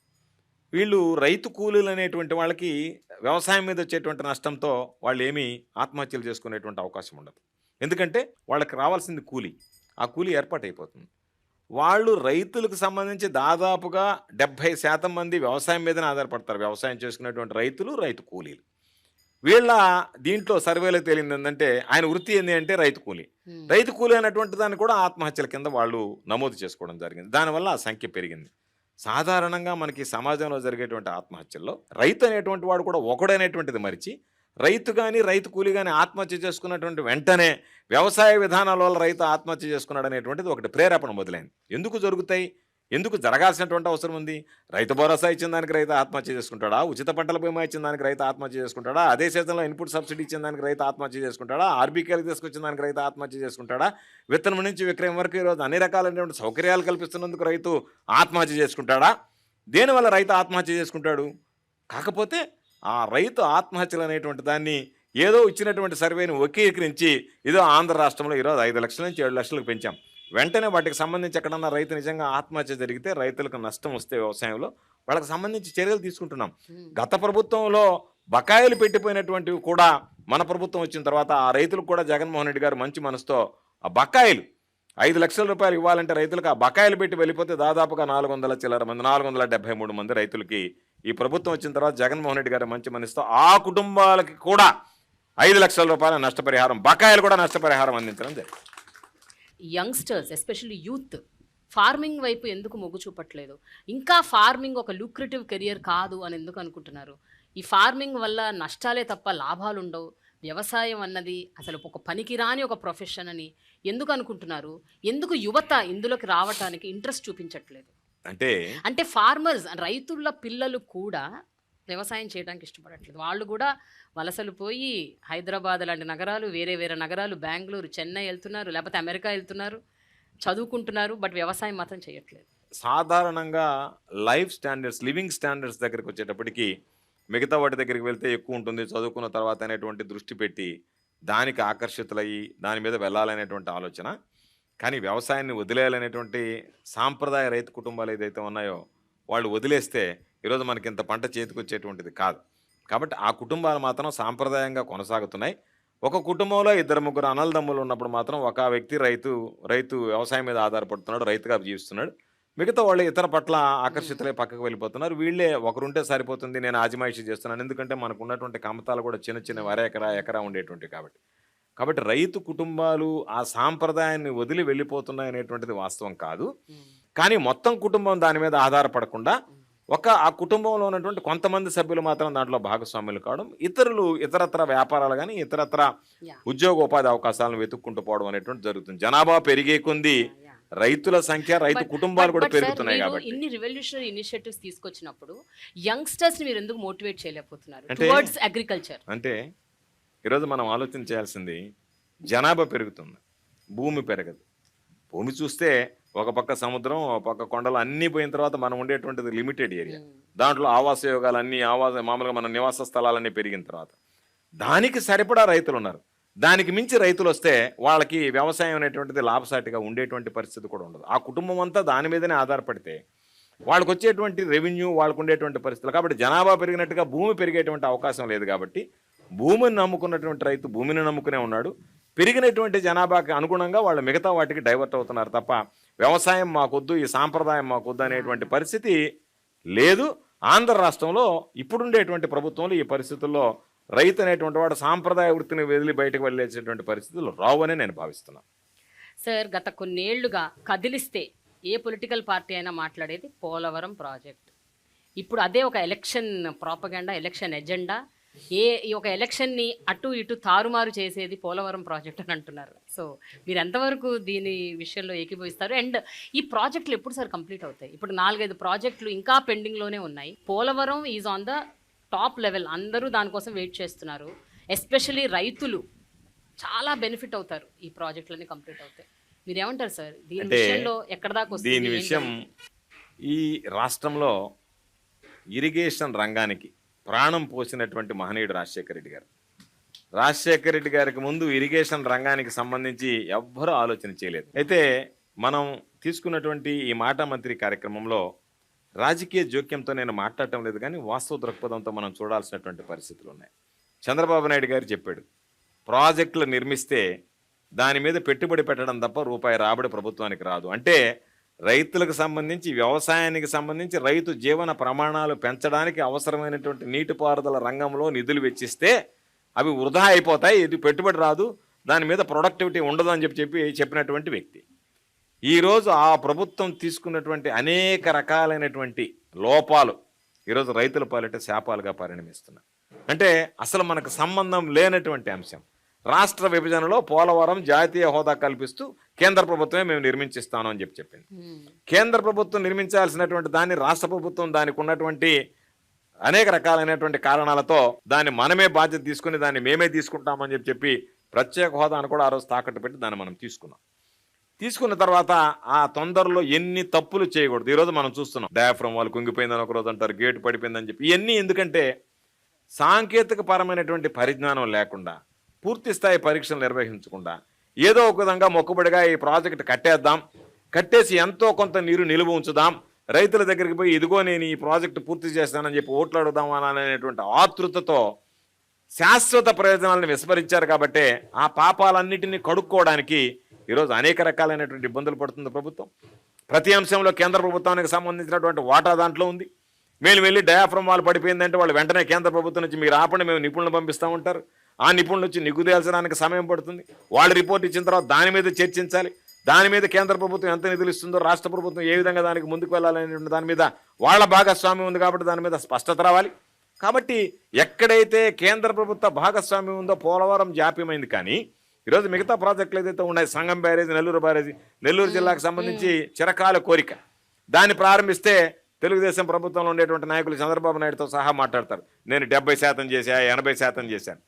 S2: వీళ్ళు రైతు కూలీలు అనేటువంటి వాళ్ళకి వ్యవసాయం మీద వచ్చేటువంటి నష్టంతో వాళ్ళు ఏమీ ఆత్మహత్యలు చేసుకునేటువంటి అవకాశం ఉండదు. ఎందుకంటే వాళ్ళకి రావాల్సింది కూలీ, ఆ కూలీ ఏర్పాటైపోతుంది. వాళ్ళు రైతులకు సంబంధించి దాదాపుగా 70% మంది వ్యవసాయం మీదనే ఆధారపడతారు. వ్యవసాయం చేసుకునేటువంటి రైతులు, రైతు కూలీలు. వీళ్ళ దీంట్లో సర్వేలో తేలింది ఏంటంటే ఆయన వృత్తి ఏంటి అంటే రైతు కూలీ. రైతు కూలీ అనేటువంటి దాన్ని కూడా ఆత్మహత్యల కింద వాళ్ళు నమోదు చేసుకోవడం జరిగింది. దానివల్ల ఆ సంఖ్య పెరిగింది. సాధారణంగా మనకి సమాజంలో జరిగేటువంటి ఆత్మహత్యల్లో రైతు అనేటువంటి వాడు కూడా ఒకడనేటువంటిది మరిచి రైతు కానీ రైతు కూలీ కానీ ఆత్మహత్య చేసుకున్నటువంటి వెంటనే వ్యవసాయ విధానాల వల్ల రైతు ఆత్మహత్య చేసుకున్నాడు అనేటువంటిది ఒకటి ప్రేరేపణ మొదలైంది. ఎందుకు జరుగుతాయి, ఎందుకు జరగాల్సినటువంటి అవసరం ఉంది? రైతు భరోసా ఇచ్చిన దానికి రైతు ఆత్మహత్య చేసుకుంటాడా? ఉచిత పంటల బీమా ఇచ్చిన దానికి రైతు ఆత్మహత్య చేసుకుంటాడా? అదే సీజన్లో ఇన్పుట్ సబ్సిడీ ఇచ్చిన దానికి రైతు ఆత్మహత్య చేసుకుంటాడా? ఆర్బీకేలు తీసుకొచ్చిన దానికి రైతు ఆత్మహత్య చేసుకుంటాడా? విత్తనం నుంచి విక్రయం వరకు ఈరోజు అన్ని రకాలైనటువంటి సౌకర్యాలు కల్పిస్తున్నందుకు రైతు ఆత్మహత్య చేసుకుంటాడా? దేనివల్ల రైతు ఆత్మహత్య చేసుకుంటాడు? కాకపోతే ఆ రైతు ఆత్మహత్యలు అనేటువంటి దాన్ని ఏదో ఇచ్చినటువంటి సర్వేని వక్రీకరించి ఏదో ఆంధ్ర రాష్ట్రంలో ఈరోజు 5 లక్షల నుంచి 7 లక్షలకు పెంచాం. వెంటనే వాటికి సంబంధించి ఎక్కడన్నా రైతు నిజంగా ఆత్మహత్య జరిగితే, రైతులకు నష్టం వస్తే వ్యవసాయంలో వాళ్ళకి సంబంధించి చర్యలు తీసుకుంటున్నాం. గత ప్రభుత్వంలో బకాయిలు పెట్టిపోయినటువంటివి కూడా మన ప్రభుత్వం వచ్చిన తర్వాత ఆ రైతులకు కూడా జగన్మోహన్ రెడ్డి గారు మంచి మనసుతో ఆ బకాయిలు 5 లక్షల రూపాయలు ఇవ్వాలంటే రైతులకు ఆ బకాయిలు పెట్టి వెళ్ళిపోతే దాదాపుగా 473 మంది రైతులకి ఈ ప్రభుత్వం వచ్చిన తర్వాత జగన్మోహన్ రెడ్డి గారు మంచి మనసుతో ఆ కుటుంబాలకి కూడా 5 లక్షల రూపాయల నష్టపరిహారం, బకాయిలు కూడా నష్టపరిహారం అందించడం జరిగింది.
S1: యంగ్స్టర్స్ ఎస్పెషల్లీ యూత్ ఫార్మింగ్ వైపు ఎందుకు మొగ్గు చూపట్లేదు? ఇంకా ఫార్మింగ్ ఒక లూక్రేటివ్ కెరియర్ కాదు అని ఎందుకు అనుకుంటున్నారు? ఈ ఫార్మింగ్ వల్ల నష్టాలే తప్ప లాభాలు ఉండవు, వ్యవసాయం అన్నది అసలు ఒక పనికిరాని ఒక ప్రొఫెషన్ అని ఎందుకు అనుకుంటున్నారు? ఎందుకు యువత ఇందులోకి రావటానికి ఇంట్రెస్ట్ చూపించట్లేదు?
S2: అంటే
S1: అంటే ఫార్మర్స్ రైతుల పిల్లలు కూడా వ్యవసాయం చేయడానికి ఇష్టపడట్లేదు. వాళ్ళు కూడా వలసలు పోయి హైదరాబాద్ లాంటి నగరాలు, వేరే వేరే నగరాలు, బెంగళూరు, చెన్నై వెళ్తున్నారు, లేకపోతే అమెరికా వెళ్తున్నారు, చదువుకుంటున్నారు. బట్ వ్యవసాయం మాత్రం చేయట్లేదు.
S2: సాధారణంగా లైఫ్ స్టాండర్డ్స్, లివింగ్ స్టాండర్డ్స్ దగ్గరికి వచ్చేటప్పటికి మిగతా వాటి దగ్గరికి వెళ్తే ఎక్కువ ఉంటుంది చదువుకున్న తర్వాత అనేటువంటి దృష్టి పెట్టి దానికి ఆకర్షితులయ్యి దాని మీద వెళ్ళాలనేటువంటి ఆలోచన. కానీ వ్యవసాయాన్ని వదిలేయాలనేటువంటి సాంప్రదాయ రైతు కుటుంబాలు ఏదైతే ఉన్నాయో వాళ్ళు వదిలేస్తే ఈరోజు మనకి ఇంత పంట చేతికొచ్చేటువంటిది కాదు. కాబట్టి ఆ కుటుంబాలు మాత్రం సాంప్రదాయంగా కొనసాగుతున్నాయి. ఒక కుటుంబంలో ఇద్దరు ముగ్గురు అన్నదమ్ములు ఉన్నప్పుడు మాత్రం ఒక వ్యక్తి రైతు వ్యవసాయం మీద ఆధారపడుతున్నాడు, రైతుగా జీవిస్తున్నాడు. మిగతా వాళ్ళు ఇతర పట్ల ఆకర్షితులై పక్కకు వెళ్ళిపోతున్నారు. వీళ్ళే ఒకరుంటే సరిపోతుంది, నేను ఆజిమాయిషీ చేస్తున్నాను, ఎందుకంటే మనకు ఉన్నటువంటి కమతాలు కూడా చిన్న చిన్న ఎకరా ఉండేటువంటివి కాబట్టి రైతు కుటుంబాలు ఆ సాంప్రదాయాన్ని వదిలి వెళ్ళిపోతున్నాయి అనేటువంటిది వాస్తవం కాదు. కానీ మొత్తం కుటుంబం దాని మీద ఆధారపడకుండా ఆ కుటుంబంలో ఉన్నటువంటి కొంతమంది సభ్యులు మాత్రం దాంట్లో భాగస్వాములు కావడం, ఇతరత్ర వ్యాపారాలు కానీ ఇతరత్ర ఉద్యోగోపాధి అవకాశాలను వెతుక్కుంటూ పోవడం అనేటువంటి జరుగుతుంది. జనాభా పెరిగే కొంది రైతుల సంఖ్య, రైతు కుటుంబాలు కూడా పెరుగుతున్నాయి. కాబట్టి
S1: ఇన్ని రివల్యూషనరీ ఇనిషియేటివ్స్ తీసుకొచ్చినప్పుడు యంగ్స్టర్స్ మీరు ఎందుకు మోటివేట్ చేయలేకపోతున్నారు టువర్డ్స్ అగ్రికల్చర్?
S2: అంటే ఈరోజు మనం ఆలోచన చేయాల్సింది, జనాభా పెరుగుతుంది, భూమి పెరగదు. భూమి చూస్తే ఒక పక్క సముద్రం, ఒక పక్క కొండలు అన్నీ పోయిన తర్వాత మనం ఉండేటువంటిది లిమిటెడ్ ఏరియా. దాంట్లో ఆవాస యోగాలు అన్నీ మామూలుగా మన నివాస స్థలాలన్నీ పెరిగిన తర్వాత దానికి సరిపడా రైతులు ఉన్నారు. దానికి మించి రైతులు వస్తే వాళ్ళకి వ్యవసాయం అనేటువంటిది లాభసాటిగా ఉండేటువంటి పరిస్థితి కూడా ఉండదు. ఆ కుటుంబం అంతా దాని మీదనే ఆధారపడితే వాళ్ళకు వచ్చేటువంటి రెవెన్యూ, వాళ్ళకు ఉండేటువంటి పరిస్థితులు. కాబట్టి జనాభా పెరిగినట్టుగా భూమి పెరిగేటువంటి అవకాశం లేదు. కాబట్టి భూమిని నమ్ముకున్నటువంటి రైతు భూమిని నమ్ముకునే ఉన్నాడు. పెరిగినటువంటి జనాభాకి అనుగుణంగా వాళ్ళు మిగతా వాటికి డైవర్ట్ అవుతున్నారు తప్ప వ్యవసాయం మాకొద్దు, ఈ సాంప్రదాయం మాకొద్దు అనేటువంటి పరిస్థితి లేదు. ఆంధ్ర రాష్ట్రంలో ఇప్పుడుండేటువంటి ప్రభుత్వంలో ఈ పరిస్థితుల్లో రైతు అనేటువంటి వాడు సాంప్రదాయ వృత్తిని వదిలి బయటకు వెళ్ళేసేటువంటి పరిస్థితులు రావని నేను భావిస్తున్నాను.
S1: సార్, గత కొన్నేళ్లుగా కదిలిస్తే ఏ పొలిటికల్ పార్టీ అయినా మాట్లాడేది పోలవరం ప్రాజెక్ట్. ఇప్పుడు అదే ఒక ఎలక్షన్ ప్రాపగండా, ఎలక్షన్ ఎజెండా. ఈ ఒక ఎలక్షన్ని అటు ఇటు తారుమారు చేసేది పోలవరం ప్రాజెక్ట్ అని అంటున్నారు. సో మీరు ఎంతవరకు దీని విషయంలో ఏకీభవిస్తారు? అండ్ ఈ ప్రాజెక్టులు ఎప్పుడు సార్ కంప్లీట్ అవుతాయి? ఇప్పుడు 4-5 ప్రాజెక్టులు ఇంకా పెండింగ్లోనే ఉన్నాయి. Polavaram is on the top level, అందరూ దానికోసం వెయిట్ చేస్తున్నారు. ఎస్పెషలీ రైతులు చాలా బెనిఫిట్ అవుతారు ఈ ప్రాజెక్టులన్నీ కంప్లీట్ అవుతాయి. మీరేమంటారు సార్ దీని విషయంలో? ఎక్కడ దాకా వస్తుంది
S2: దీని విషయం? ఈ రాష్ట్రంలో ఇరిగేషన్ రంగానికి ప్రాణం పోసినటువంటి మహనీయుడు రాజశేఖర రెడ్డి గారు. రాజశేఖర రెడ్డి గారికి ముందు ఇరిగేషన్ రంగానికి సంబంధించి ఎవ్వరూ ఆలోచన చేయలేదు. అయితే మనం తీసుకున్నటువంటి ఈ మాట మంత్రి కార్యక్రమంలో రాజకీయ జోక్యంతో నేను మాట్లాడటం లేదు, కానీ వాస్తవ దృక్పథంతో మనం చూడాల్సినటువంటి పరిస్థితులు ఉన్నాయి. చంద్రబాబు నాయుడు గారు చెప్పాడు, ప్రాజెక్టులు నిర్మిస్తే దాని మీద పెట్టుబడి పెట్టడం తప్ప రూపాయి రాబడి ప్రభుత్వానికి రాదు. అంటే రైతులకు సంబంధించి, వ్యవసాయానికి సంబంధించి, రైతు జీవన ప్రమాణాలు పెంచడానికి అవసరమైనటువంటి నీటిపారుదల రంగంలో నిధులు వెచ్చిస్తే అవి వృధా అయిపోతాయి, ఇది పెట్టుబడి రాదు, దాని మీద ప్రొడక్టివిటీ ఉండదు అని చెప్పినటువంటి వ్యక్తి. ఈరోజు ఆ ప్రభుత్వం తీసుకున్నటువంటి అనేక రకాలైనటువంటి లోపాలు ఈరోజు రైతుల పాలిట శాపాలుగా పరిణమిస్తున్నాయి. అంటే అసలు మనకు సంబంధం లేనటువంటి అంశం. రాష్ట్ర విభజనలో పోలవరం జాతీయ హోదా కల్పిస్తూ కేంద్ర ప్రభుత్వమే మేము నిర్మించిస్తాను అని చెప్పింది. కేంద్ర ప్రభుత్వం నిర్మించాల్సినటువంటి దాన్ని రాష్ట్ర ప్రభుత్వం దానికి ఉన్నటువంటి అనేక రకాలైనటువంటి కారణాలతో దాన్ని మనమే బాధ్యత తీసుకుని దాన్ని మేమే తీసుకుంటామని చెప్పి ప్రత్యేక హోదాను కూడా ఆ రోజు తాకట్టు పెట్టి దాన్ని మనం తీసుకున్న తర్వాత ఆ తొందరలో ఎన్ని తప్పులు చేయకూడదు ఈరోజు మనం చూస్తున్నాం. డయాఫ్రమ్ వాళ్ళు కుంగిపోయిందని ఒకరోజు అంటారు, గేటు పడిపోయిందని చెప్పి. ఇవన్నీ ఎందుకంటే సాంకేతిక పరమైనటువంటి పరిజ్ఞానం లేకుండా, పూర్తి స్థాయి పరీక్షలు నిర్వహించకుండా, ఏదో ఒక విధంగా మొక్కుబడిగా ఈ ప్రాజెక్టు కట్టేసి ఎంతో కొంత నీరు నిలువ ఉంచుదాం, రైతుల దగ్గరికి పోయి ఇదిగో నేను ఈ ప్రాజెక్టు పూర్తి చేస్తానని చెప్పి ఓట్లు అడుగుదాం అనేటువంటి ఆతృతతో శాశ్వత ప్రయోజనాలను విస్మరించారు. కాబట్టి ఆ పాపాలన్నిటినీ కడుక్కోవడానికి ఈరోజు అనేక రకాలైనటువంటి ఇబ్బందులు పడుతుంది ప్రభుత్వం. ప్రతి అంశంలో కేంద్ర ప్రభుత్వానికి సంబంధించినటువంటి వాటా దాంట్లో ఉంది. మేము వెళ్ళి డయాఫ్రమ్ వాళ్ళు పడిపోయిందంటే వాళ్ళు వెంటనే కేంద్ర ప్రభుత్వం నుంచి మీరు ఆపండి, మేము నిపుణులను పంపిస్తూ ఉంటారు. ఆ నిపుణులు వచ్చి నిగుదేల్చడానికి సమయం పడుతుంది. వాళ్ళు రిపోర్ట్ ఇచ్చిన తర్వాత దాని మీద చర్చించాలి. దాని మీద కేంద్ర ప్రభుత్వం ఎంత నిధులు ఇస్తుందో, రాష్ట్ర ప్రభుత్వం ఏ విధంగా దానికి ముందుకు వెళ్ళాలనే దాని మీద వాళ్ళ భాగస్వామ్యం ఉంది. కాబట్టి దాని మీద స్పష్టత రావాలి. కాబట్టి ఎక్కడైతే కేంద్ర ప్రభుత్వ భాగస్వామ్యం ఉందో పోలవరం జాప్యమైంది. కానీ ఈరోజు మిగతా ప్రాజెక్టులు ఏదైతే ఉన్నాయి, సంగం బ్యారేజ్, నెల్లూరు బ్యారేజ్, నెల్లూరు జిల్లాకు సంబంధించి చిరకాల కోరిక. దాన్ని ప్రారంభిస్తే తెలుగుదేశం ప్రభుత్వంలో ఉండేటువంటి నాయకులు చంద్రబాబు నాయుడుతో సహా మాట్లాడతారు, నేను 70% చేశా, 80% చేశాను.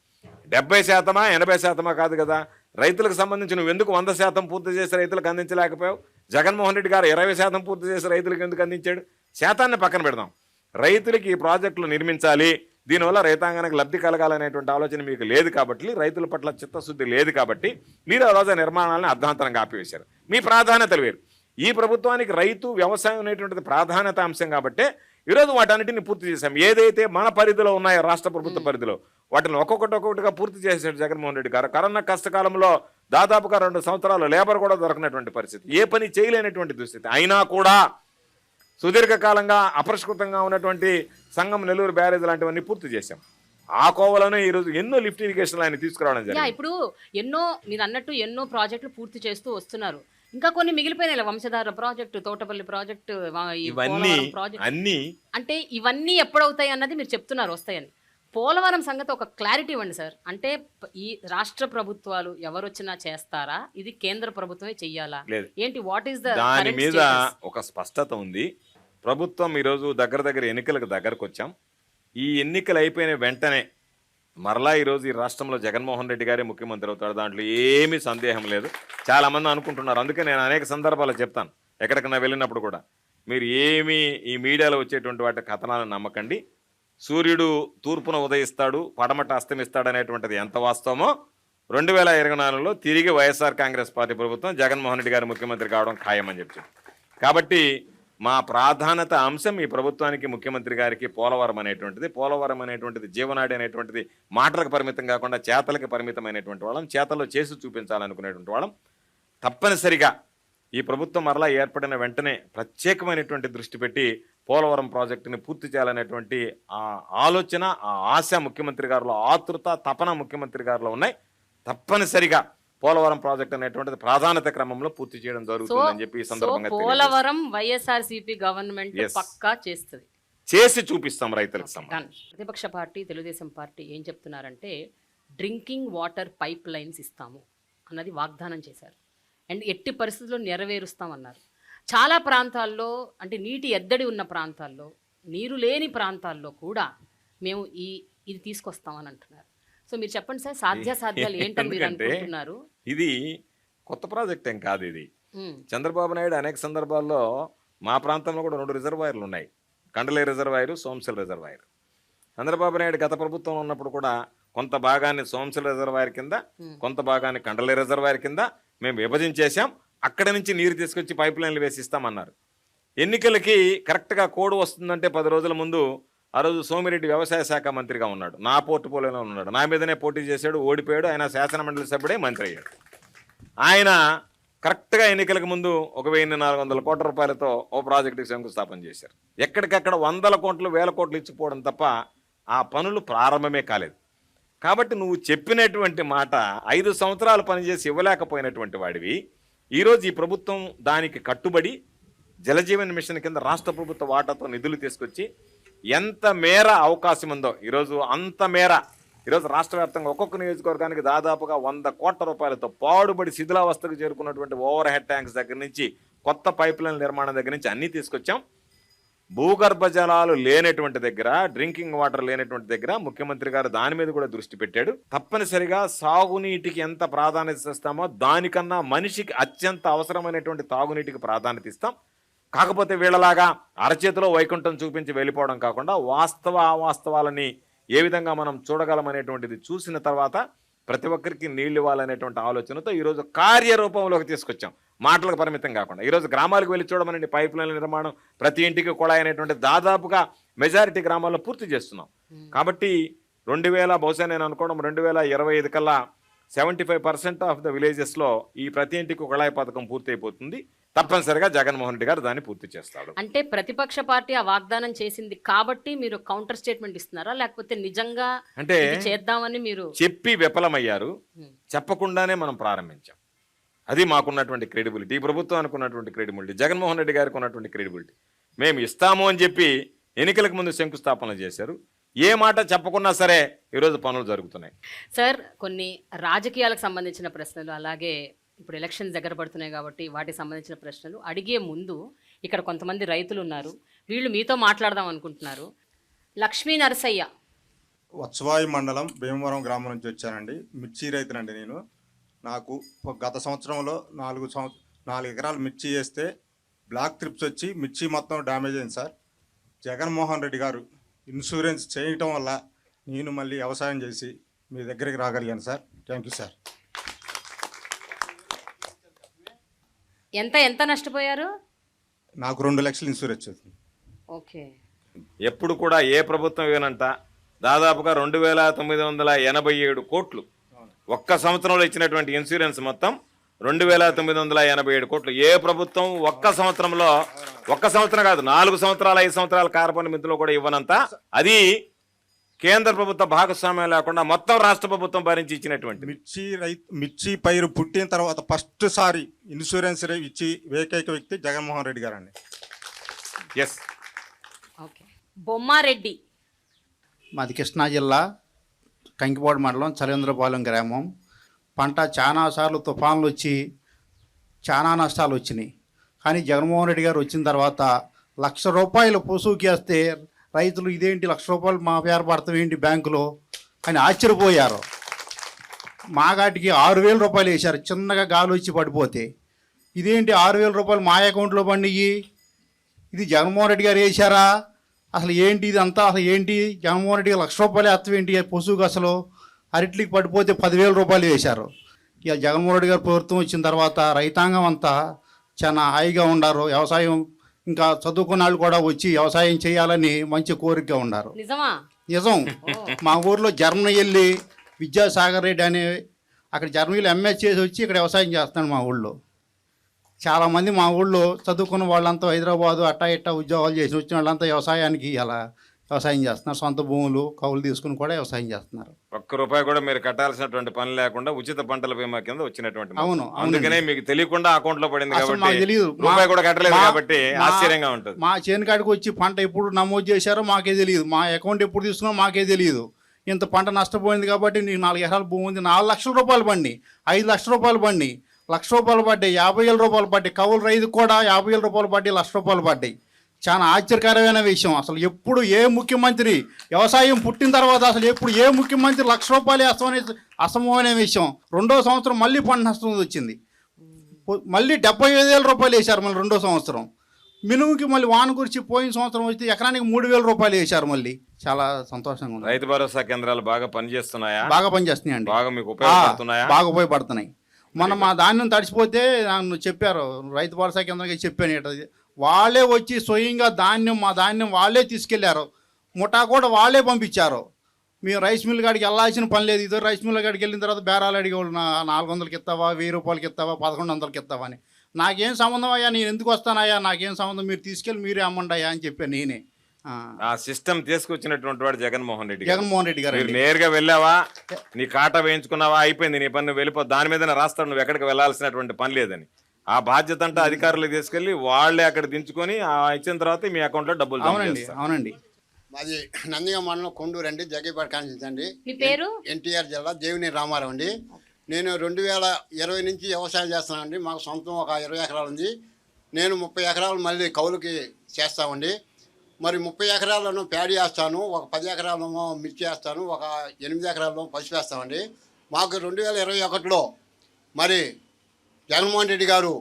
S2: 70%, 80% కాదు కదా, రైతులకు సంబంధించి నువ్వు ఎందుకు 100% పూర్తి చేసి రైతులకు అందించలేకపోయావు? జగన్మోహన్ రెడ్డి గారు 20% పూర్తి చేసి రైతులకు ఎందుకు అందించాడు? శాతాన్ని పక్కన పెడదాం. రైతులకి ఈ ప్రాజెక్టులు నిర్మించాలి, దీనివల్ల రైతాంగానికి లబ్ధి కలగాలనేటువంటి ఆలోచన మీకు లేదు కాబట్టి, రైతుల పట్ల చిత్తశుద్ధి లేదు కాబట్టి మీరు ఆ రోజు నిర్మాణాలను అర్ధాంతరంగా ఆపివేశారు. మీ ప్రాధాన్యతలు వేరు. ఈ ప్రభుత్వానికి రైతు వ్యవసాయం అనేటువంటిది ప్రాధాన్యత అంశం కాబట్టి ఈరోజు వాటన్నిటిని పూర్తి చేశాం. ఏదైతే మన పరిధిలో ఉన్నాయో రాష్ట్ర ప్రభుత్వ పరిధిలో వాటిని ఒక్కొక్కటిగా పూర్తి చేశాడు జగన్మోహన్ రెడ్డి గారు. కరోనా కష్టకాలంలో దాదాపుగా 2 సంవత్సరాలు లేబర్ కూడా దొరకనటువంటి పరిస్థితి, ఏ పని చేయలేనటువంటి దుస్థితి. అయినా కూడా సుదీర్ఘకాలంగా అపరిష్కృతంగా ఉన్నటువంటి సంగం, నెల్లూరు బ్యారేజ్ లాంటివన్నీ పూర్తి చేశాం. ఆ కోవలోనే ఈరోజు ఎన్నో లిఫ్ట్ ఇరిగేషన్లు ఆయన తీసుకురావడం జరిగింది.
S1: ఇప్పుడు మీరు అన్నట్టు ఎన్నో ప్రాజెక్టులు పూర్తి చేస్తూ వస్తున్నారు. ఇంకా కొన్ని మిగిలిపోయినాయి, వంశధార ప్రాజెక్టు, తోటపల్లి ప్రాజెక్టు,
S2: ఇవన్నీ అన్ని
S1: అంటే ఇవన్నీ ఎప్పుడవుతాయి అన్నది మీరు చెప్తున్నారు వస్తాయని. పోలవరం సంగతి ఒక క్లారిటీ ఇవ్వండి సార్. అంటే ఈ రాష్ట్ర ప్రభుత్వాలు ఎవరొచ్చినా చేస్తారా, ఇది కేంద్ర ప్రభుత్వమే చెయ్యాలా ఏంటి? వాట్ ఈస్
S2: దాని మీద ఒక స్పష్టత ఉంది. ప్రభుత్వం ఈరోజు దగ్గర ఎన్నికలకు దగ్గరకు వచ్చాం. ఈ ఎన్నికలు అయిపోయిన వెంటనే మరలా ఈరోజు ఈ రాష్ట్రంలో జగన్మోహన్ రెడ్డి గారే ముఖ్యమంత్రి అవుతాడు, దాంట్లో ఏమీ సందేహం లేదు. చాలామంది అనుకుంటున్నారు. అందుకే నేను అనేక సందర్భాలు చెప్తాను, ఎక్కడికన్నా వెళ్ళినప్పుడు కూడా, మీరు ఏమీ ఈ మీడియాలో వచ్చేటువంటి వాటి కథనాలను నమ్మకండి. సూర్యుడు తూర్పున ఉదయిస్తాడు, పడమట అస్తమిస్తాడు అనేటువంటిది ఎంత వాస్తవమో 2024లో తిరిగి వైఎస్ఆర్ కాంగ్రెస్ పార్టీ ప్రభుత్వం జగన్మోహన్ రెడ్డి గారు ముఖ్యమంత్రి కావడం ఖాయమని చెప్పి. కాబట్టి మా ప్రాధాన్యత అంశం ఈ ప్రభుత్వానికి, ముఖ్యమంత్రి గారికి పోలవరం అనేటువంటిది జీవనాడి అనేటువంటిది మాటలకు పరిమితం కాకుండా చేతలకు పరిమితమైనటువంటి వాళ్ళం, చేతల్లో చేసి చూపించాలనుకునేటువంటి వాళ్ళం. తప్పనిసరిగా ఈ ప్రభుత్వం మరలా ఏర్పడిన వెంటనే ప్రత్యేకమైనటువంటి దృష్టి పెట్టి పోలవరం ప్రాజెక్టుని పూర్తి చేయాలనేటువంటి ఆ ఆలోచన, ఆ ఆశ ముఖ్యమంత్రి గారిలో, ఆతృత, తపన ముఖ్యమంత్రి గారిలో ఉన్నాయి. తప్పనిసరిగా పోలవరం ప్రాజెక్ట్ అనేటువంటిది ప్రాధాన్యత క్రమంలో పూర్తి చేయడం జరుగుతుందని చెప్పి ఈ సందర్భంగా
S1: పోలవరం వైఎస్ఆర్సీపీ గవర్నమెంట్ పక్కా చేస్తుంది,
S2: చేసి చూపిస్తాం రైతులకు సంబంధించి.
S1: ప్రతిపక్ష పార్టీ తెలుగుదేశం పార్టీ ఏం చెప్తున్నారంటే డ్రింకింగ్ వాటర్ పైప్ లైన్స్ ఇస్తాము అన్నది వాగ్దానం చేశారు. అండ్ ఎట్టి పరిస్థితుల్లో నెరవేరుస్తామన్నారు. చాలా ప్రాంతాల్లో, అంటే నీటి ఎద్దడి ఉన్న ప్రాంతాల్లో, నీరు లేని ప్రాంతాల్లో కూడా మేము ఇది తీసుకొస్తామని అంటున్నారు. సో మీరు చెప్పండి సార్, సాధ్యాసాధ్యాలు ఏంటని మీరు అనుకుంటున్నారు?
S2: ఇది కొత్త ప్రాజెక్ట్ ఏం కాదు. ఇది చంద్రబాబు నాయుడు అనేక సందర్భాల్లో మా ప్రాంతంలో కూడా 2 రిజర్వాయర్లు ఉన్నాయి, కండలే రిజర్వాయరు, సోమశిల రిజర్వాయర్. చంద్రబాబు నాయుడు గత ప్రభుత్వంలో ఉన్నప్పుడు కూడా కొంత భాగాన్ని సోమశిల రిజర్వాయర్ కింద, కొంత భాగాన్ని కండలే రిజర్వాయర్ కింద మేము విభజించేసాం. అక్కడి నుంచి నీరు తీసుకొచ్చి పైప్ లైన్లు వేసి ఇస్తామన్నారు. ఎన్నికలకి కరెక్ట్గా కోడ్ వస్తుందంటే 10 రోజుల ముందు ఆ రోజు సోమిరెడ్డి వ్యవసాయ శాఖ మంత్రిగా ఉన్నాడు, నా పోర్టుపోలియోలో ఉన్నాడు, నా మీదనే పోటీ చేశాడు, ఓడిపోయాడు. ఆయన శాసనమండలి సభ్యుడే మంత్రి అయ్యాడు. ఆయన కరెక్ట్గా ఎన్నికలకు ముందు 1,400 కోట్ల రూపాయలతో ఓ ప్రాజెక్టుకి శంకుస్థాపన చేశారు. ఎక్కడికక్కడ 100 కోట్లు 1000 కోట్లు ఇచ్చిపోవడం తప్ప ఆ పనులు ప్రారంభమే కాలేదు. కాబట్టి నువ్వు చెప్పినటువంటి మాట 5 సంవత్సరాలు పనిచేసి ఇవ్వలేకపోయినటువంటి వాడివి ఈరోజు ఈ ప్రభుత్వం దానికి కట్టుబడి జలజీవన్ మిషన్ కింద రాష్ట్ర ప్రభుత్వ వాటాతో నిధులు తీసుకొచ్చి ఎంత మేర అవకాశం ఉందో ఈరోజు అంత మేర ఈరోజు రాష్ట్ర వ్యాప్తంగా ఒక్కొక్క నియోజకవర్గానికి దాదాపుగా 100 కోట్ల రూపాయలతో పాడుబడి శిథిలావస్థకు చేరుకున్నటువంటి ఓవర్ హెడ్ ట్యాంక్స్ దగ్గర నుంచి, కొత్త పైప్ లైన్ నిర్మాణం దగ్గర నుంచి అన్నీ తీసుకొచ్చాం. భూగర్భ జలాలు లేనటువంటి దగ్గర, డ్రింకింగ్ వాటర్ లేనటువంటి దగ్గర ముఖ్యమంత్రి గారు దాని మీద కూడా దృష్టి పెట్టాడు. తప్పనిసరిగా సాగునీటికి ఎంత ప్రాధాన్యత ఇస్తామో దానికన్నా మనిషికి అత్యంత అవసరమైనటువంటి తాగునీటికి ప్రాధాన్యత ఇస్తాం. కాకపోతే వీళ్ళలాగా అరచేతిలో వైకుంఠం చూపించి వెళ్ళిపోవడం కాకుండా అవాస్తవాలని ఏ విధంగా మనం చూడగలమనేటువంటిది చూసిన తర్వాత ప్రతి ఒక్కరికి నీళ్ళు ఇవ్వాలనేటువంటి ఆలోచనతో ఈరోజు కార్యరూపంలోకి తీసుకొచ్చాం. మాటలకు పరిమితం కాకుండా ఈరోజు గ్రామాలకు వెళ్ళి చూడమనండి, పైప్ లైన్ల నిర్మాణం, ప్రతి ఇంటికి కుళాయి అనేటువంటి దాదాపుగా మెజారిటీ గ్రామాల్లో పూర్తి చేస్తున్నాం. కాబట్టి 2000 బహుశా నేను అనుకోవడం 2025 కల్లా 75% ఆఫ్ ద విలేజెస్లో ఈ ప్రతి ఇంటికి కుళాయి పథకం పూర్తి అయిపోతుంది. తప్పనిసరిగా జగన్మోహన్ రెడ్డి గారు దాన్ని పూర్తి చేస్తాడు.
S1: అంటే ప్రతిపక్ష పార్టీ ఆ వాగ్దానం చేసింది కాబట్టి మీరు కౌంటర్ స్టేట్మెంట్ ఇస్తున్నారా, లేకపోతే నిజంగా అంటే చేద్దామని మీరు
S2: చెప్పి విఫలమయ్యారు? చెప్పకుండానే మనం ప్రారంభించాం. అది మాకున్నటువంటి క్రెడిబిలిటీ, ఈ ప్రభుత్వానికి ఉన్నటువంటి క్రెడిబిలిటీ, జగన్మోహన్ రెడ్డి గారికి ఉన్నటువంటి క్రెడిబిలిటీ. మేము ఇస్తాము అని చెప్పి ఎన్నికలకు ముందు శంకుస్థాపనలు చేశారు. ఏ మాట చెప్పకున్నా సరే ఈరోజు పనులు జరుగుతున్నాయి.
S1: సార్, కొన్ని రాజకీయాలకు సంబంధించిన ప్రశ్నలు, అలాగే ఇప్పుడు ఎలక్షన్స్ దగ్గర పడుతున్నాయి కాబట్టి వాటికి సంబంధించిన ప్రశ్నలు అడిగే ముందు ఇక్కడ కొంతమంది రైతులు ఉన్నారు, వీళ్ళు మీతో మాట్లాడదాం అనుకుంటున్నారు. లక్ష్మీ నరసయ్య,
S3: వత్సవాయి మండలం భీమవరం గ్రామం నుంచి వచ్చానండి. మిర్చి రైతునండి నేను. నాకు గత సంవత్సరంలో 4 ఎకరాలు మిర్చి వేస్తే బ్లాక్ త్రిప్స్ వచ్చి మిర్చి మొత్తం డ్యామేజ్ అయింది సార్. జగన్మోహన్ రెడ్డి గారు ఇన్సూరెన్స్ చేయటం వల్ల నేను మళ్ళీ వ్యవసాయం చేసి మీ దగ్గరికి రాగలిగాను సార్. Thank you sir.
S1: ఎంత నష్టపోయారు?
S3: నాకు 2 లక్షలు ఇన్సూరెన్స్ వచ్చింది.
S1: ఓకే.
S2: ఎప్పుడు కూడా ఏ ప్రభుత్వం ఇవ్వనంట దాదాపుగా 2,987 కోట్లు ఒక్క సంవత్సరంలో ఇచ్చినటువంటి ఇన్సూరెన్స్ మొత్తం 2,987 కోట్లు. ఏ ప్రభుత్వం ఒక్క సంవత్సరం కాదు, 4 సంవత్సరాలు 5 సంవత్సరాల కార్బన్ మిత్తులో కూడా ఇవ్వనంత. అది కేంద్ర ప్రభుత్వ భాగస్వామ్యం లేకుండా మొత్తం రాష్ట్ర ప్రభుత్వం భరించి ఇచ్చినటువంటి
S3: మిర్చి పైరు పుట్టిన తర్వాత ఫస్ట్ సారి ఇన్సూరెన్స్ ఇచ్చి ఏకైక వ్యక్తి జగన్మోహన్ రెడ్డి గారు అండి.
S2: ఎస్.
S1: ఓకే. బొమ్మారెడ్డి,
S4: మాది కృష్ణా జిల్లా కంకిపాడు మండలం చలేంద్రపాలెం గ్రామం. పంట చాలాసార్లు తుఫాన్లు వచ్చి చాలా నష్టాలు వచ్చినాయి. కానీ జగన్మోహన్ రెడ్డి గారు వచ్చిన తర్వాత ₹1,00,000 పొసుకేస్తే రైతులు ఇదేంటి ₹1,00,000 మా పేరు పడతాం ఏంటి బ్యాంకులో అని ఆశ్చర్యపోయారు. మాగాటికి ₹6,000 వేశారు చిన్నగా గాలి వచ్చి పడిపోతే. ఇదేంటి ₹6,000 మా అకౌంట్లో పడినాయి, ఇది జగన్మోహన్ రెడ్డి గారు వేశారా, అసలు ఏంటి ఇదంతా, అసలు ఏంటి జగన్మోహన్ రెడ్డి గారు ₹1,00,000 అర్థం ఏంటి పొసుకు, అసలు అరటికి పడిపోతే ₹10,000 వేశారు. ఇక జగన్మోహన్ రెడ్డి గారు ప్రభుత్వం వచ్చిన తర్వాత రైతాంగం అంతా చాలా హాయిగా ఉన్నారు. వ్యవసాయం ఇంకా చదువుకున్న వాళ్ళు కూడా వచ్చి వ్యవసాయం చేయాలని మంచి కోరికగా ఉన్నారు.
S1: నిజమా?
S4: నిజం. మా ఊర్లో జర్మనీ వెళ్ళి విద్యాసాగర్ రెడ్డి అనే అక్కడ జర్మనీలో ఎంఎస్ చేసి వచ్చి ఇక్కడ వ్యవసాయం చేస్తున్నాడు మా ఊళ్ళో. చాలామంది మా ఊళ్ళో చదువుకున్న వాళ్ళంతా హైదరాబాదు అట్టా ఇట్టా ఉద్యోగాలు చేసి వచ్చిన వాళ్ళంతా వ్యవసాయానికి అలా వ్యవసాయం చేస్తున్నారు. సొంత భూములు కౌలు తీసుకుని కూడా వ్యవసాయం చేస్తున్నారు.
S2: ₹1 కూడా మీరు కట్టాల్సినటువంటి పని లేకుండా ఉచిత పంటల బీమా కింద వచ్చినటువంటి.
S4: అవును.
S2: అందుకనే మీకు తెలియకుండా అకౌంట్ లో పడింది
S4: అసలు
S2: కాబట్టి,
S4: మాకు తెలియదు.
S2: రూపాయి కూడా కట్టలేదు కాబట్టి ఆశ్చర్యంగా ఉంటుంది.
S4: మా చేనుకాడికి వచ్చి పంట ఎప్పుడు నమోదు చేశారో మాకే తెలియదు, మా అకౌంట్ ఎప్పుడు తీసుకున్నా మాకే తెలియదు. ఇంత పంట నష్టపోయింది కాబట్టి నీకు 4 ఎకరాల భూమి ఉంది, ₹4,00,000 పడి, ₹5,00,000 పడి, ₹1,00,000 పడ్డాయి, ₹50,000 పడ్డాయి. కౌలు రైతుకు కూడా ₹50,000 పడ్డాయి, ₹1,00,000 పడ్డాయి. చాలా ఆశ్చర్యకరమైన విషయం. అసలు ఎప్పుడు ఏ ముఖ్యమంత్రి వ్యవసాయం పుట్టిన తర్వాత అసలు ఎప్పుడు ఏ ముఖ్యమంత్రి ₹1,00,000 వేస్తామనే అసమమైన విషయం. 2వ సంవత్సరం మళ్ళీ పంట నష్టం వచ్చింది, మళ్ళీ ₹75,000 వేశారు మళ్ళీ 2వ సంవత్సరం. మినుముకి మళ్ళీ వాన గురించి పోయిన సంవత్సరం వచ్చి ఎకరానికి ₹3,000 వేశారు. మళ్ళీ చాలా సంతోషంగా ఉంది.
S2: రైతు భరోసా కేంద్రాలు బాగా పనిచేస్తున్నాయా?
S4: బాగా పనిచేస్తున్నాయండి.
S2: బాగా మీకు ఉపయోగపడుతున్నాయా?
S4: బాగా ఉపయోగపడుతున్నాయి. మొన్న మా ధాన్యం తడిసిపోతే నన్ను చెప్పారు, రైతు భరోసా కేంద్రంగా చెప్పాను, వాళ్ళే వచ్చి స్వయంగా మా ధాన్యం వాళ్ళే తీసుకెళ్లారు, ముఠా కూడా వాళ్ళే పంపించారు. మేము రైస్ మిల్ కాడికి వెళ్ళాల్సిన పని లేదు. ఇదో రైస్ మిల్ కాడికి వెళ్ళిన తర్వాత బేరాలు అడిగేవాళ్ళు, 400కి ఇస్తావా, ₹1,000 ఇస్తావా, ₹1,100కి ఇస్తావా అని. నాకేం సంబంధం అయ్యా, నేను ఎందుకు వస్తానయ్యా, నాకేం సంబంధం, మీరు తీసుకెళ్ళి మీరే అమ్మండి అయ్యా అని చెప్పాను నేనే.
S2: ఆ సిస్టమ్ తీసుకొచ్చినటువంటి వాడు జగన్మోహన్ రెడ్డి
S4: గారు.
S2: మీరు నేరుగా వెళ్ళావా, నీ కాటా వేయించుకున్నావా, అయిపోయింది, నీ పని నువ్వు వెళ్ళిపో, దాని మీద రాస్తాడు, నువ్వు ఎక్కడికి వెళ్ళాల్సినటువంటి పని లేదని. ఆ బాధ్యత అంతా అధికారులకు తీసుకెళ్లి వాళ్ళే అక్కడ దించుకొని ఇచ్చిన తర్వాత మీ అకౌంట్ లో డబ్బులు.
S4: అవునండి.
S5: మాది నందిగా మండలం కొండూరు అండి, జగ్గేపేట కాన్స్టిట్యూన్సీ అండి.
S1: మీ పేరు?
S5: ఎన్టీఆర్ జిల్లా దేవినేని రామారావు అండి. నేను 2020 నుంచి వ్యవసాయం చేస్తున్నానండి. మాకు సొంతం ఒక 20 ఎకరాలు ఉంది. నేను 30 ఎకరాలు మళ్ళీ కౌలుకి చేస్తామండి. మరి 30 ఎకరాలను ప్యాడీ వేస్తాను, ఒక 10 ఎకరాలను మిర్చి వేస్తాను, ఒక 8 ఎకరాలను పసుపు వేస్తామండి. మాకు 2021లో మరి జగన్మోహన్ రెడ్డి గారు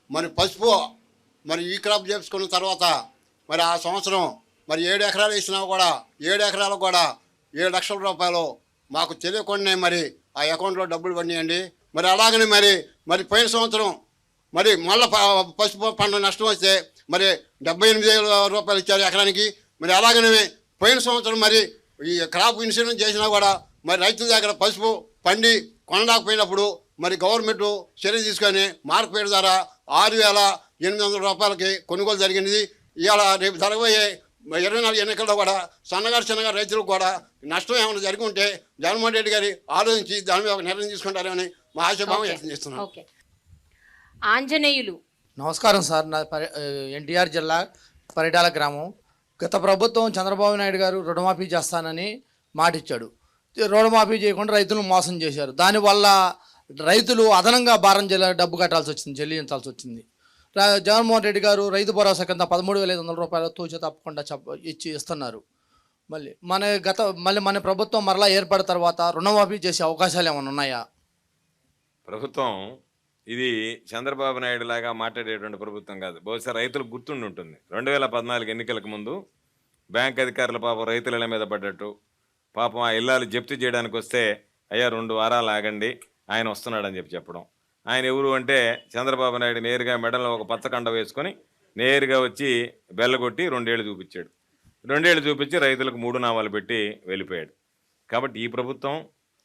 S5: మరి పసుపు మరి ఈ క్రాప్ చేసుకున్న తర్వాత మరి ఆ సంవత్సరం మరి 7 ఎకరాలు వేసినా కూడా 7 ఎకరాలకు కూడా ₹7,00,000 మాకు తెలియకుండా మరి ఆ అకౌంట్లో డబ్బులు పడినాయండి. మరి అలాగనే మరి పోయిన సంవత్సరం మరి మళ్ళీ పసుపు పంట నష్టం వస్తే మరి ₹78,000 ఇచ్చారు ఎకరానికి. మరి అలాగనే పోయిన సంవత్సరం మరి ఈ క్రాప్ ఇన్సూరెన్స్ చేసినా కూడా మరి రైతుల దగ్గర పసుపు పండి కొనలేకపోయినప్పుడు మరి గవర్నమెంట్ చర్య తీసుకొని మార్కెట్ ద్వారా ₹6,800 కొనుగోలు జరిగింది. ఇవాళ రేపు జరగబోయే 24 ఎన్నికల్లో కూడా చిన్నగా రైతులకు కూడా నష్టం ఏమైనా జరిగి ఉంటే జగన్మోహన్ రెడ్డి గారి ఆలోచించి దాని మీద ఒక నిర్ణయం తీసుకుంటారని మా ఆశాభావం వ్యక్తం చేస్తున్నాం.
S1: ఆంజనేయులు,
S6: నమస్కారం సార్. నా ఎన్టీఆర్ జిల్లా పరిటాల గ్రామం. గత ప్రభుత్వం చంద్రబాబు నాయుడు గారు రుణమాఫీ చేస్తానని మాటిచ్చాడు. రుణమాఫీ చేయకుండా రైతులను మోసం చేశారు. దానివల్ల రైతులు అదనంగా భారం డబ్బు కట్టాల్సి వచ్చింది, చెల్లించాల్సి వచ్చింది. జగన్మోహన్ రెడ్డి గారు రైతు భరోసా కింద 13,500 రూపాయలు తూచ తప్పకుండా ఇస్తున్నారు. మళ్ళీ మన ప్రభుత్వం మరలా ఏర్పడిన తర్వాత రుణమాఫీ చేసే అవకాశాలు ఏమైనా ఉన్నాయా?
S2: ప్రభుత్వం ఇది చంద్రబాబు నాయుడు లాగా మాట్లాడేటువంటి ప్రభుత్వం కాదు. బహుశా రైతులకు గుర్తుండి ఉంటుంది 2014 ఎన్నికలకు ముందు బ్యాంక్ అధికారులు పాపం రైతుల ఇళ్ళ మీద పడ్డట్టు, పాపం ఆ ఇల్లాలు జప్తు చేయడానికి వస్తే అయ్యా 2 వారాలు ఆగండి ఆయన వస్తున్నాడని చెప్పడం. ఆయన ఎవరు అంటే చంద్రబాబు నాయుడు నేరుగా మెడలో ఒక పచ్చకండ వేసుకొని నేరుగా వచ్చి బెల్లగొట్టి 2 ఏళ్ళు చూపించాడు. 2 ఏళ్ళు చూపించి రైతులకు 3 నామాలు పెట్టి వెళ్ళిపోయాడు. కాబట్టి ఈ ప్రభుత్వం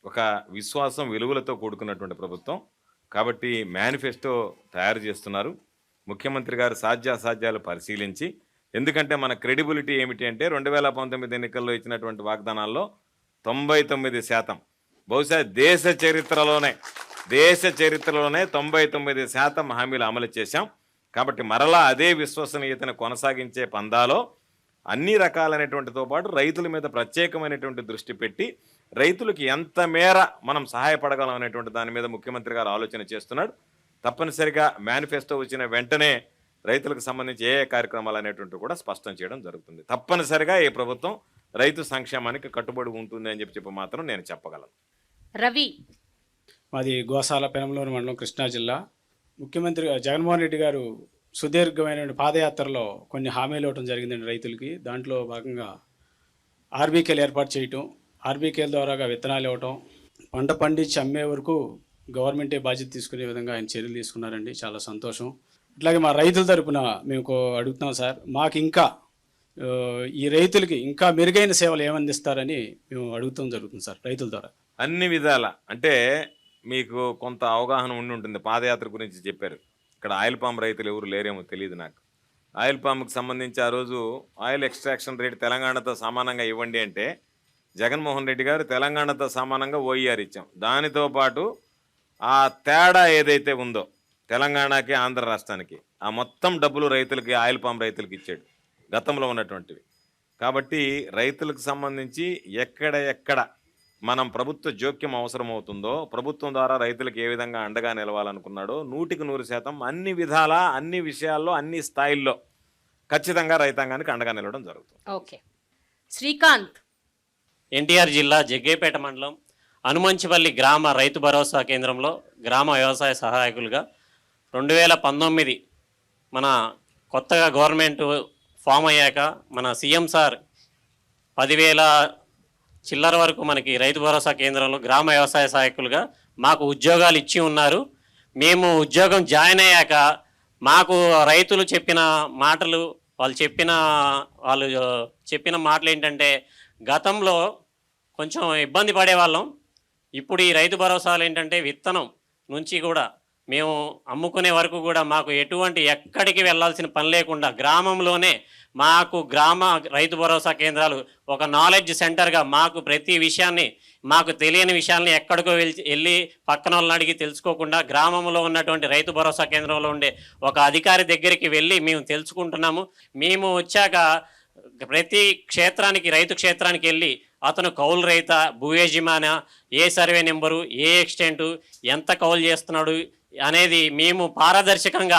S2: ఒక విశ్వాసం విలువలతో కూడుకున్నటువంటి ప్రభుత్వం. కాబట్టి మేనిఫెస్టో తయారు చేస్తున్నారు. ముఖ్యమంత్రి గారు సాధ్యాసాధ్యాలు పరిశీలించి, ఎందుకంటే మన క్రెడిబిలిటీ ఏమిటి అంటే 2019 ఎన్నికల్లో ఇచ్చినటువంటి వాగ్దానాల్లో 99%, బహుశా దేశ చరిత్రలోనే 99% హామీలు అమలు చేశాం. కాబట్టి మరలా అదే విశ్వసనీయతను కొనసాగించే పందాలో అన్ని రకాలైనటువంటితో పాటు రైతుల మీద ప్రత్యేకమైనటువంటి దృష్టి పెట్టి రైతులకు ఎంత మేర మనం సహాయపడగలం అనేటువంటి దాని మీద ముఖ్యమంత్రి గారు ఆలోచన చేస్తున్నాడు. తప్పనిసరిగా మేనిఫెస్టో వచ్చిన వెంటనే రైతులకు సంబంధించి ఏ కార్యక్రమాలు అనేటువంటి కూడా స్పష్టం చేయడం జరుగుతుంది. తప్పనిసరిగా ఈ ప్రభుత్వం రైతు సంక్షేమానికి కట్టుబడి ఉంటుంది అని చెప్పి మాత్రం నేను చెప్పగలను.
S1: రవి,
S7: మాది గోసాల పెనంలూరు మండలం, కృష్ణా జిల్లా. ముఖ్యమంత్రి జగన్మోహన్ రెడ్డి గారు సుదీర్ఘమైన పాదయాత్రలో కొన్ని హామీలు ఇవ్వడం జరిగిందండి రైతులకి. దాంట్లో భాగంగా ఆర్బీకేలు ఏర్పాటు చేయటం, ఆర్బీకేల ద్వారాగా విత్తనాలు ఇవ్వటం, పంట పండించి అమ్మే వరకు గవర్నమెంటే బాధ్యత తీసుకునే విధంగా ఆయన చర్యలు తీసుకున్నారండి. చాలా సంతోషం. అట్లాగే మా రైతుల తరపున మేము అడుగుతున్నాం సార్, మాకు ఇంకా ఈ రైతులకి ఇంకా మెరుగైన సేవలు ఏమందిస్తారని మేము అడుగుతాం జరుగుతుంది సార్ రైతుల ద్వారా.
S2: అన్ని విధాల అంటే మీకు కొంత అవగాహన ఉండి ఉంటుంది. పాదయాత్ర గురించి చెప్పారు. ఇక్కడ ఆయిల్ పామ్ రైతులు ఎవరు లేరేమో తెలియదు నాకు. ఆయిల్ పామ్కి సంబంధించి ఆ రోజు ఆయిల్ ఎక్స్ట్రాక్షన్ రేట్ తెలంగాణతో సమానంగా ఇవ్వండి అంటే జగన్మోహన్ రెడ్డి గారు తెలంగాణతో సమానంగా ఓఈఆర్ ఇచ్చాం. దానితో పాటు ఆ తేడా ఏదైతే ఉందో తెలంగాణకి ఆంధ్ర రాష్ట్రానికి ఆ మొత్తం డబ్బులు రైతులకి, ఆయిల్ పామ్ రైతులకి ఇచ్చాడు గతంలో ఉన్నటువంటివి. కాబట్టి రైతులకు సంబంధించి ఎక్కడ మనం ప్రభుత్వ జోక్యం అవసరమవుతుందో, ప్రభుత్వం ద్వారా రైతులకు ఏ విధంగా అండగా నిలవాలనుకున్నాడో 100% అన్ని విధాల, అన్ని విషయాల్లో, అన్ని స్థాయిల్లో ఖచ్చితంగా రైతాంగానికి అండగా నిలవడం జరుగుతుంది.
S1: ఓకే. శ్రీకాంత్,
S8: ఎన్టీఆర్ జిల్లా జగ్గేపేట మండలం అనుమంచిపల్లి గ్రామ రైతు భరోసా కేంద్రంలో గ్రామ వ్యవసాయ సహాయకులుగా 2019 మన కొత్తగా గవర్నమెంట్ ఫామ్ అయ్యాక మన సీఎం సార్ 10,000 చిల్లర వరకు మనకి రైతు భరోసా కేంద్రంలో గ్రామ వ్యవసాయ సహాయకులుగా మాకు ఉద్యోగాలు ఇచ్చి ఉన్నారు. మేము ఉద్యోగం జాయిన్ అయ్యాక మాకు రైతులు చెప్పిన మాటలు, వాళ్ళు చెప్పిన మాటలు ఏంటంటే, గతంలో కొంచెం ఇబ్బంది పడేవాళ్ళం. ఇప్పుడు ఈ రైతు భరోసాలు ఏంటంటే విత్తనం నుంచి కూడా మేము అమ్ముకునే వరకు కూడా మాకు ఎక్కడికి వెళ్ళాల్సిన పని లేకుండా గ్రామంలోనే మాకు గ్రామ రైతు భరోసా కేంద్రాలు ఒక నాలెడ్జ్ సెంటర్గా మాకు ప్రతి విషయాన్ని, మాకు తెలియని విషయాల్ని ఎక్కడికో వెళ్ళి పక్కన వాళ్ళని అడిగి తెలుసుకోకుండా గ్రామంలో ఉన్నటువంటి రైతు భరోసా కేంద్రంలో ఉండే ఒక అధికారి దగ్గరికి వెళ్ళి మేము తెలుసుకుంటున్నాము. మేము వచ్చాక ప్రతి క్షేత్రానికి, రైతు క్షేత్రానికి వెళ్ళి అతను కౌలు రైత, భూ యజమాన, ఏ సర్వే నెంబరు, ఏ ఎక్స్టెంటు, ఎంత కౌలు చేస్తున్నాడు అనేది మేము పారదర్శకంగా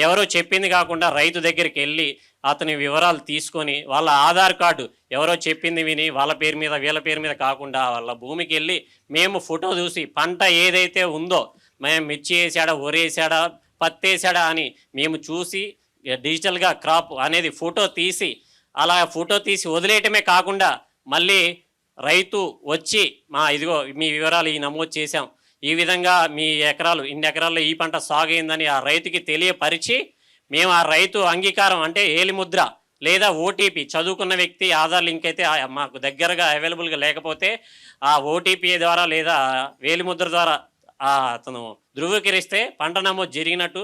S8: ఎవరో చెప్పింది కాకుండా రైతు దగ్గరికి వెళ్ళి అతని వివరాలు తీసుకొని వాళ్ళ ఆధార్ కార్డు ఎవరో చెప్పింది విని వాళ్ళ పేరు మీద వీళ్ళ పేరు మీద కాకుండా వాళ్ళ భూమికి వెళ్ళి మేము ఫోటో చూసి పంట ఏదైతే ఉందో, మేము మిర్చి వేసాడా, వరి వేసాడా, పత్తి వేసాడా అని మేము చూసి డిజిటల్గా క్రాప్ అనేది ఫోటో తీసి, అలా ఫోటో తీసి వదిలేయటమే కాకుండా మళ్ళీ రైతు వచ్చి ఇదిగో మీ వివరాలు ఈ నమోదు చేశాం, ఈ విధంగా మీ ఇన్ని ఎకరాల్లో ఈ పంట సాగు అయిందని ఆ రైతుకి తెలియపరిచి మేము ఆ రైతు అంగీకారం అంటే ఏలిముద్ర లేదా ఓటీపీ, చదువుకున్న వ్యక్తి ఆధార్ లింక్ అయితే మాకు దగ్గరగా అవైలబుల్గా లేకపోతే ఆ ఓటీపీ ద్వారా లేదా వేలిముద్ర ద్వారా అతను ధృవీకరిస్తే పంట నమోదు జరిగినట్టు.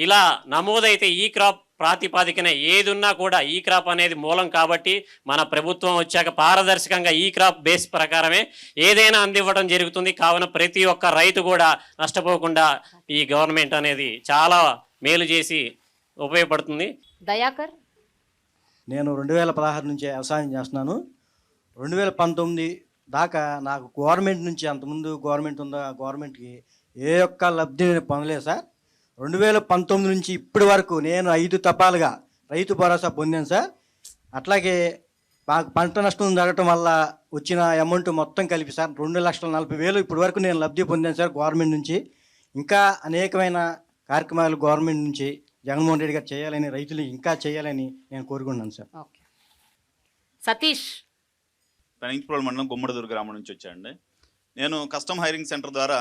S8: ఇలా నమోదైతే ఈ క్రాప్ ప్రాతిపాదికన ఏది ఉన్నా కూడా ఈ క్రాప్ అనేది మూలం కాబట్టి మన ప్రభుత్వం వచ్చాక పారదర్శకంగా ఈ క్రాప్ బేస్ ప్రకారమే ఏదైనా అందివ్వడం జరుగుతుంది. కావున ప్రతి ఒక్క రైతు కూడా నష్టపోకుండా ఈ గవర్నమెంట్ అనేది చాలా మేలు చేసి ఉపయోగపడుతుంది.
S1: దయాకర్,
S9: నేను 2016 నుంచి వ్యవసాయం చేస్తున్నాను. 2019 దాకా నాకు గవర్నమెంట్ నుంచి, అంతకుముందు గవర్నమెంట్ ఉందా, గవర్నమెంట్కి ఏ ఒక్క లబ్ధి నేను పొందలేదు సార్. 2019 నుంచి ఇప్పటి వరకు నేను 5 తపాలుగా రైతు భరోసా పొందాను సార్. అట్లాగే మాకు పంట నష్టం జరగటం వల్ల వచ్చిన అమౌంట్ మొత్తం కలిపి సార్ 2,40,000 ఇప్పటి వరకు నేను లబ్ధి పొందాను సార్ గవర్నమెంట్ నుంచి. ఇంకా అనేకమైన కార్యక్రమాలు గవర్నమెంట్ నుంచి జగన్మోహన్ రెడ్డి గారు చేయాలని, రైతులు ఇంకా చేయాలని నేను కోరుకుంటున్నాను సార్.
S1: ఓకే. సతీష్.
S10: పెనంకిప్రోలు మండలం గుమ్మడిదూరు గ్రామం నుంచి వచ్చానండి. నేను కస్టమ్ హైరింగ్ సెంటర్ ద్వారా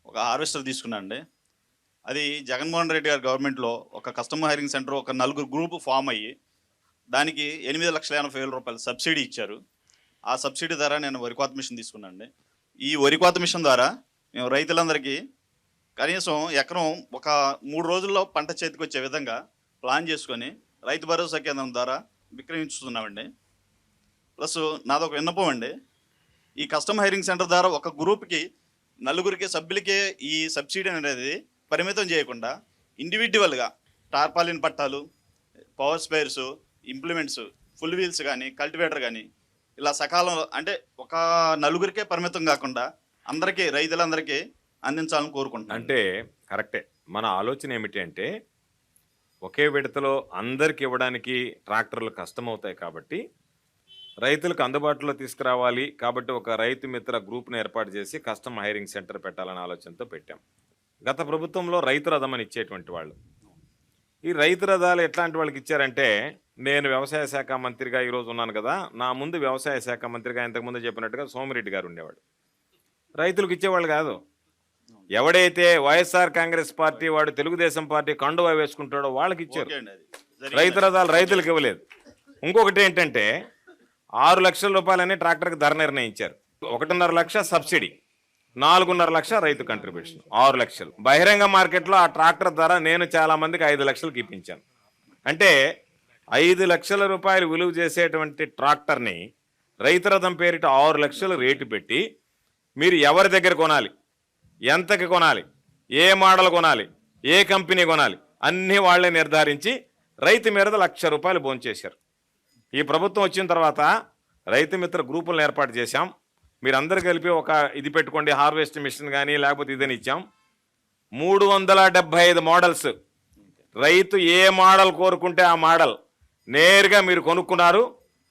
S10: ఒక హార్వెస్టర్ తీసుకున్నాను అండి. అది జగన్మోహన్ రెడ్డి గారి గవర్నమెంట్లో ఒక కస్టమ్ హైరింగ్ సెంటర్ ఒక 4 గ్రూపు ఫామ్ అయ్యి దానికి 8,80,000 రూపాయలు సబ్సిడీ ఇచ్చారు. ఆ సబ్సిడీ ద్వారా నేను వరి కోత మిషన్ తీసుకున్నాను అండి. ఈ వరి కోత మిషన్ ద్వారా మేము రైతులందరికీ కనీసం ఎకరం ఒక 3 రోజుల్లో పంట చేతికి వచ్చే విధంగా ప్లాన్ చేసుకొని రైతు భరోసా కేంద్రం ద్వారా విక్రయించుతున్నామండి. ప్లస్ నాదొక విన్నపం అండి, ఈ కస్టమ్ హైరింగ్ సెంటర్ ద్వారా ఒక గ్రూప్కి 4 సభ్యులకే ఈ సబ్సిడీ అనేది పరిమితం చేయకుండా ఇండివిజువల్గా టార్పాలిన్ పట్టాలు, power spares, implements, full wheels కానీ, కల్టివేటర్ కానీ ఇలా సకాలంలో అంటే ఒక 4 పరిమితం కాకుండా అందరికీ రైతులందరికీ అందించాలని కోరుకుంటున్నాను.
S2: అంటే కరెక్టే. మన ఆలోచన ఏమిటి అంటే ఒకే విడతలో అందరికి ఇవ్వడానికి ట్రాక్టర్లు కష్టమవుతాయి కాబట్టి రైతులకు అందుబాటులో తీసుకురావాలి కాబట్టి ఒక రైతు మిత్ర గ్రూప్ను ఏర్పాటు చేసి కస్టమ్ హైరింగ్ సెంటర్ పెట్టాలనే ఆలోచనతో పెట్టాం. గత ప్రభుత్వంలో రైతు రథం అని ఇచ్చేటువంటి వాళ్ళు, ఈ రైతు రథాలు ఎట్లాంటి వాళ్ళకి ఇచ్చారంటే, నేను వ్యవసాయ శాఖ మంత్రిగా ఈరోజు ఉన్నాను కదా, నా ముందు వ్యవసాయ శాఖ మంత్రిగా ఇంతకుముందు చెప్పినట్టుగా సోమిరెడ్డి గారు ఉండేవాడు. రైతులకు ఇచ్చేవాళ్ళు కాదు. ఎవడైతే వైఎస్ఆర్ కాంగ్రెస్ పార్టీ వాడు తెలుగుదేశం పార్టీ కండువా వేసుకుంటాడో వాళ్ళకి ఇచ్చారు. రైతు రథాలు రైతులకు ఇవ్వలేదు. ఇంకొకటి ఏంటంటే 6 లక్షల రూపాయలని ట్రాక్టర్కి ధర నిర్ణయించారు. 1.5 లక్ష సబ్సిడీ, 4.5 లక్ష రైతు కంట్రిబ్యూషన్, 6 లక్షలు. బహిరంగ మార్కెట్లో ఆ ట్రాక్టర్ ధర నేను చాలా మందికి 5 లక్షలకు ఇప్పించాను. అంటే 5 లక్షల రూపాయలు విలువ చేసేటువంటి ట్రాక్టర్ని రైతు రథం పేరిట 6 లక్షలు రేటు పెట్టి మీరు ఎవరి దగ్గర కొనాలి, ఎంతకి కొనాలి, ఏ మోడల్ కొనాలి, ఏ కంపెనీ కొనాలి అన్నీ వాళ్ళే నిర్ధారించి రైతు మీద 1,00,000 రూపాయలు భోంచేశారు. ఈ ప్రభుత్వం వచ్చిన తర్వాత రైతు మిత్ర గ్రూపులను ఏర్పాటు చేశాం. మీరందరూ కలిపి ఒక ఇది పెట్టుకోండి, హార్వెస్ట్ మిషన్ కానీ లేకపోతే ఇదని ఇచ్చాం. 375 మోడల్స్, రైతు ఏ మోడల్ కోరుకుంటే ఆ మోడల్ నేరుగా మీరు కొనుక్కున్నారు.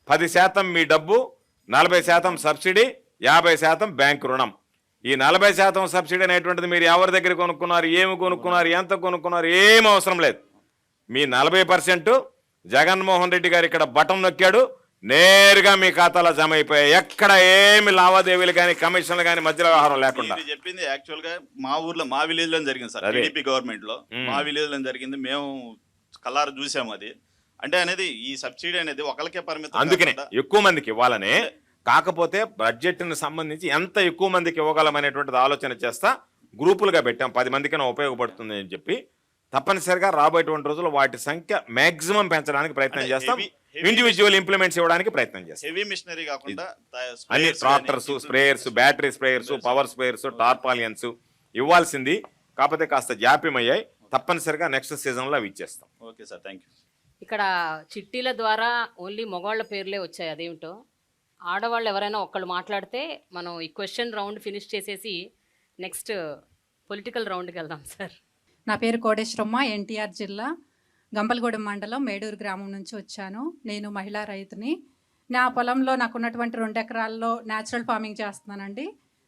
S2: 10% మీ డబ్బు, 40% సబ్సిడీ, 50% బ్యాంకు రుణం. ఈ 40% సబ్సిడీ అనేటువంటిది మీరు ఎవరి దగ్గర కొనుక్కున్నారు, ఏమి కొనుక్కున్నారు, ఎంత కొనుక్కున్నారు ఏం అవసరం లేదు. మీ 40% జగన్మోహన్ రెడ్డి గారు ఇక్కడ బటన్ నొక్కాడు, నేరుగా మీ ఖాతాలో జమ అయిపోయాయి. ఎక్కడ ఏమి లావాదేవీలు కానీ కమిషన్లు కానీ మధ్యలో వ్యవహారం లేకుండా.
S10: చెప్పింది యాక్చువల్ గా మా ఊర్లో మా విలేజ్ లో జరిగింది సార్. టీడీపీ గవర్నమెంట్ లో మా విలేజ్ లో జరిగింది. మేము కల్లారు చూసాము. అది అంటే అనేది ఈ సబ్సిడీ అనేది ఒకరికే పరిమితం,
S2: అందుకనే ఎక్కువ మందికి ఇవ్వాలనే. కాకపోతే బడ్జెట్ని సంబంధించి ఎంత ఎక్కువ మందికి ఇవ్వగలమనేటువంటిది ఆలోచన చేస్తా గ్రూపులుగా పెట్టాం. 10 మందికైనా ఉపయోగపడుతుంది అని చెప్పి తప్పనిసరిగా రాబోయేటువంటి రోజుల్లో వాటి సంఖ్య మాక్సిమం పెంచడానికి ప్రయత్నం చేస్తాం. ఇండివిజువల్ ఇంప్లిమెంట్స్ ఇవ్వడానికి ప్రయత్నం చేస్తాం.
S10: హెవీ మిషనరీ కాకుండా
S2: అన్ని tractors, sprayers, battery sprayers, power sprayers, tarpaulins ఇవ్వాల్సింది. కాకపోతే కాస్త జాప్యమయ్యాయి. తప్పనిసరిగా నెక్స్ట్ సీజన్లో అవి ఇచ్చేస్తాం.
S10: Okay sir, thank you.
S1: ఇక్కడ చిట్టీల ద్వారా ఓన్లీ మగవాళ్ళ పేర్లే వచ్చాయి. అదేమిటో ఆడవాళ్ళు ఎవరైనా ఒక్కళ్ళు మాట్లాడితే మనం ఈ క్వశ్చన్ రౌండ్ ఫినిష్ చేసేసి నెక్స్ట్ పొలిటికల్ రౌండ్కి వెళ్దాం సార్.
S11: నా పేరు కోటేశ్వరమ్మ, ఎన్టీఆర్ జిల్లా గంపలగూడెం మండలం మేడూరు గ్రామం నుంచి వచ్చాను. నేను మహిళా రైతుని. నా పొలంలో నాకున్నటువంటి 2 ఎకరాల్లో న్యాచురల్ ఫార్మింగ్ చేస్తున్నానండి.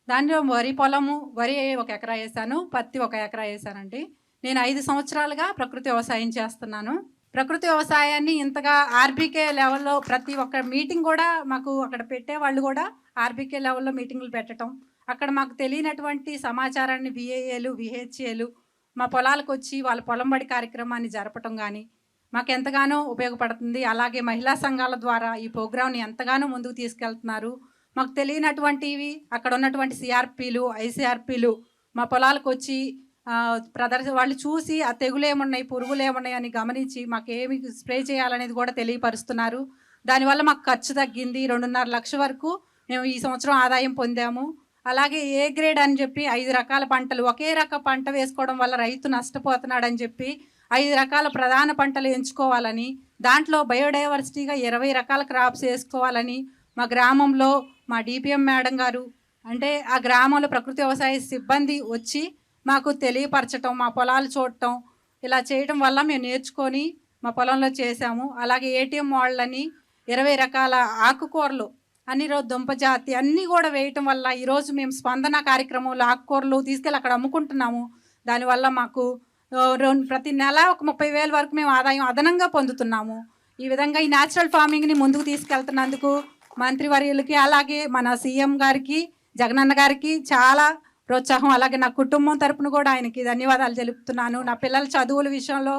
S11: దానిలో వరి పొలము, వరి 1 ఎకరా వేసాను, పత్తి 1 ఎకరా వేసానండి. నేను 5 సంవత్సరాలుగా ప్రకృతి వ్యవసాయం చేస్తున్నాను. ప్రకృతి వ్యవసాయాన్ని ఇంతగా ఆర్బీకే లెవెల్లో ప్రతి ఒక్క మీటింగ్ కూడా మాకు అక్కడ పెట్టేవాళ్ళు కూడా ఆర్బీకే లెవెల్లో మీటింగులు పెట్టడం, అక్కడ మాకు తెలియనటువంటి సమాచారాన్ని విఏఏలు, విహెచ్ఏలు మా పొలాలకు వచ్చి వాళ్ళ పొలంబడి కార్యక్రమాన్ని జరపటం కానీ మాకు ఎంతగానో ఉపయోగపడుతుంది. అలాగే మహిళా సంఘాల ద్వారా ఈ ప్రోగ్రామ్ని ఎంతగానో ముందుకు తీసుకెళ్తున్నారు. మాకు తెలియనటువంటివి అక్కడ ఉన్నటువంటి సిఆర్పీలు, ఐసీఆర్పీలు మా పొలాలకు వచ్చి వాళ్ళు చూసి ఆ తెగులు ఏమున్నాయి, పురుగులు ఏమున్నాయి అని గమనించి మాకు ఏమి స్ప్రే చేయాలనేది కూడా తెలియపరుస్తున్నారు. దానివల్ల మాకు ఖర్చు తగ్గింది. 2.5 లక్షల వరకు మేము ఈ సంవత్సరం ఆదాయం పొందాము. అలాగే ఏ గ్రేడ్ అని చెప్పి 5 రకాల పంటలు, ఒకే రక పంట వేసుకోవడం వల్ల రైతు నష్టపోతున్నాడని చెప్పి 5 రకాల ప్రధాన పంటలు ఎంచుకోవాలని, దాంట్లో బయోడైవర్సిటీగా 20 రకాల క్రాప్స్ వేసుకోవాలని మా గ్రామంలో మా డిపిఎం మేడం గారు, అంటే ఆ గ్రామంలో ప్రకృతి వ్యవసాయ సిబ్బంది వచ్చి మాకు తెలియపరచటం, మా పొలాలు చూడటం, ఇలా చేయడం వల్ల మేము నేర్చుకొని మా పొలంలో చేసాము. అలాగే ఏటీఎం వాళ్ళని 20 రకాల ఆకుకూరలు అన్ని దుంప జాతి అన్నీ కూడా వేయటం వల్ల ఈరోజు మేము స్పందన కార్యక్రమంలో ఆకుకూరలు తీసుకెళ్ళి అక్కడ అమ్ముకుంటున్నాము. దానివల్ల మాకు ప్రతి నెల ఒక 30,000 వరకు మేము ఆదాయం అదనంగా పొందుతున్నాము. ఈ విధంగా ఈ న్యాచురల్ ఫార్మింగ్ని ముందుకు తీసుకెళ్తున్నందుకు మంత్రివర్యులకి, అలాగే మన సీఎం గారికి, జగనన్న గారికి చాలా ప్రోత్సాహం. అలాగే నా కుటుంబం తరపున కూడా ఆయనకి ధన్యవాదాలు తెలుపుతున్నాను. నా పిల్లల చదువుల విషయంలో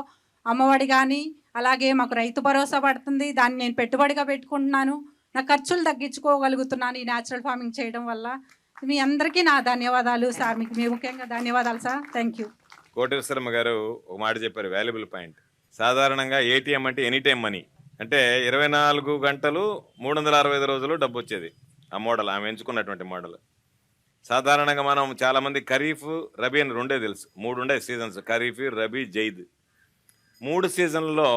S11: అమ్మఒడి కానీ, అలాగే మాకు రైతు భరోసా పడుతుంది, దాన్ని నేను పెట్టుబడిగా పెట్టుకుంటున్నాను. నా ఖర్చులు తగ్గించుకోగలుగుతున్నాను ఈ న్యాచురల్ ఫార్మింగ్ చేయడం వల్ల. మీ అందరికీ నా ధన్యవాదాలు సార్. మీకు ముఖ్యంగా ధన్యవాదాలు సార్. Thank you.
S2: కోటేశ్వరమ్మ గారు ఒక మాట చెప్పారు, వాల్యుబుల్ పాయింట్. సాధారణంగా ఏటీఎం అంటే ఎనీ టైం మనీ, అంటే 24 గంటలు 365 రోజులు డబ్బు వచ్చేది. ఆ మోడల్ ఆమె ఎంచుకున్నటువంటి మోడల్. సాధారణంగా మనం చాలామంది ఖరీఫ్, రబీ అని 2 తెలుసు, 3 ఉండే సీజన్స్, ఖరీఫ్, రబీ, జైద్. 3 సీజన్లలో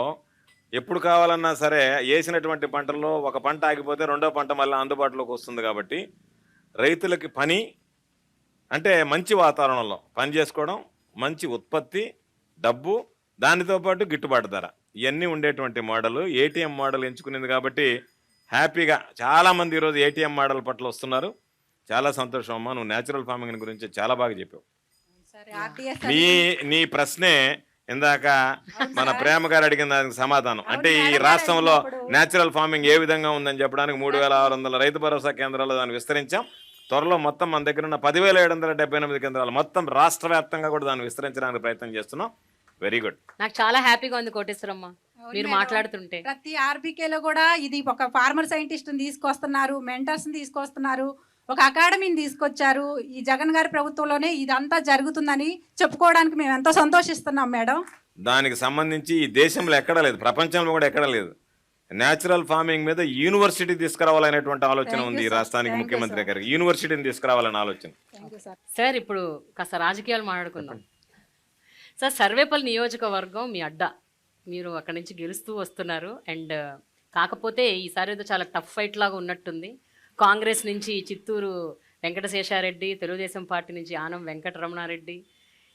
S2: ఎప్పుడు కావాలన్నా సరే వేసినటువంటి పంటల్లో ఒక పంట ఆగిపోతే రెండో పంట మళ్ళీ అందుబాటులోకి వస్తుంది. కాబట్టి రైతులకి పని అంటే మంచి వాతావరణంలో పని చేసుకోవడం, మంచి ఉత్పత్తి, డబ్బు, దానితో పాటు గిట్టుబాటు ధర, ఇవన్నీ ఉండేటువంటి మోడల్ ఏటీఎం మోడల్ ఎంచుకునేది. కాబట్టి హ్యాపీగా చాలామంది ఈరోజు ఏటీఎం మోడల్ పట్ల వస్తున్నారు. చాలా సంతోషం అమ్మా. నువ్వు న్యాచురల్ ఫార్మింగ్ గురించి చాలా బాగా చెప్పావు. నీ ప్రశ్నే ఇందాక మన ప్రేమ గారు అడిగిన దానికి సమాధానం. అంటే ఈ రాష్ట్రంలో న్యాచురల్ ఫార్మింగ్ ఏ విధంగా ఉందని చెప్పడానికి 3,600 రైతు భరోసా కేంద్రాలు దాన్ని విస్తరించాం. త్వరలో మొత్తం మన దగ్గర ఉన్న 10,778 కేంద్రాలు మొత్తం రాష్ట్ర వ్యాప్తంగా కూడా దాన్ని విస్తరించడానికి ప్రయత్నం చేస్తున్నాం. Very good.
S1: నాకు చాలా హ్యాపీగా ఉంది కోటేశ్వరమ్మ మీరు మాట్లాడుతుంటే.
S11: ప్రతి ఆర్బీకేలో కూడా ఇది ఒక ఫార్మర్ సైంటిస్ట్ని తీసుకొస్తున్నారు, మెంటర్స్ని తీసుకొస్తున్నారు, ఒక అకాడమీని తీసుకొచ్చారు. ఈ జగన్ గారి ప్రభుత్వంలోనే ఇదంతా జరుగుతుందని చెప్పుకోవడానికి మేము ఎంతో సంతోషిస్తున్నాం మేడం.
S2: దానికి సంబంధించి ఈ దేశంలో ఎక్కడా లేదు, ప్రపంచంలో కూడా ఎక్కడా లేదు. న్యాచురల్ ఫార్మింగ్ మీద యూనివర్సిటీ తీసుకురావాలనేటువంటి ఆలోచన ఉంది ఈ రాష్ట్రానికి. ముఖ్యమంత్రి గారికి యూనివర్సిటీని తీసుకురావాలనే ఆలోచన.
S1: సార్ ఇప్పుడు కాస్త రాజకీయాలు మాట్లాడుకుందాం. సార్ సర్వేపల్లి నియోజకవర్గం మీ అడ్డా, మీరు అక్కడి నుంచి గెలుస్తూ వస్తున్నారు. అండ్ కాకపోతే ఈసారి ఏదో చాలా టఫ్ ఫైట్ లాగా ఉన్నట్టుంది. కాంగ్రెస్ నుంచి చిత్తూరు వెంకటశేషారెడ్డి, తెలుగుదేశం పార్టీ నుంచి ఆనం వెంకటరమణారెడ్డి,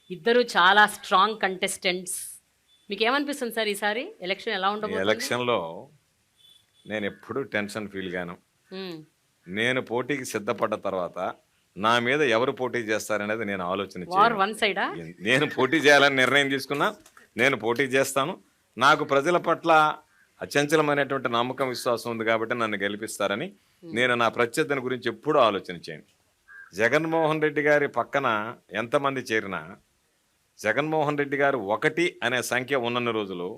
S1: ఇద్దరు చాలా స్ట్రాంగ్ కంటెస్టెంట్స్. మీకు ఏమనిపిస్తుంది సార్ ఈసారి ఎలక్షన్ ఎలా ఉండబోతుంది?
S2: ఎలక్షన్లో నేను ఎప్పుడు టెన్షన్ ఫీల్ గాను. నేను పోటీకి సిద్ధపడ్డ తర్వాత నా మీద ఎవరు పోటీ చేస్తారనేది నేను ఆలోచన చేయను. నేను పోటీ చేయాలని నిర్ణయం తీసుకున్నా. నేను పోటీ చేస్తాను. నాకు ప్రజల పట్ల అచంచలమైనటువంటి నమ్మకం, విశ్వాసం ఉంది కాబట్టి నన్ను గెలిపిస్తారని నేను నా ప్రత్యర్థిని గురించి ఎప్పుడూ ఆలోచన చేయను. జగన్మోహన్ రెడ్డి గారి పక్కన ఎంతమంది చేరినా జగన్మోహన్ రెడ్డి గారు 1 అనే సంఖ్య ఉన్న రోజులు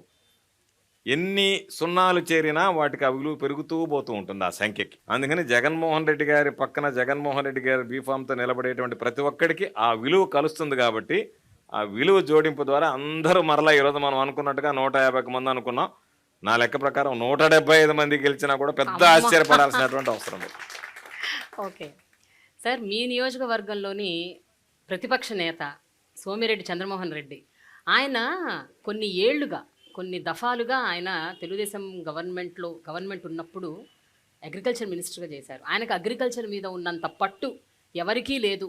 S2: ఎన్ని సున్నాలు చేరినా వాటికి ఆ విలువ పెరుగుతూ పోతూ ఉంటుంది ఆ సంఖ్యకి. అందుకని జగన్మోహన్ రెడ్డి గారి పక్కన జగన్మోహన్ రెడ్డి గారి బీఫామ్తో నిలబడేటువంటి ప్రతి ఒక్కడికి ఆ విలువ కలుస్తుంది. కాబట్టి ఆ విలువ జోడింపు ద్వారా అందరూ మరలా ఈరోజు మనం అనుకున్నట్టుగా 150 మంది అనుకున్నాం. నా లెక్క ప్రకారం 175 మంది గెలిచినా కూడా పెద్ద ఆశ్చర్యపడాల్సినటువంటి అవసరం లేదు.
S1: ఓకే సార్, మీ నియోజకవర్గంలోని ప్రతిపక్ష నేత సోమిరెడ్డి చంద్రమోహన్ రెడ్డి, ఆయన కొన్ని దఫాలుగా ఆయన తెలుగుదేశం గవర్నమెంట్ ఉన్నప్పుడు అగ్రికల్చర్ మినిస్టర్గా చేశారు. ఆయనకు అగ్రికల్చర్ మీద ఉన్నంత పట్టు ఎవరికీ లేదు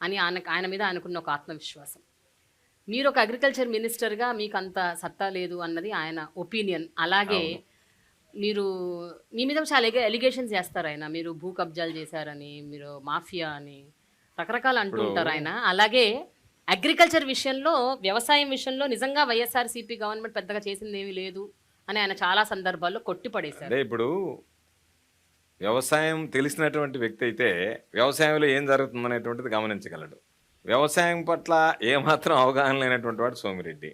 S1: అని ఆయన మీద ఆయనకున్న ఒక ఆత్మవిశ్వాసం. మీరు ఒక అగ్రికల్చర్ మినిస్టర్గా మీకు అంత సత్తా లేదు అన్నది ఆయన ఒపీనియన్. అలాగే మీ మీద చాలా ఎలిగేషన్స్ చేస్తారు ఆయన. మీరు భూ కబ్జాలు చేశారని, మీరు మాఫియా అని రకరకాలు అంటూ ఉంటారు ఆయన. అలాగే అగ్రికల్చర్ విషయంలో, వ్యవసాయం విషయంలో నిజంగా వైఎస్ఆర్సీపీ గవర్నమెంట్ పెద్దగా చేసింది ఏమీ లేదు అని ఆయన చాలా సందర్భాల్లో కొట్టిపడేశారు.
S2: ఇప్పుడు వ్యవసాయం తెలిసినటువంటి వ్యక్తి అయితే వ్యవసాయంలో ఏం జరుగుతుందనేటువంటిది గమనించగలడు. వ్యవసాయం పట్ల ఏమాత్రం అవగాహన లేనటువంటి వాడు సోమిరెడ్డి.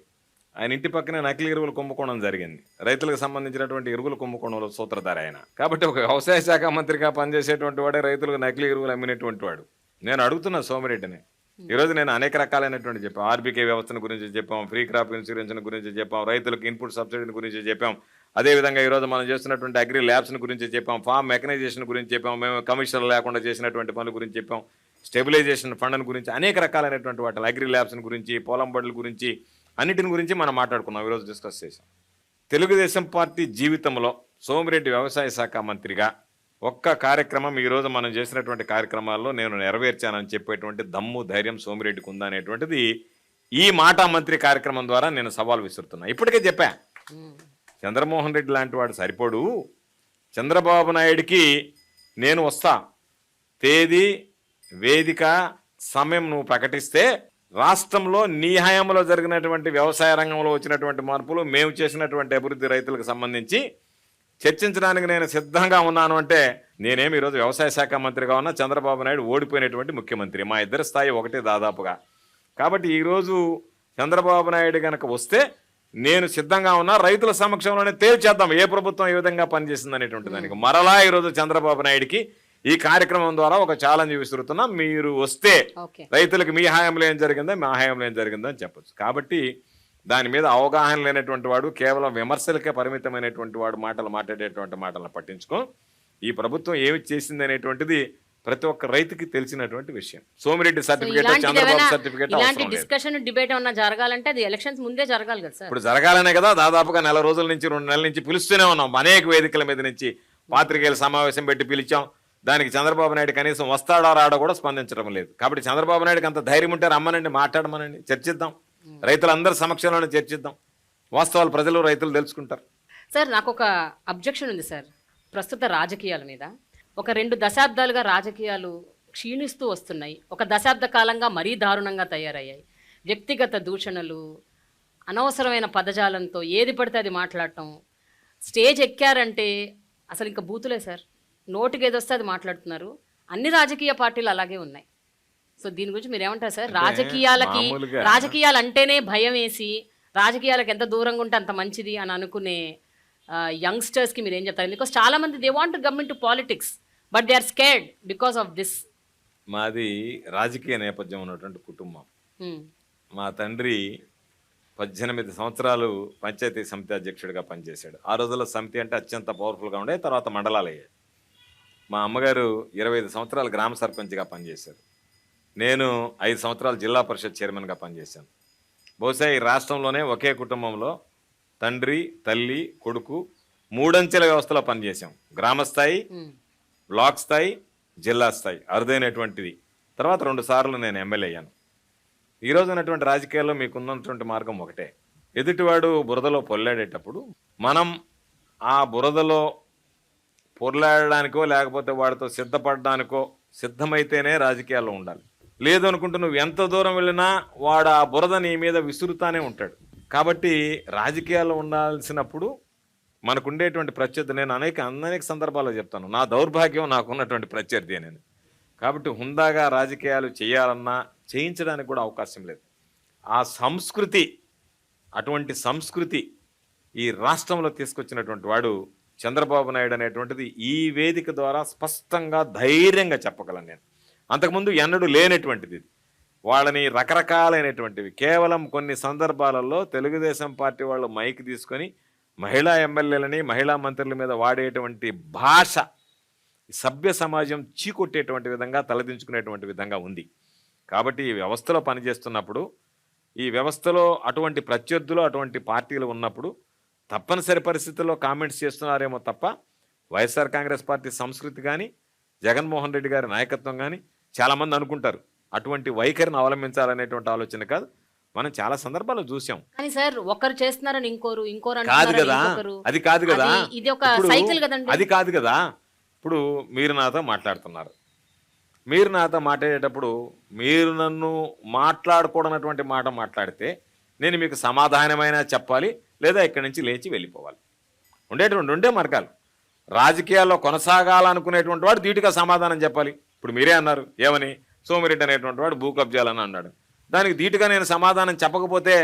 S2: ఆయన ఇంటి పక్కనే నకిలీ ఎరువులు కుంభకోణం జరిగింది. రైతులకు సంబంధించినటువంటి ఎరువులు కుంభకోణంలో సూత్రధార ఆయన. కాబట్టి ఒక వ్యవసాయ శాఖ మంత్రిగా పనిచేసేటువంటి వాడే రైతులకు నకిలీ ఎరువులు అమ్మినటువంటి వాడు. నేను అడుగుతున్నా సోమిరెడ్డిని. ఈరోజు నేను అనేక రకాలైనటువంటి చెప్పాం. ఆర్బీకే వ్యవస్థను గురించి చెప్పాం, ఫ్రీ క్రాప్ ఇన్సూరెన్స్ గురించి చెప్పాం, రైతులకు ఇన్పుట్ సబ్సిడీని గురించి చెప్పాం. అదేవిధంగా ఈరోజు మనం చేస్తున్నటువంటి అగ్రి ల్యాబ్స్ని గురించి చెప్పాం, ఫార్మ్ మెకనైజేషన్ గురించి చెప్పాం, మేము కమిషన్లు లేకుండా చేసినటువంటి పనుల గురించి చెప్పాం, స్టెబిలైజేషన్ ఫండ్ గురించి, అనేక రకాలైనటువంటి వాటి అగ్రి ల్యాబ్స్ని గురించి, పొలం బడుల గురించి, అన్నిటిని గురించి మనం మాట్లాడుకున్నాం, ఈరోజు డిస్కస్ చేసాం. తెలుగుదేశం పార్టీ జీవితంలో సోమిరెడ్డి వ్యవసాయ శాఖ మంత్రిగా ఒక్క కార్యక్రమం ఈరోజు మనం చేసినటువంటి కార్యక్రమాల్లో నేను నెరవేర్చానని చెప్పేటువంటి దమ్ము, ధైర్యం సోమిరెడ్డికి ఉందనేటువంటిది ఈ మాట మంత్రి కార్యక్రమం ద్వారా నేను సవాల్ విసురుతున్నా. ఇప్పటికే చెప్పా, చంద్రమోహన్ రెడ్డి లాంటి వాడు సరిపోడు, చంద్రబాబు నాయుడికి నేను వస్తా, తేదీ వేదిక సమయం నువ్వు ప్రకటిస్తే రాష్ట్రంలో నీ హయాంలో జరిగినటువంటి వ్యవసాయ రంగంలో వచ్చినటువంటి మార్పులు, మేము చేసినటువంటి అభివృద్ధి రైతులకు సంబంధించి చర్చించడానికి నేను సిద్ధంగా ఉన్నాను అంటే, నేనేమి ఈరోజు వ్యవసాయ శాఖ మంత్రిగా ఉన్నా, చంద్రబాబు నాయుడు ఓడిపోయినటువంటి ముఖ్యమంత్రి, మా ఇద్దరి స్థాయి ఒకటే దాదాపుగా. కాబట్టి ఈరోజు చంద్రబాబు నాయుడు కనుక వస్తే నేను సిద్ధంగా ఉన్నా, రైతుల సమక్షంలోనే తేల్చేద్దాం ఏ ప్రభుత్వం ఏ విధంగా పనిచేసింది అనేటువంటి దానికి. మరలా ఈరోజు చంద్రబాబు నాయుడికి ఈ కార్యక్రమం ద్వారా ఒక ఛాలెంజ్ విసురుతున్నా, మీరు వస్తే రైతులకు మీ హయాంలో ఏం జరిగిందో మా హయాంలో ఏం జరిగిందో అని చెప్పొచ్చు. కాబట్టి దాని మీద అవగాహన లేనటువంటి వాడు, కేవలం విమర్శలకే పరిమితమైనటువంటి వాడు మాటలు మాట్లాడేటువంటి మాటలను పట్టించుకో. ఈ ప్రభుత్వం ఏమి చేసింది అనేటువంటిది ప్రతి ఒక్క రైతుకి తెలిసినటువంటి విషయం. సోమిరెడ్డి సర్టిఫికేట్, చంద్రబాబు సర్టిఫికేట్
S1: ఇలాంటి డిస్కషన్ డిబేట్ ఏమన్నా జరగాలంటే అది ఎలక్షన్స్ ముందే జరగాలి కదా సార్.
S2: ఇప్పుడు జరగాలనే కదా దాదాపుగా 4 రోజుల నుంచి 2 నెలల నుంచి పిలుస్తూనే ఉన్నాం. అనేక వేదికల మీద నుంచి పాత్రికేయుల సమావేశం పెట్టి పిలిచాం. దానికి చంద్రబాబు నాయుడు కనీసం వస్తాడో రాడో కూడా స్పందించడం లేదు. కాబట్టి చంద్రబాబు నాయుడుకి అంత ధైర్యం ఉంటే రమ్మనండి, మాట్లాడమనండి, చర్చిద్దాం, రైతులందరి సమక్షంలోనే చర్చిద్దాం, వాస్తవాలు ప్రజలు రైతులు తెలుసుకుంటారు.
S1: సార్ నాకు ఒక అబ్జెక్షన్ ఉంది సార్ ప్రస్తుత రాజకీయాల మీద. ఒక 2 దశాబ్దాలుగా రాజకీయాలు క్షీణిస్తూ వస్తున్నాయి. ఒక దశాబ్ద కాలంగా మరీ దారుణంగా తయారయ్యాయి. వ్యక్తిగత దూషణలు, అనవసరమైన పదజాలంతో ఏది పడితే అది మాట్లాడటం, స్టేజ్ ఎక్కారంటే అసలు ఇంకా బూతులే సార్, నోటికి ఏదొస్తే అది మాట్లాడుతున్నారు. అన్ని రాజకీయ పార్టీలు అలాగే ఉన్నాయి. సో దీని గురించి మీరు ఏమంటారు సార్? రాజకీయాలు అంటేనే భయం వేసి, రాజకీయాలకు ఎంత దూరంగా ఉంటే అంత మంచిది అని అనుకునే యంగ్స్టర్స్కి మీరు ఏం చెప్తారు? బికాస్ చాలా మంది they want to come into politics but they are scared because of this.
S2: మాది రాజకీయ నేపథ్యం ఉన్నటువంటి కుటుంబం. మా తండ్రి 18 సంవత్సరాలు పంచాయతీ సమితి అధ్యక్షుడిగా పనిచేశాడు. ఆ రోజుల్లో సమితి అంటే అత్యంత పవర్ఫుల్గా ఉండే, తర్వాత మండలాలు అయ్యాయి. మా అమ్మగారు 25 సంవత్సరాలు గ్రామ సర్పంచ్గా పనిచేశారు. నేను 5 సంవత్సరాలు జిల్లా పరిషత్ చైర్మన్గా పనిచేశాను. బహుశా ఈ రాష్ట్రంలోనే ఒకే కుటుంబంలో తండ్రి, తల్లి, కొడుకు 3 అంచెల వ్యవస్థలో పనిచేశాం. గ్రామ స్థాయి, బ్లాక్ స్థాయి, జిల్లా స్థాయి అరుదైనటువంటిది. తర్వాత 2 సార్లు నేను ఎమ్మెల్యే అయ్యాను. ఈరోజు ఉన్నటువంటి రాజకీయాల్లో మీకున్నటువంటి మార్గం ఒకటే, ఎదుటివాడు బురదలో పొల్లాడేటప్పుడు మనం ఆ బురదలో పొర్లాడడానికో లేకపోతే వాడితో సిద్ధపడడానికో సిద్ధమైతేనే రాజకీయాల్లో ఉండాలి. లేదు అనుకుంటూ నువ్వు ఎంత దూరం వెళ్ళినా వాడు ఆ బురద నీ మీద విసురుతానే ఉంటాడు. కాబట్టి రాజకీయాల్లో ఉండాల్సినప్పుడు మనకు ఉండేటువంటి ప్రత్యర్థి, నేను అనేక సందర్భాల్లో చెప్తాను, నా దౌర్భాగ్యం నాకున్నటువంటి ప్రత్యర్థి నేను. కాబట్టి హుందాగా రాజకీయాలు చేయాలన్నా చేయించడానికి కూడా అవకాశం లేదు. ఆ సంస్కృతి, అటువంటి సంస్కృతి ఈ రాష్ట్రంలో తీసుకొచ్చినటువంటి వాడు చంద్రబాబు నాయుడు అనేటువంటిది ఈ వేదిక ద్వారా స్పష్టంగా ధైర్యంగా చెప్పగలను నేను. అంతకుముందు ఎన్నడూ లేనటువంటిది ఇది. వాళ్ళని రకరకాలైనటువంటివి, కేవలం కొన్ని సందర్భాలలో తెలుగుదేశం పార్టీ వాళ్ళు మైక్ తీసుకొని మహిళా ఎమ్మెల్యేలని, మహిళా మంత్రుల మీద వాడేటువంటి భాష సభ్య సమాజం చీకొట్టేటువంటి విధంగా, తలదించుకునేటువంటి విధంగా ఉంది. కాబట్టి ఈ వ్యవస్థలో పనిచేస్తున్నప్పుడు, ఈ వ్యవస్థలో అటువంటి ప్రత్యర్థులు, అటువంటి పార్టీలు ఉన్నప్పుడు తప్పనిసరి పరిస్థితుల్లో కామెంట్స్ చేస్తున్నారేమో తప్ప వైఎస్ఆర్ కాంగ్రెస్ పార్టీ సంస్కృతి కానీ, జగన్మోహన్ రెడ్డి గారి నాయకత్వం కానీ చాలామంది అనుకుంటారు అటువంటి వైఖరిని అవలంబించాలనేటువంటి ఆలోచన కాదు. మనం చాలా సందర్భాల్లో చూసాం.
S1: కానీ సార్ ఒకరు చేస్తున్నారని ఇంకోరు
S2: కాదు కదా, అది కాదు కదా,
S1: ఇది ఒక సైకిల్ కదండి.
S2: అది కాదు కదా. ఇప్పుడు మీరు నాతో మాట్లాడుతున్నారు, మీరు నాతో మాట్లాడేటప్పుడు మీరు నన్ను మాట్లాడకూడనటువంటి మాట మాట్లాడితే నేను మీకు సమాధానమైనా చెప్పాలి, లేదా ఇక్కడి నుంచి లేచి వెళ్ళిపోవాలి. ఉండేటువంటి 2 మార్గాలు. రాజకీయాల్లో కొనసాగాలనుకునేటువంటి వాడు ధీటుగా సమాధానం చెప్పాలి. ఇప్పుడు మీరే అన్నారు, ఏమని? సోమిరెడ్డి అనేటువంటి వాడు భూ కబ్జాలని అన్నాడు. దానికి ధీటుగా నేను సమాధానం చెప్పకపోతే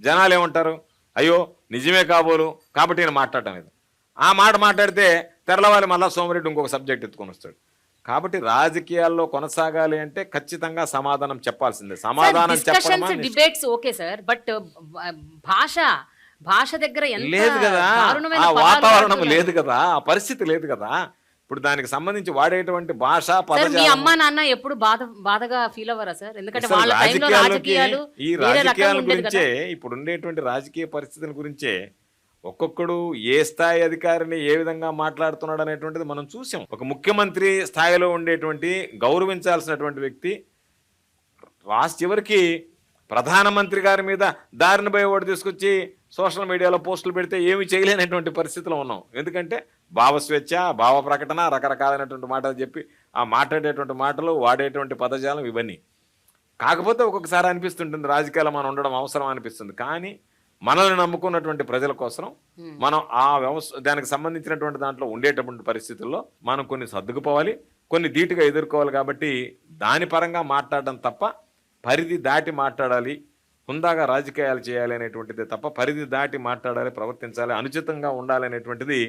S2: జనాలు ఏమంటారు? అయ్యో నిజమే కాబోలు, కాబట్టి నేను మాట్లాడటం లేదు. ఆ మాట మాట్లాడితే తెరలవాలి, మళ్ళీ సోమిరెడ్డి ఇంకొక సబ్జెక్ట్ ఎత్తుకొని వస్తాడు. కాబట్టి రాజకీయాల్లో కొనసాగాలి అంటే ఖచ్చితంగా సమాధానం చెప్పాల్సిందే. సమాధానం చెప్పడం
S1: డిబేట్స్ ఓకే సార్, బట్ భాష దగ్గర
S2: లేదు కదా, ఆ వాతావరణం లేదు కదా, ఆ పరిస్థితి లేదు కదా. ఇప్పుడు దానికి సంబంధించి వాడేటువంటి భాష
S1: మీ అమ్మా నాన్న ఎప్పుడు బాధగా ఫీల్ అవ్వరా సార్? ఎందుకంటే వాళ్ళ టైంలో రాజకీయాలు
S2: ఈ రాజకీయాల గురించే, ఇప్పుడు ఉండేటువంటి రాజకీయ పరిస్థితుల గురించే ఒక్కొక్కడు ఏ స్థాయి అధికారిని ఏ విధంగా మాట్లాడుతున్నాడు అనేటువంటిది మనం చూసాం. ఒక ముఖ్యమంత్రి స్థాయిలో ఉండేటువంటి గౌరవించాల్సినటువంటి వ్యక్తి చివరికి ప్రధానమంత్రి గారి మీద దారిని పోయి ఓటు తీసుకొచ్చి సోషల్ మీడియాలో పోస్టులు పెడితే ఏమి చేయలేనటువంటి పరిస్థితిలో ఉన్నాం. ఎందుకంటే భావస్వేచ్ఛ, భావ ప్రకటన, రకరకాలైనటువంటి మాటలు చెప్పి ఆ మాట్లాడేటువంటి మాటలు, వాడేటువంటి పదజాలం ఇవన్నీ. కాకపోతే ఒక్కొక్కసారి అనిపిస్తుంటుంది రాజకీయాలు మనం ఉండడం అవసరం అనిపిస్తుంది. కానీ మనల్ని నమ్ముకున్నటువంటి ప్రజల కోసం మనం ఆ దానికి సంబంధించినటువంటి దాంట్లో ఉండేటటువంటి పరిస్థితుల్లో మనం కొన్ని సర్దుకుపోవాలి, కొన్ని ధీటుగా ఎదుర్కోవాలి. కాబట్టి దాని పరంగా మాట్లాడడం తప్ప పరిధి దాటి మాట్లాడాలి, హుందాగా రాజకీయాలు చేయాలి అనేటువంటిది తప్ప పరిధి దాటి మాట్లాడాలి, ప్రవర్తించాలి, అనుచితంగా ఉండాలి అనేటువంటిది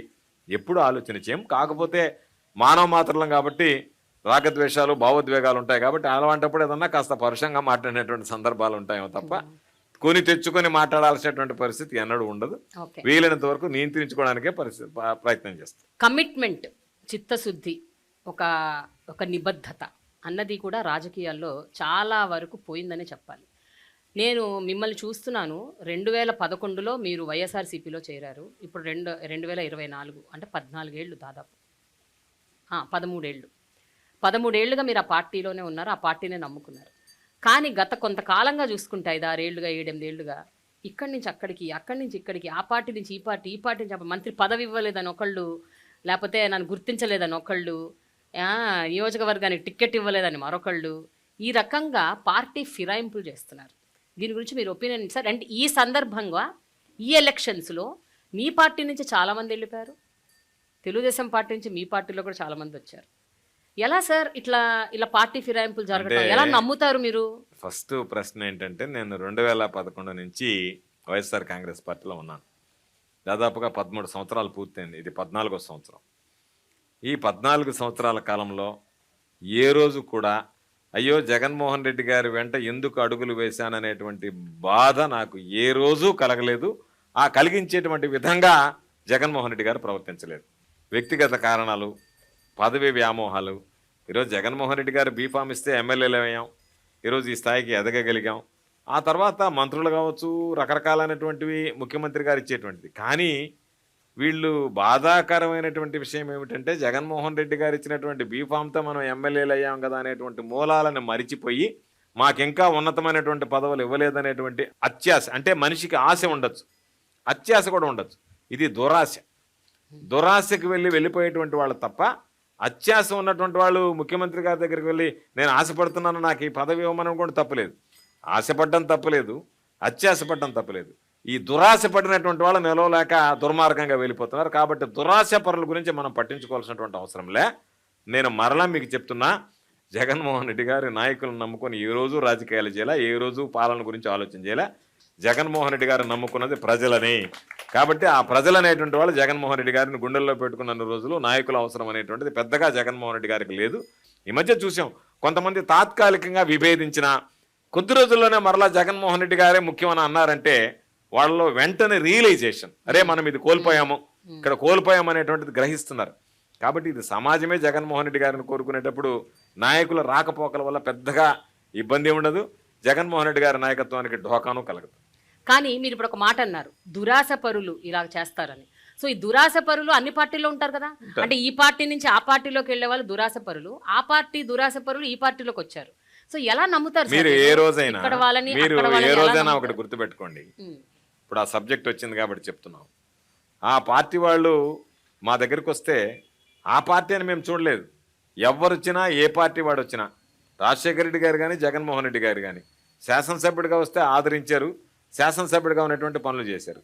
S2: ఎప్పుడూ ఆలోచన చేయం. కాకపోతే మానవ మాత్రలం కాబట్టి రాగద్వేషాలు, భావోద్వేగాలు ఉంటాయి. కాబట్టి అలాంటప్పుడు ఏదన్నా కాస్త పరుషంగా మాట్లాడినటువంటి సందర్భాలు ఉంటాయేమో తప్ప కొని తెచ్చుకొని మాట్లాడాల్సినటువంటి పరిస్థితి ఎన్నడూ ఉండదు. వీలైనంత వరకు నియంత్రించుకోవడానికే ప్రయత్నం చేస్తాం.
S1: కమిట్మెంట్, చిత్తశుద్ధి, ఒక నిబద్ధత అన్నది కూడా రాజకీయాల్లో చాలా వరకు పోయిందనే చెప్పాలి. నేను మిమ్మల్ని చూస్తున్నాను. 2011లో మీరు వైఎస్ఆర్సీపీలో చేరారు. ఇప్పుడు 2024 అంటే 14 ఏళ్ళు, దాదాపు 13 ఏళ్ళుగా మీరు ఆ పార్టీలోనే ఉన్నారు, ఆ పార్టీనే నమ్ముకున్నారు. కానీ గత కొంతకాలంగా చూసుకుంటే 5-6 ఏళ్ళుగా, 7-8 ఏళ్ళుగా ఇక్కడి నుంచి అక్కడికి, అక్కడి నుంచి ఇక్కడికి, ఆ పార్టీ నుంచి ఈ పార్టీ, ఈ పార్టీ నుంచి మంత్రి పదవి ఇవ్వలేదని ఒకళ్ళు, లేకపోతే నన్ను గుర్తించలేదని ఒకళ్ళు, నియోజకవర్గానికి టికెట్ ఇవ్వలేదని మరొకళ్ళు, ఈ రకంగా పార్టీ ఫిరాయింపులు చేస్తున్నారు. దీని గురించి మీరు ఒపీనియన్ సార్. అండ్ ఈ సందర్భంగా ఈ ఎలక్షన్స్లో మీ పార్టీ నుంచి చాలామంది వెళ్ళిపోయారు, తెలుగుదేశం పార్టీ నుంచి మీ పార్టీలో కూడా చాలామంది వచ్చారు. ఎలా సార్ ఇలా పార్టీ ఫిరాయింపులు జరగడం ఎలా నమ్ముతారు మీరు?
S2: ఫస్ట్ ప్రశ్న ఏంటంటే, నేను 2011 నుంచి వైఎస్ఆర్ కాంగ్రెస్ పార్టీలో ఉన్నాను. దాదాపుగా 13 సంవత్సరాలు పూర్తయింది. ఇది 14వ సంవత్సరం. ఈ 14 సంవత్సరాల కాలంలో ఏ రోజు కూడా అయ్యో జగన్మోహన్ రెడ్డి గారి వెంట ఎందుకు అడుగులు వేశాననేటువంటి బాధ నాకు ఏ రోజు కలగలేదు. ఆ కలిగించేటువంటి విధంగా జగన్మోహన్ రెడ్డి గారు ప్రవర్తించలేదు. వ్యక్తిగత కారణాలు, పదవి వ్యామోహాలు. ఈరోజు జగన్మోహన్ రెడ్డి గారు బీఫామ్ ఇస్తే ఎమ్మెల్యేలు అయ్యాం, ఈరోజు ఈ స్థాయికి ఎదగగలిగాం. ఆ తర్వాత మంత్రులు కావచ్చు, రకరకాలైనటువంటివి ముఖ్యమంత్రి గారు ఇచ్చేటువంటిది. కానీ వీళ్ళు బాధాకరమైనటువంటి విషయం ఏమిటంటే, జగన్మోహన్ రెడ్డి గారు ఇచ్చినటువంటి బీఫామ్తో మనం ఎమ్మెల్యేలు అయ్యాం కదా అనేటువంటి మూలాలను మరిచిపోయి మాకింకా ఉన్నతమైనటువంటి పదవులు ఇవ్వలేదనేటువంటి అత్యాశ. అంటే మనిషికి ఆశ ఉండొచ్చు, అత్యాశ కూడా ఉండొచ్చు. ఇది దురాశ. దురాశకి వెళ్ళిపోయేటువంటి వాళ్ళు తప్ప అత్యాశ ఉన్నటువంటి వాళ్ళు ముఖ్యమంత్రి గారి దగ్గరికి వెళ్ళి నేను ఆశపడుతున్నాను, నాకు ఈ పదవి ఇవ్వమని కూడా తప్పులేదు. ఆశపడడం తప్పులేదు, అత్యాశపడడం తప్పులేదు. ఈ దురాశ పడినటువంటి వాళ్ళు నిలవలేక దుర్మార్గంగా వెళ్ళిపోతున్నారు. కాబట్టి దురాశ పరుల గురించి మనం పట్టించుకోవాల్సినటువంటి అవసరంలే. నేను మరలా మీకు చెప్తున్నా, జగన్మోహన్ రెడ్డి గారి నాయకులను నమ్ముకొని ఏ రోజు రాజకీయాలు చేయాలా, ఏ రోజు పాలన గురించి ఆలోచన చేయాలా. జగన్మోహన్ రెడ్డి గారు నమ్ముకున్నది ప్రజలని. కాబట్టి ఆ ప్రజలు అనేటువంటి వాళ్ళు జగన్మోహన్ రెడ్డి గారిని గుండెల్లో పెట్టుకున్న రోజులు నాయకుల అవసరం అనేటువంటిది పెద్దగా జగన్మోహన్ రెడ్డి గారికి లేదు. ఈ మధ్య చూసాం, కొంతమంది తాత్కాలికంగా విభేదించిన కొద్ది రోజుల్లోనే మరలా జగన్మోహన్ రెడ్డి గారే ముఖ్యమని అన్నారంటే వాళ్ళలో వెంటనే రియలైజేషన్, అరే మనం ఇది కోల్పోయాము, ఇక్కడ కోల్పోయాము అనేటువంటిది గ్రహిస్తున్నారు. కాబట్టి ఇది సమాజమే జగన్మోహన్ రెడ్డి గారిని కోరుకునేటప్పుడు నాయకుల రాకపోకల వల్ల పెద్దగా ఇబ్బంది ఉండదు. జగన్మోహన్ రెడ్డి గారి నాయకత్వానికి ఢోకాను కలగదు.
S1: కానీ మీరు ఇప్పుడు ఒక మాట అన్నారు, దురాశ పరులు ఇలా చేస్తారని. సో ఈ దురాశ పరులు అన్ని పార్టీల్లో ఉంటారు కదా. అంటే ఈ పార్టీ నుంచి ఆ పార్టీలోకి వెళ్ళే వాళ్ళు దురాశ పరులు, ఆ పార్టీ దురాశ పరులు ఈ పార్టీలోకి వచ్చారు. సో ఎలా నమ్ముతారు
S2: మీరు? ఏ రోజైనా ఒకటి గుర్తుపెట్టుకోండి. ఇప్పుడు ఆ సబ్జెక్ట్ వచ్చింది కాబట్టి చెప్తున్నాం. ఆ పార్టీ వాళ్ళు మా దగ్గరికి వస్తే ఆ పార్టీ అని మేము చూడలేదు. ఎవరు వచ్చినా, ఏ పార్టీ వాడు వచ్చినా, రాజశేఖర రెడ్డి గారు కానీ, జగన్మోహన్ రెడ్డి గారు కానీ శాసనసభ్యుడిగా వస్తే ఆదరించారు, శాసనసభ్యుడిగా ఉన్నటువంటి పనులు చేశారు.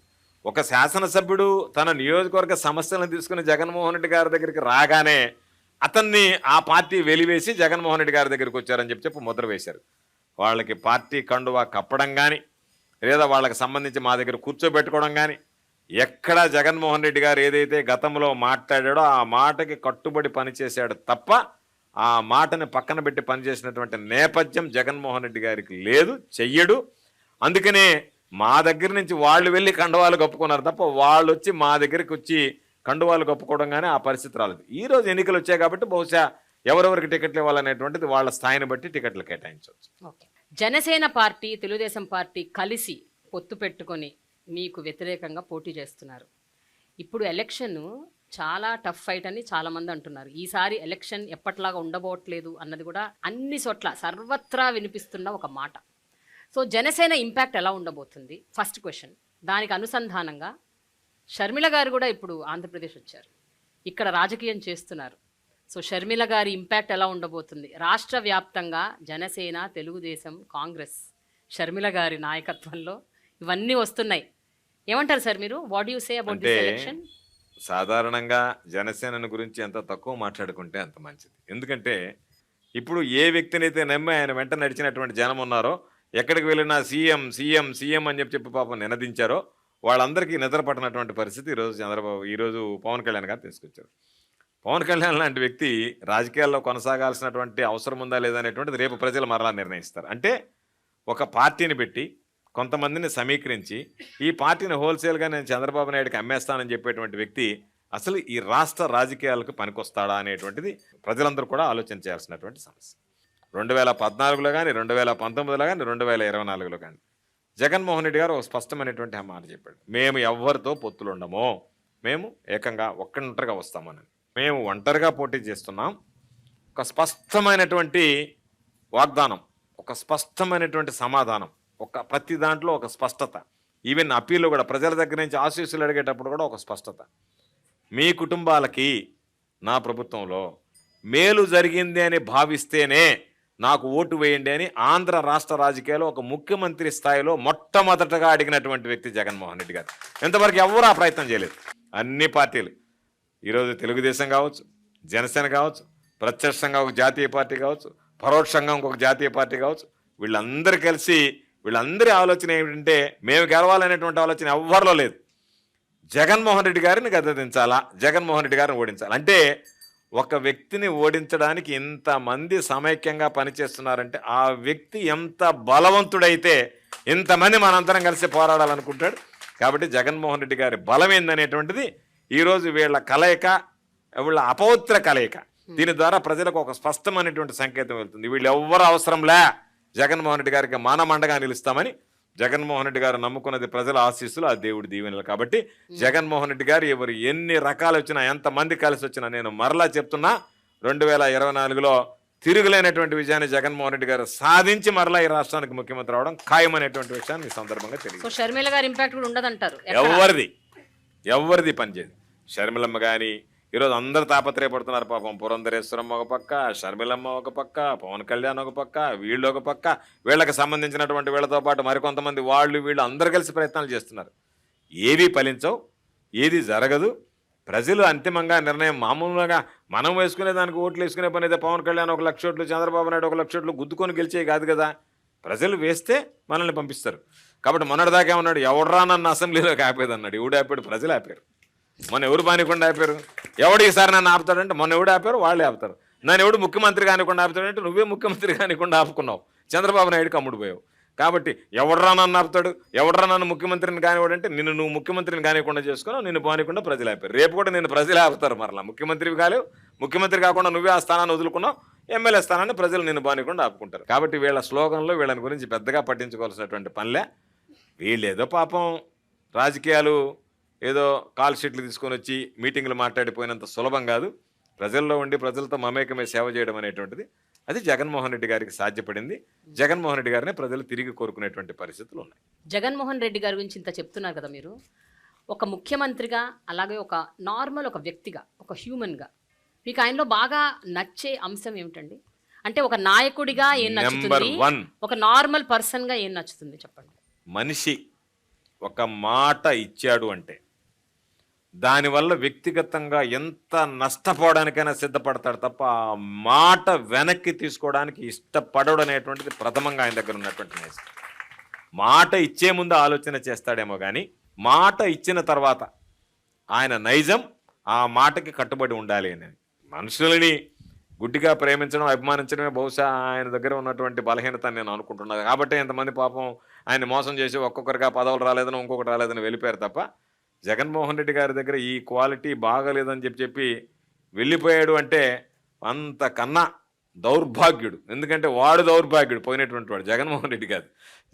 S2: ఒక శాసనసభ్యుడు తన నియోజకవర్గ సమస్యలను తీసుకుని జగన్మోహన్ రెడ్డి గారి దగ్గరికి రాగానే అతన్ని ఆ పార్టీ వెలివేసి జగన్మోహన్ రెడ్డి గారి దగ్గరికి వచ్చారని చెప్పి ముద్ర వేశారు. వాళ్ళకి పార్టీ కండువా కప్పడం కానీ, లేదా వాళ్ళకి సంబంధించి మా దగ్గర కూర్చోబెట్టుకోవడం కానీ, ఎక్కడా జగన్మోహన్ రెడ్డి గారు ఏదైతే గతంలో మాట్లాడాడో ఆ మాటకి కట్టుబడి పనిచేశాడు తప్ప ఆ మాటని పక్కన పెట్టి పనిచేసినటువంటి నేపథ్యం జగన్మోహన్ రెడ్డి గారికి లేదు, చెయ్యడు. అందుకనే మా దగ్గర నుంచి వాళ్ళు వెళ్ళి కండువాలు కప్పుకున్నారు తప్ప వాళ్ళు వచ్చి మా దగ్గరికి వచ్చి కండువాలు కప్పుకోవడం కానీ ఆ పరిస్థితి రాలేదు. ఈరోజు ఎన్నికలు వచ్చాయి కాబట్టి బహుశా ఎవరెవరికి టికెట్లు ఇవ్వాలనేటువంటిది వాళ్ళ స్థాయిని బట్టి టికెట్లు కేటాయించవచ్చు.
S1: జనసేన పార్టీ, తెలుగుదేశం పార్టీ కలిసి పొత్తు పెట్టుకొని మీకు వ్యతిరేకంగా పోటీ చేస్తున్నారు. ఇప్పుడు ఎలక్షన్ చాలా టఫ్ ఫైట్ అని చాలామంది అంటున్నారు. ఈసారి ఎలక్షన్ ఎప్పట్లాగా ఉండబోట్లేదు అన్నది కూడా అన్ని చోట్ల సర్వత్రా వినిపిస్తున్న ఒక మాట. సో జనసేన ఇంపాక్ట్ ఎలా ఉండబోతుంది ఫస్ట్ క్వశ్చన్. దానికి అనుసంధానంగా షర్మిల గారు కూడా ఇప్పుడు ఆంధ్రప్రదేశ్ వచ్చారు, ఇక్కడ రాజకీయం చేస్తున్నారు. సో షర్మిల గారి ఇంపాక్ట్ ఎలా ఉండబోతుంది రాష్ట్ర వ్యాప్తంగా? జనసేన, తెలుగుదేశం, కాంగ్రెస్, షర్మిల గారి నాయకత్వంలో ఇవన్నీ వస్తున్నాయి. ఏమంటారు సార్ మీరు? What you say about this election?
S2: సాధారణంగా జనసేన గురించి ఎంత తక్కువ మాట్లాడుకుంటే అంత మంచిది. ఎందుకంటే ఇప్పుడు ఏ వ్యక్తినైతే నమ్మి ఆయన వెంట నడిచినటువంటి జనం ఉన్నారో, ఎక్కడికి వెళ్ళినా సీఎం సీఎం సీఎం అని చెప్పి పాపం నినదించారో వాళ్ళందరికీ నిద్ర పట్టినటువంటి పరిస్థితి ఈరోజు పవన్ కళ్యాణ్ గారు తీసుకొచ్చారు. పవన్ కళ్యాణ్ లాంటి వ్యక్తి రాజకీయాల్లో కొనసాగాల్సినటువంటి అవసరం ఉందా లేదా అనేటువంటిది రేపు ప్రజలు మరలా నిర్ణయిస్తారు. అంటే ఒక పార్టీని పెట్టి కొంతమందిని సమీకరించి ఈ పార్టీని హోల్సేల్గా నేను చంద్రబాబు నాయుడుకి అమ్మేస్తానని చెప్పేటువంటి వ్యక్తి అసలు ఈ రాష్ట్ర రాజకీయాలకు పనికొస్తాడా అనేటువంటిది ప్రజలందరూ కూడా ఆలోచన చేయాల్సినటువంటి సమస్య. 2014లో కానీ, 2019లో కానీ, 2024లో కానీ జగన్మోహన్ రెడ్డి గారు ఒక స్పష్టమైనటువంటి మాట చెప్పాడు. మేము ఎవరితో పొత్తులు ఉండమో, మేము ఏకంగా ఒంటరిగా వస్తామని. మేము ఒంటరిగా పోటీ చేస్తున్నాం. ఒక స్పష్టమైనటువంటి వాగ్దానం, ఒక స్పష్టమైనటువంటి సమాధానం, ప్రతి దాంట్లో ఒక స్పష్టత. ఈవెన్ అప్పీల్లో కూడా ప్రజల దగ్గర నుంచి ఆశీస్సులు అడిగేటప్పుడు కూడా ఒక స్పష్టత. మీ కుటుంబాలకి నా ప్రభుత్వంలో మేలు జరిగింది అని భావిస్తేనే నాకు ఓటు వేయండి అని ఆంధ్ర రాష్ట్ర రాజకీయాల్లో ఒక ముఖ్యమంత్రి స్థాయిలో మొట్టమొదటగా అడిగినటువంటి వ్యక్తి జగన్మోహన్ రెడ్డి గారు. ఇంతవరకు ఎవరు ఆ ప్రయత్నం చేయలేదు. అన్ని పార్టీలు, ఈరోజు తెలుగుదేశం కావచ్చు, జనసేన కావచ్చు, ప్రత్యక్షంగా ఒక జాతీయ పార్టీ కావచ్చు, పరోక్షంగా ఇంకొక జాతీయ పార్టీ కావచ్చు, వీళ్ళందరూ కలిసి వీళ్ళందరి ఆలోచన ఏమిటంటే మేము గెలవాలనేటువంటి ఆలోచన ఎవ్వరిలో లేదు. జగన్మోహన్ రెడ్డి గారిని గద్దెదించాలా, జగన్మోహన్ రెడ్డి గారిని ఓడించాలి. అంటే ఒక వ్యక్తిని ఓడించడానికి ఇంతమంది సమైక్యంగా పనిచేస్తున్నారంటే ఆ వ్యక్తి ఎంత బలవంతుడైతే ఇంతమంది మనందరం కలిసి పోరాడాలనుకుంటాడు. కాబట్టి జగన్మోహన్ రెడ్డి గారి బలం ఏందనేటువంటిది ఈరోజు వీళ్ళ కలయిక, వీళ్ళ అపవిత్ర కలయిక, దీని ద్వారా ప్రజలకు ఒక స్పష్టమైనటువంటి సంకేతం వెళ్తుంది. వీళ్ళు ఎవ్వరు అవసరంలే, జగన్మోహన్ రెడ్డి గారికి మానమండగా నిలుస్తామని. జగన్మోహన్ రెడ్డి గారు నమ్ముకున్నది ప్రజల ఆశీస్సులు, ఆ దేవుడి దీవెనలు. కాబట్టి జగన్మోహన్ రెడ్డి గారు ఎవరు ఎన్ని రకాలు వచ్చినా, ఎంతమంది కలిసి వచ్చినా, నేను మరలా చెప్తున్నా 2024లో తిరుగులేనటువంటి విజయాన్ని జగన్మోహన్ రెడ్డి గారు సాధించి మరలా ఈ రాష్ట్రానికి ముఖ్యమంత్రి అవడం ఖాయమనేటువంటి విషయాన్ని ఈ సందర్భంగా తెలియదు.
S1: సో షర్మిల గారి ఇంపాక్ట్ కూడా ఉండదంటారు?
S2: ఎవరిది పనిచేయదు. షర్మిలమ్మ కానీ ఈరోజు అందరూ తాపత్రయపడుతున్నారు. పాపం పురంధరేశ్వరమ్మ ఒక పక్క, షర్మిలమ్మ ఒక పక్క, పవన్ కళ్యాణ్ ఒక పక్క, వీళ్ళు ఒక పక్క, వీళ్ళకి సంబంధించినటువంటి వీళ్ళతో పాటు మరికొంతమంది వీళ్ళు అందరూ కలిసి ప్రయత్నాలు చేస్తున్నారు. ఏవి ఫలించవు, ఏది జరగదు. ప్రజలు అంతిమంగా నిర్ణయం, మామూలుగా మనం వేసుకునే దానికి ఓట్లు వేసుకునే పని అయితే పవన్ కళ్యాణ్ 1 లక్ష ఓట్లు, చంద్రబాబు నాయుడు 1 లక్ష ఓట్లు గుద్దుకొని గెలిచేవి కాదు కదా. ప్రజలు వేస్తే మనల్ని పంపిస్తారు. కాబట్టి మొన్నటిదాకా ఏమన్నాడు, ఎవడరా నన్ను అసెంబ్లీలోకి ఆపేది అన్నాడు. ఎవడు ఆపాడు? ప్రజలు ఆపారు. మొన్న ఎవరు బానికుండా ఆపారు? ఎవడు ఈసారి నన్ను ఆపుతాడంటే మొన్న ఎవడు ఆపారు? వాళ్ళే ఆపుతారు. నన్ను ఎవడు ముఖ్యమంత్రి కానికుండా ఆపుతాడంటే నువ్వే ముఖ్యమంత్రి కానికుండా ఆపుకున్నావు, చంద్రబాబు నాయుడుకి అమ్ముడుపోయావు. కాబట్టి ఎవడరా నన్ను ఆపుతాడు, ఎవడరా నన్ను ముఖ్యమంత్రిని కానివాడంటే నువ్వు ముఖ్యమంత్రిని కానికుండా చేసుకున్నావు, నిన్ను బానికుండా ప్రజలు ఆపారు. రేపు కూడా నేను ప్రజలు ఆపుతారు. మరలా ముఖ్యమంత్రివి కాలేవు, ముఖ్యమంత్రి కాకుండా నువ్వే ఆ స్థానాన్ని వదులుకున్నావు, ఎమ్మెల్యే స్థానాన్ని ప్రజలు నిన్ను బానికుండా ఆపుకుంటారు. కాబట్టి వీళ్ళ స్లోగన్లో వీళ్ళని గురించి పెద్దగా పట్టించుకోవాల్సినటువంటి పనిలే. వీళ్ళేదో పాపం రాజకీయాలు ఏదో కాల్ షీట్లు తీసుకొని వచ్చి మీటింగ్లు మాట్లాడిపోయినంత సులభం కాదు. ప్రజల్లో ఉండి ప్రజలతో మమేకమే సేవ చేయడం అనేటువంటిది అది జగన్మోహన్ రెడ్డి గారికి సాధ్యపడింది. జగన్మోహన్ రెడ్డి గారిని ప్రజలు తిరిగి కోరుకునేటువంటి పరిస్థితులు ఉన్నాయి.
S1: జగన్మోహన్ రెడ్డి గారి గురించి ఇంత చెప్తున్నారు కదా మీరు, ఒక ముఖ్యమంత్రిగా, అలాగే ఒక నార్మల్ ఒక వ్యక్తిగా, ఒక హ్యూమన్గా మీకు ఆయనలో బాగా నచ్చే అంశం ఏమిటండి? అంటే ఒక నాయకుడిగా ఏం నచ్చుతుంది, ఒక నార్మల్ పర్సన్గా ఏం నచ్చుతుంది చెప్పండి.
S2: మనిషి ఒక మాట ఇచ్చాడు అంటే దానివల్ల వ్యక్తిగతంగా ఎంత నష్టపోవడానికైనా సిద్ధపడతాడు తప్ప ఆ మాట వెనక్కి తీసుకోవడానికి ఇష్టపడడు అనేటువంటిది ప్రథమంగా ఆయన దగ్గర ఉన్నటువంటి నైజం. మాట ఇచ్చే ముందు ఆలోచన చేస్తాడేమో కానీ మాట ఇచ్చిన తర్వాత ఆయన నైజం ఆ మాటకి కట్టుబడి ఉండాలి అనేది. మనుషులని గుడ్డిగా ప్రేమించడం, అభిమానించడమే బహుశా ఆయన దగ్గర ఉన్నటువంటి బలహీనత నేను అనుకుంటున్నాను. కాబట్టి ఎంతమంది పాపం ఆయన మోసం చేసి ఒక్కొక్కరిగా పదవులు రాలేదని ఇంకొకటి రాలేదని వెళ్ళిపోయారు తప్ప జగన్మోహన్ రెడ్డి గారి దగ్గర ఈ క్వాలిటీ బాగలేదని చెప్పి వెళ్ళిపోయాడు అంటే అంతకన్నా దౌర్భాగ్యుడు. ఎందుకంటే వాడు దౌర్భాగ్యుడు, పోయినటువంటి వాడు జగన్మోహన్ రెడ్డి కాదు.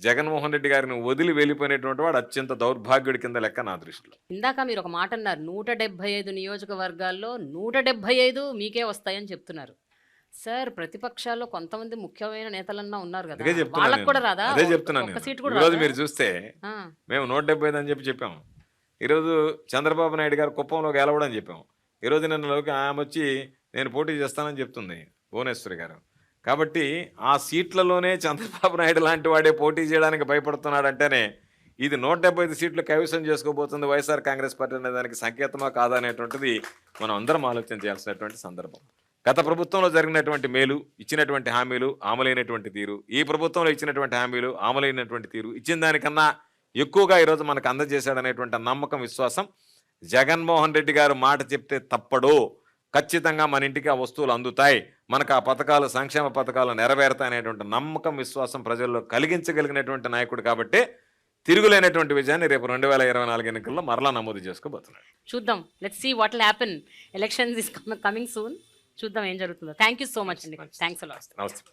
S2: జగన్మోహన్ రెడ్డి గారిని వదిలి వెళ్ళిపోయినటువంటి వాడు అత్యంత దౌర్భాగ్యుడి కింద లెక్క నా దృష్టిలో.
S1: ఇందాక మీరు ఒక మాట అన్నారు, 175 నియోజకవర్గాల్లో 175 మీకే వస్తాయని చెప్తున్నారు. సార్ ప్రతిపక్షాల్లో కొంతమంది ముఖ్యమైన నేతలన్నా ఉన్నారు కదా,
S2: అదే చెప్తున్నాను
S1: వాళ్ళకి
S2: నేను.
S1: కూడా రాదా?
S2: అదే చెప్తున్నాను
S1: ఒక్క
S2: నేను.
S1: సీట్ కూడా
S2: ఈరోజు
S1: రాదా?
S2: మీరు చూస్తే
S1: ఆ,
S2: మేము 175 అని చెప్పాము. ఈరోజు చంద్రబాబు నాయుడు గారు కుప్పంలో గెలవడని చెప్పాము. ఈరోజు నిన్నలోకి ఆమె వచ్చి నేను పోటీ చేస్తానని చెప్తుంది భువనేశ్వరి గారు. కాబట్టి ఆ సీట్లలోనే చంద్రబాబు నాయుడు లాంటి వాడే పోటీ చేయడానికి భయపడుతున్నాడంటేనే ఇది 175 సీట్లు కైవసం చేసుకోబోతుంది వైఎస్ఆర్ కాంగ్రెస్ పార్టీ అనే దానికి సంకేతమా కాదా అనేటువంటిది మనం అందరం ఆలోచన చేయాల్సినటువంటి సందర్భం. గత ప్రభుత్వంలో జరిగినటువంటి మేలు, ఇచ్చినటువంటి హామీలు, అమలైనటువంటి తీరు, ఈ ప్రభుత్వంలో ఇచ్చినటువంటి హామీలు, అమలైనటువంటి తీరు, ఇచ్చిన దానికన్నా ఎక్కువగా ఈరోజు మనకు అందజేశాడనేటువంటి నమ్మకం, విశ్వాసం, జగన్మోహన్ రెడ్డి గారు మాట చెప్తే తప్పడు, ఖచ్చితంగా మన ఇంటికి ఆ వస్తువులు అందుతాయి, మనకు ఆ పథకాలు, సంక్షేమ పథకాలు నెరవేరుతాయి అనేటువంటి నమ్మకం, విశ్వాసం ప్రజల్లో కలిగించగలిగినటువంటి నాయకుడు కాబట్టి తిరుగులేనటువంటి విజయాన్ని రేపు 2024 ఎన్నికల్లో మరలా నమోదు చేసుకోబోతున్నాడు.
S1: చూద్దాం. Let's see what will happen. Elections is coming soon. చూద్దాం ఏం జరుగుతుందో. థ్యాంక్ యూ సో మచ్ అండి. Thanks a lot.
S2: నమస్తే.